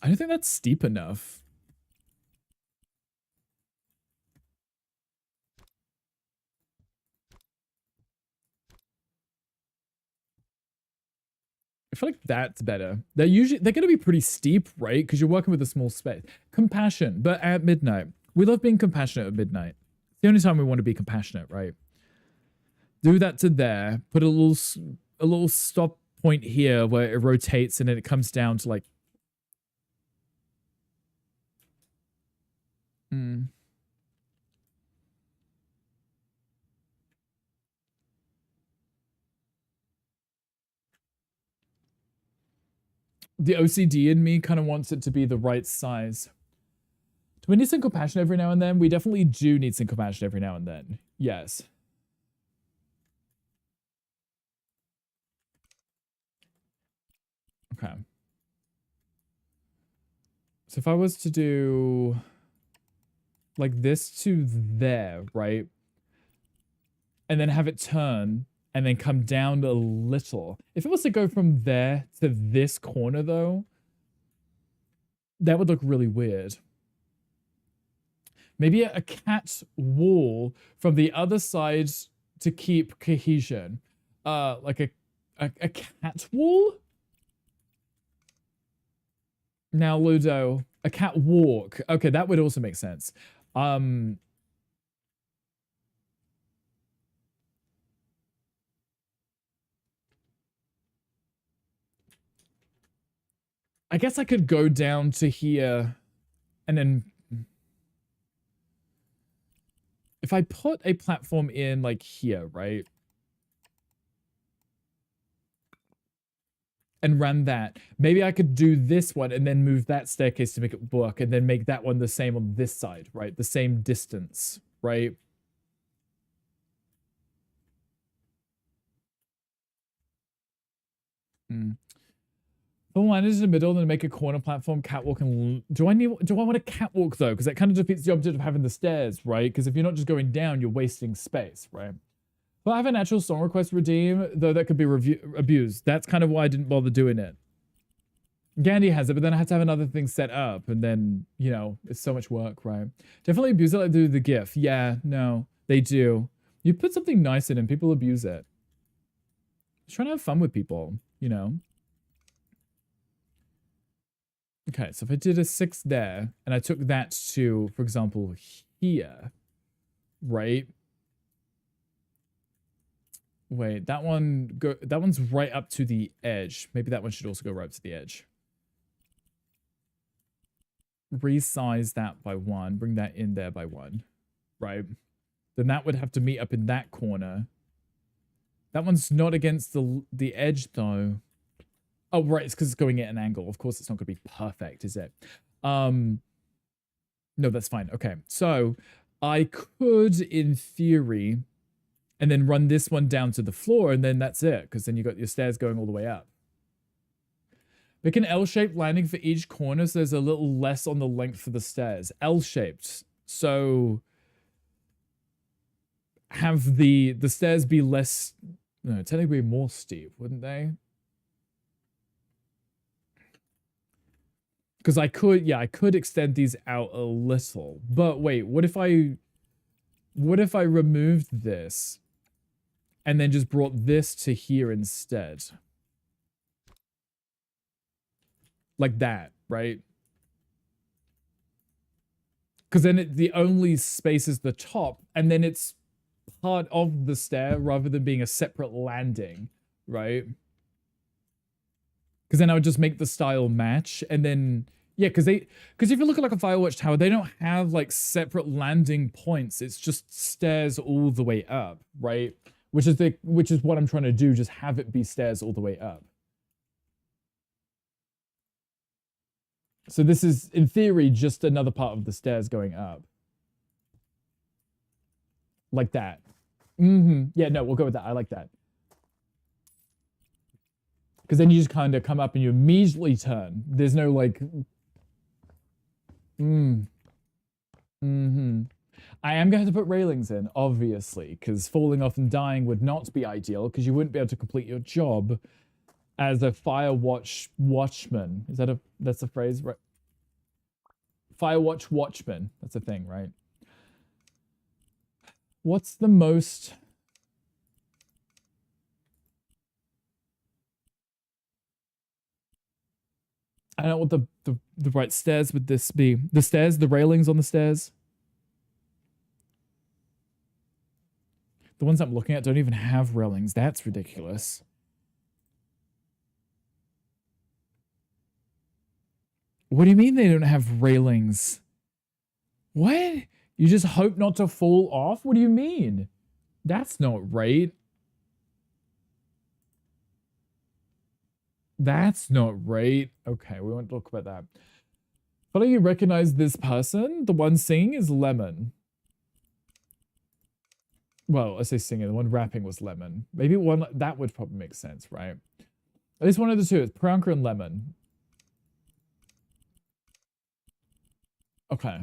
I don't think that's steep enough. I feel like that's better. They're going to be pretty steep, right? Because you're working with a small space. Compassion, but at midnight. We love being compassionate at midnight. It's the only time we want to be compassionate, right? Do that to there. Put a little stop point here where it rotates and then it comes down to like... The OCD in me kind of wants it to be the right size. Do we need some compassion every now and then? We definitely do need some compassion every now and then. Yes. Okay. So if I was to do like this to there, right? And then have it turn and then come down a little. If it was to go from there to this corner though, that would look really weird. Maybe a cat wall from the other side to keep cohesion. Like a cat wall? Now, Ludo, a cat walk. Okay, that would also make sense. I guess I could go down to here and then if I put a platform in like here, right? And run that. Maybe I could do this one and then move that staircase to make it work and then make that one the same on this side, right? The same distance, right? Put one in the middle and then make a corner platform, catwalk, and do I want a catwalk though? Because that kind of defeats the object of having the stairs, right? Because if you're not just going down, you're wasting space, right? But I have a natural song request redeem, though that could be abused. That's kind of why I didn't bother doing it. Gandhi has it, but then I had to have another thing set up, and then, you know, it's so much work, right? Definitely abuse it like they do the GIF. Yeah, no, they do. You put something nice in and people abuse it. Just trying to have fun with people, you know? Okay, so if I did a 6 there, and I took that to, for example, here, right? Wait, that one's right up to the edge. Maybe that one should also go right up to the edge. Resize that by 1, bring that in there by 1, right? Then that would have to meet up in that corner. That one's not against the edge though. Oh, right, it's because it's going at an angle. Of course, it's not going to be perfect, is it? No, that's fine. Okay, so I could, in theory, and then run this one down to the floor, and then that's it, because then you got your stairs going all the way up. Make an L-shaped landing for each corner, so there's a little less on the length for the stairs. L-shaped. So have the stairs be less, no, technically more steep, wouldn't they? Because I could extend these out a little. But wait, what if I removed this and then just brought this to here instead? Like that, right? Because then the only space is the top, and then it's part of the stair rather than being a separate landing, right? Because then I would just make the style match, and then yeah, because if you look at like a Firewatch tower, they don't have like separate landing points. It's just stairs all the way up, right? Which is what I'm trying to do. Just have it be stairs all the way up. So this is, in theory, just another part of the stairs going up. Like that. Yeah, no, we'll go with that. I like that. Because then you just kind of come up and you immediately turn. There's no like... I am going to have to put railings in, obviously, because falling off and dying would not be ideal, because you wouldn't be able to complete your job as a Firewatch watchman. Is that that's a phrase, right? Firewatch watchman. That's a thing, right? What's the most... I don't know what the right stairs would this be. The stairs, the railings on the stairs. The ones I'm looking at don't even have railings. That's ridiculous. What do you mean they don't have railings? What? You just hope not to fall off? What do you mean? That's not right. That's not right. Okay, we won't talk about that. But you recognize this person? The one singing is Lemon. Well, I say singing. The one rapping was Lemon. Maybe one that would probably make sense, right? At least one of the two. It's Priyanka and Lemon. Okay.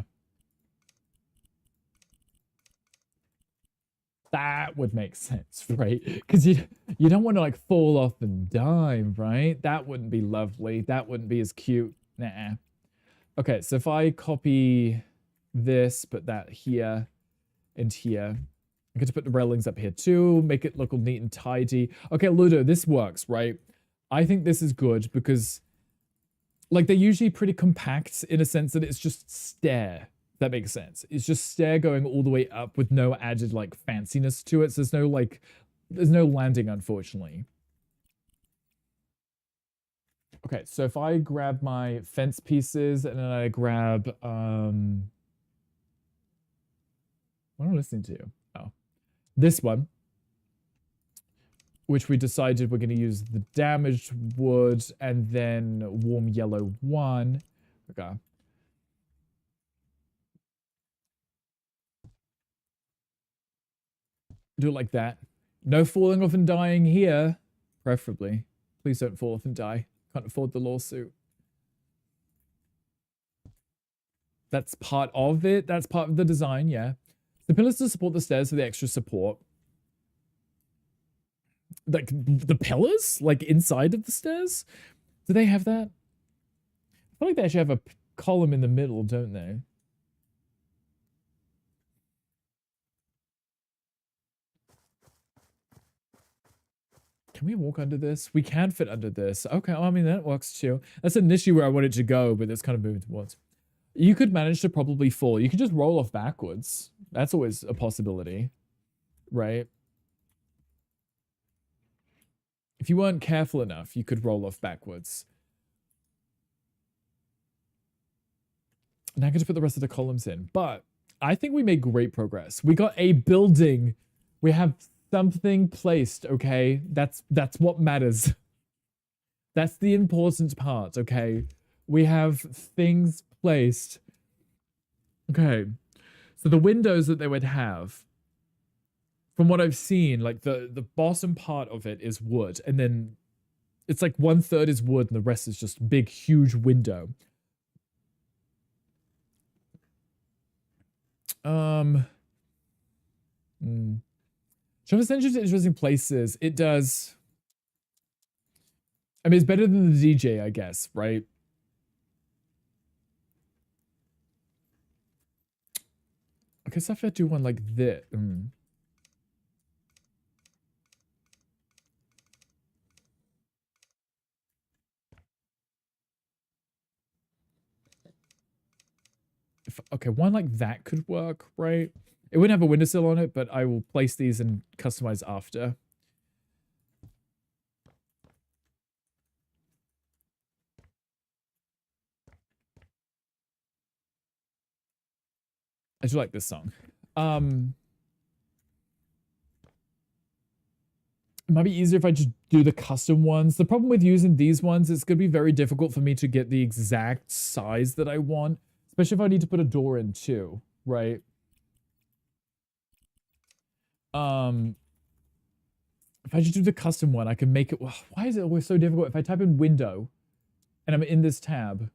That would make sense, right? Because you don't want to like fall off and die, right? That wouldn't be lovely. That wouldn't be as cute. Nah. Okay, so if I copy this, put that here and here. I get to put the railings up here too, make it look all neat and tidy. Okay, Ludo, this works, right? I think this is good because like they're usually pretty compact in a sense that it's just stair. That makes sense. It's just stair going all the way up with no added like fanciness to it. So there's no landing, unfortunately. Okay, so if I grab my fence pieces and then I grab what am I listening to? Oh, this one, which we decided we're going to use the damaged wood and then warm yellow one. Okay. Do it like that. No falling off and dying here, preferably. Please don't fall off and die. Can't afford the lawsuit. That's part of it. That's part of the design, yeah. The pillars to support the stairs for the extra support. Like, the pillars? Like, inside of the stairs? Do they have that? I feel like they actually have a column in the middle, don't they? Can we walk under this? We can fit under this. Okay, well, I mean, that works too. That's an issue where I want it to go, but it's kind of moving towards. You could manage to probably fall. You could just roll off backwards. That's always a possibility, right? If you weren't careful enough, you could roll off backwards. Now I get to put the rest of the columns in, but I think we made great progress. We got a building. We have something placed, okay? That's what matters. That's the important part, okay? We have things placed. Okay. So the windows that they would have, from what I've seen, like the bottom part of it is wood, and then it's like 1/3 is wood and the rest is just big, huge window. Travis Engine to interesting places. It does. I mean, it's better than the DJ, I guess, right? I guess if I do one like this. Okay, one like that could work, right? It wouldn't have a windowsill on it, but I will place these and customize after. I do like this song. It might be easier if I just do the custom ones. The problem with using these ones, it's going to be very difficult for me to get the exact size that I want, especially if I need to put a door in too, right? If I just do the custom one, I can make it. Why is it always so difficult? If I type in window and I'm in this tab,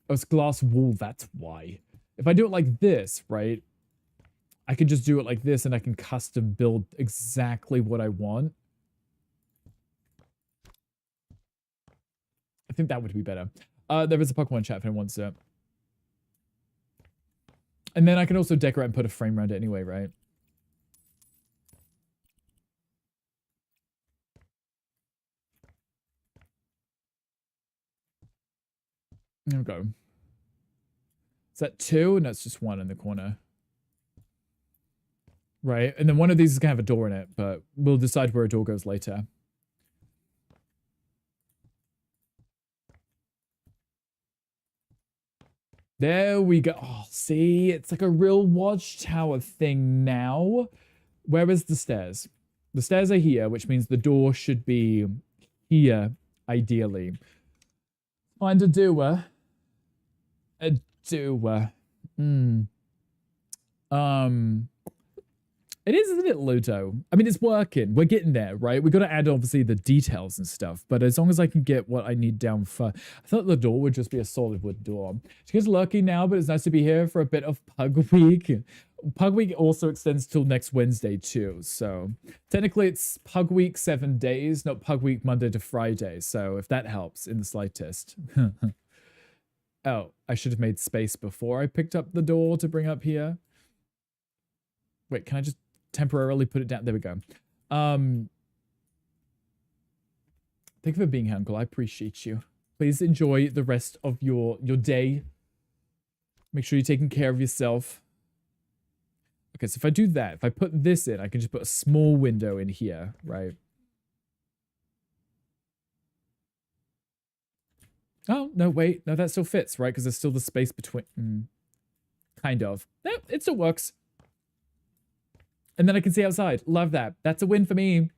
oh, it's glass wall. That's why. If I do it like this, right? I can just do it like this and I can custom build exactly what I want. I think that would be better. There is a Pokemon chat if anyone wants it. And then I can also decorate and put a frame around it anyway, right? There we go. Is that 2? No, it's just 1 in the corner. Right, and then one of these is going to have a door in it, but we'll decide where a door goes later. There we go. Oh, see, it's like a real watchtower thing now. Where is the stairs? The stairs are here, which means the door should be here, ideally. Find a doer. A doer. It is, isn't it, Ludo? I mean, it's working. We're getting there, right? We got to add, obviously, the details and stuff. But as long as I can get what I need down for... I thought the door would just be a solid wood door. She gets lucky now, but it's nice to be here for a bit of Pug Week. Pug Week also extends till next Wednesday, too. So, technically, it's Pug Week 7 days, not Pug Week Monday to Friday. So, if that helps in the slightest. Oh, I should have made space before I picked up the door to bring up here. Wait, can I just temporarily put it down? There we go. Thank you for being here, Uncle. I appreciate you. Please enjoy the rest of your day. Make sure you're taking care of yourself. Okay, so if I do that, if I put this in, I can just put a small window in here, right? Oh, no, wait. No, that still fits, right? Because there's still the space between... kind of. No, it still works. And then I can see outside. Love that. That's a win for me.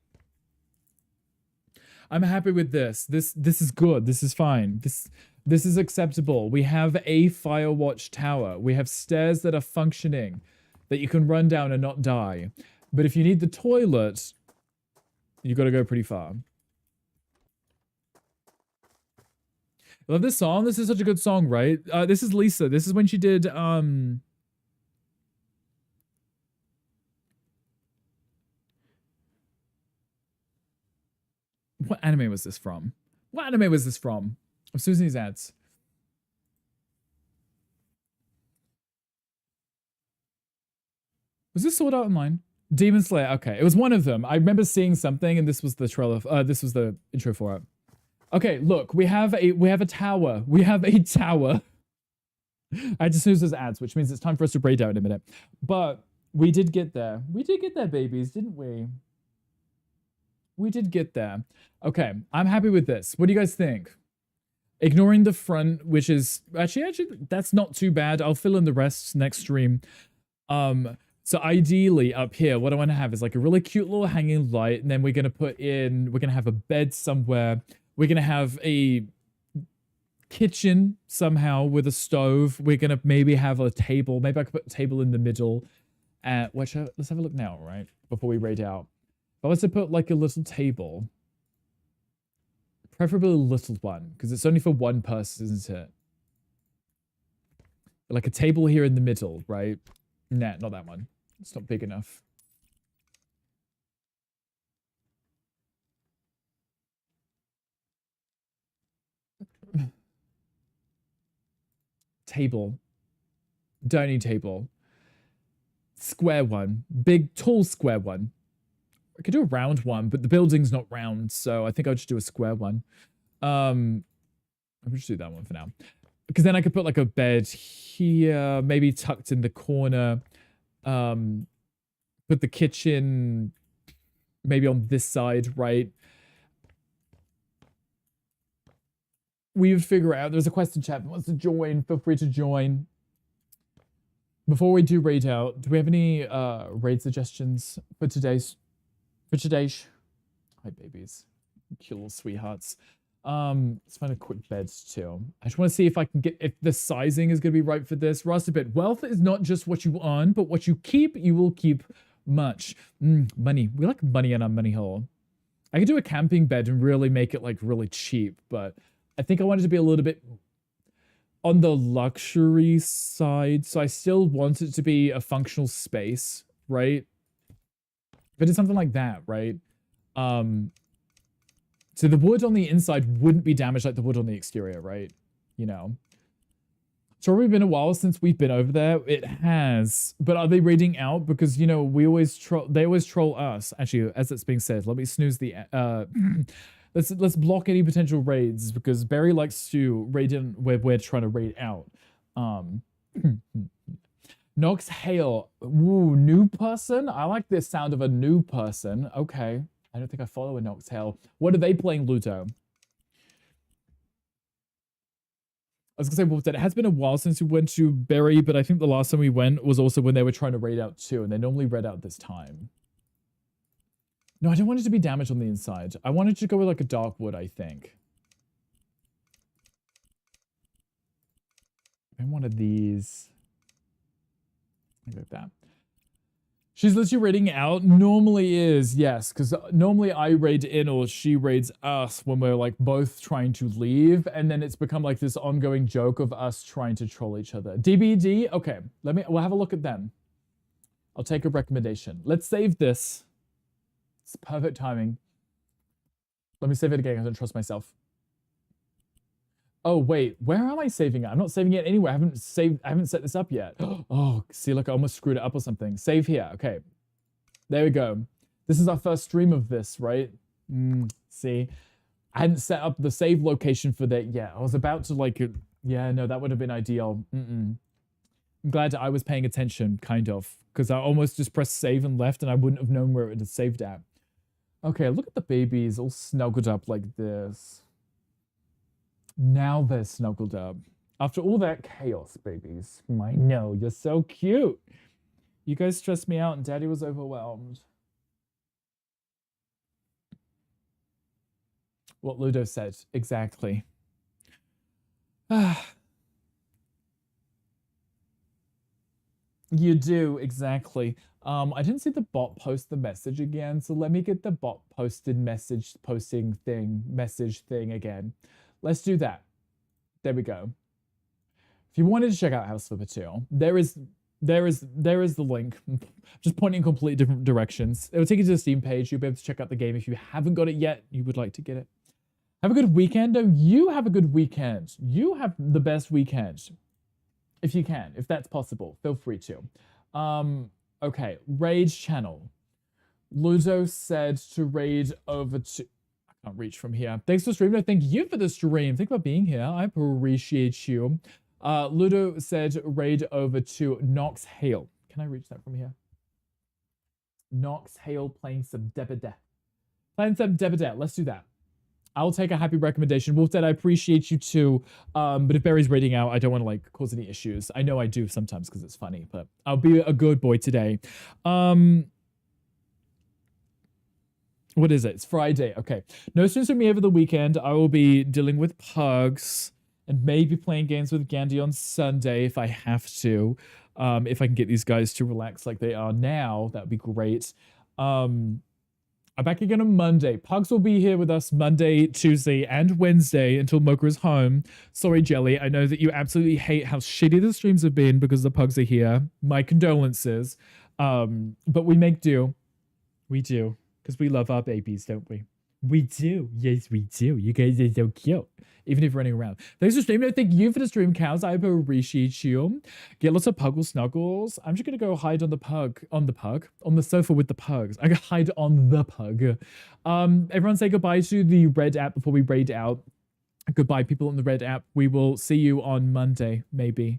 I'm happy with this. This is good. This is fine. This is acceptable. We have a Firewatch tower. We have stairs that are functioning, that you can run down and not die. But if you need the toilet, you got to go pretty far. I love this song. This is such a good song, right? This is Lisa. This is when she did what anime was this from? What anime was this from? Of Susie's ads. Was this Sword Art Online? Demon Slayer. Okay, it was one of them. I remember seeing something, and this was the trailer. This was the intro for it. Okay, look, we have a tower. We have a tower. I just snooze those ads, which means it's time for us to braid out in a minute. But we did get there. We did get there, babies, didn't we? We did get there. Okay, I'm happy with this. What do you guys think? Ignoring the front, which is actually that's not too bad. I'll fill in the rest next stream. So ideally up here, what I want to have is like a really cute little hanging light, and then we're gonna have a bed somewhere. We're gonna have a kitchen somehow with a stove. We're gonna maybe have a table. Maybe I could put a table in the middle. Let's have a look now, right? Before we raid out. But let's put like a little table. Preferably a little one, because it's only for one person, isn't it? Like a table here in the middle, right? Nah, not that one. It's not big enough. Table. Dining table. Square one. Big, tall square one. I could do a round one, but the building's not round, so I think I'll just do a square one. I'll just do that one for now. Because then I could put like a bed here, maybe tucked in the corner. Put the kitchen maybe on this side, right? We would figure out. There's a question chat that wants to join. Feel free to join. Before we do raid out, do we have any raid suggestions for today's? Hi, babies. Cute little sweethearts. Let's find a quick bed too. I just want to see if I can get, if the sizing is going to be right for this. Rust a bit. Wealth is not just what you earn, but what you keep, you will keep much. Money. We like money in our money hole. I could do a camping bed and really make it like really cheap, but I think I wanted to be a little bit on the luxury side. So I still want it to be a functional space, right? But it's something like that, right? So the wood on the inside wouldn't be damaged like the wood on the exterior, right? You know. It's already been a while since we've been over there. It has. But are they raiding out? Because, you know, they always troll us. Actually, as it's being said, let me snooze the let's block any potential raids, because Barry likes to raid in where we're trying to raid out. Nox Hale. Ooh, new person? I like the sound of a new person. Okay. I don't think I follow a Nox Hale. What are they playing, Luto? I was gonna say, well, it has been a while since we went to Berry, but I think the last time we went was also when they were trying to raid out too, and they normally raid out this time. No, I don't want it to be damaged on the inside. I wanted to go with like a dark wood, I think. I one of these. Like that. She's literally raiding out. Normally is, yes, because normally I raid in or she raids us when we're like both trying to leave, and then it's become like this ongoing joke of us trying to troll each other. DBD, okay, we'll have a look at them. I'll take a recommendation. Let's save this. It's perfect timing. Let me save it again. I don't trust myself. Oh wait, where am I saving it? I'm not saving it anywhere. I haven't set this up yet. Oh, see, look, I almost screwed it up or something. Save here. Okay. There we go. This is our first stream of this, right? See? I hadn't set up the save location for that yet. I was about to like, yeah, no, that would have been ideal. I'm glad I was paying attention, kind of, because I almost just pressed save and left and I wouldn't have known where it had saved at. Okay, look at the babies all snuggled up like this. Now they're snuggled up. After all that chaos, babies. I know, you're so cute. You guys stressed me out and Daddy was overwhelmed. What Ludo said, exactly. You do, exactly. I didn't see the bot post the message again, so let me get the bot posted message thing again. Let's do that. There we go. If you wanted to check out House Flipper 2, there is the link. Just pointing in completely different directions. It will take you to the Steam page. You'll be able to check out the game if you haven't got it yet. You would like to get it. Have a good weekend. though. You have a good weekend. You have the best weekend. If you can, if that's possible, feel free to. Okay, Rage channel. Ludo said to raid over to... I can't reach from here. Thanks for streaming. Thank you for the stream. Thank you for being here. I appreciate you. Ludo said raid over to Nox Hale. Can I reach that from here? Nox Hale playing some Debede. Let's do that. I'll take a happy recommendation. Wolf said I appreciate you too. But if Barry's raiding out, I don't want to like cause any issues. I know I do sometimes because it's funny, but I'll be a good boy today. What is it? It's Friday. Okay. No streams from me over the weekend. I will be dealing with pugs and maybe playing games with Gandhi on Sunday if I have to. If I can get these guys to relax like they are now, that would be great. I'm back again on Monday. Pugs will be here with us Monday, Tuesday, and Wednesday until Mocha's home. Sorry, Jelly. I know that you absolutely hate how shitty the streams have been because the pugs are here. My condolences. But we make do. We do. Because we love our babies, don't we? We do. Yes, we do. You guys are so cute. Even if you're running around. Thanks for streaming. Thank you for the stream, cows. I appreciate you. Get lots of puggle snuggles. I'm just going to go hide on the sofa with the pugs. I'm going to hide on the pug. Everyone say goodbye to the red app before we raid out. Goodbye, people in the red app. We will see you on Monday, maybe.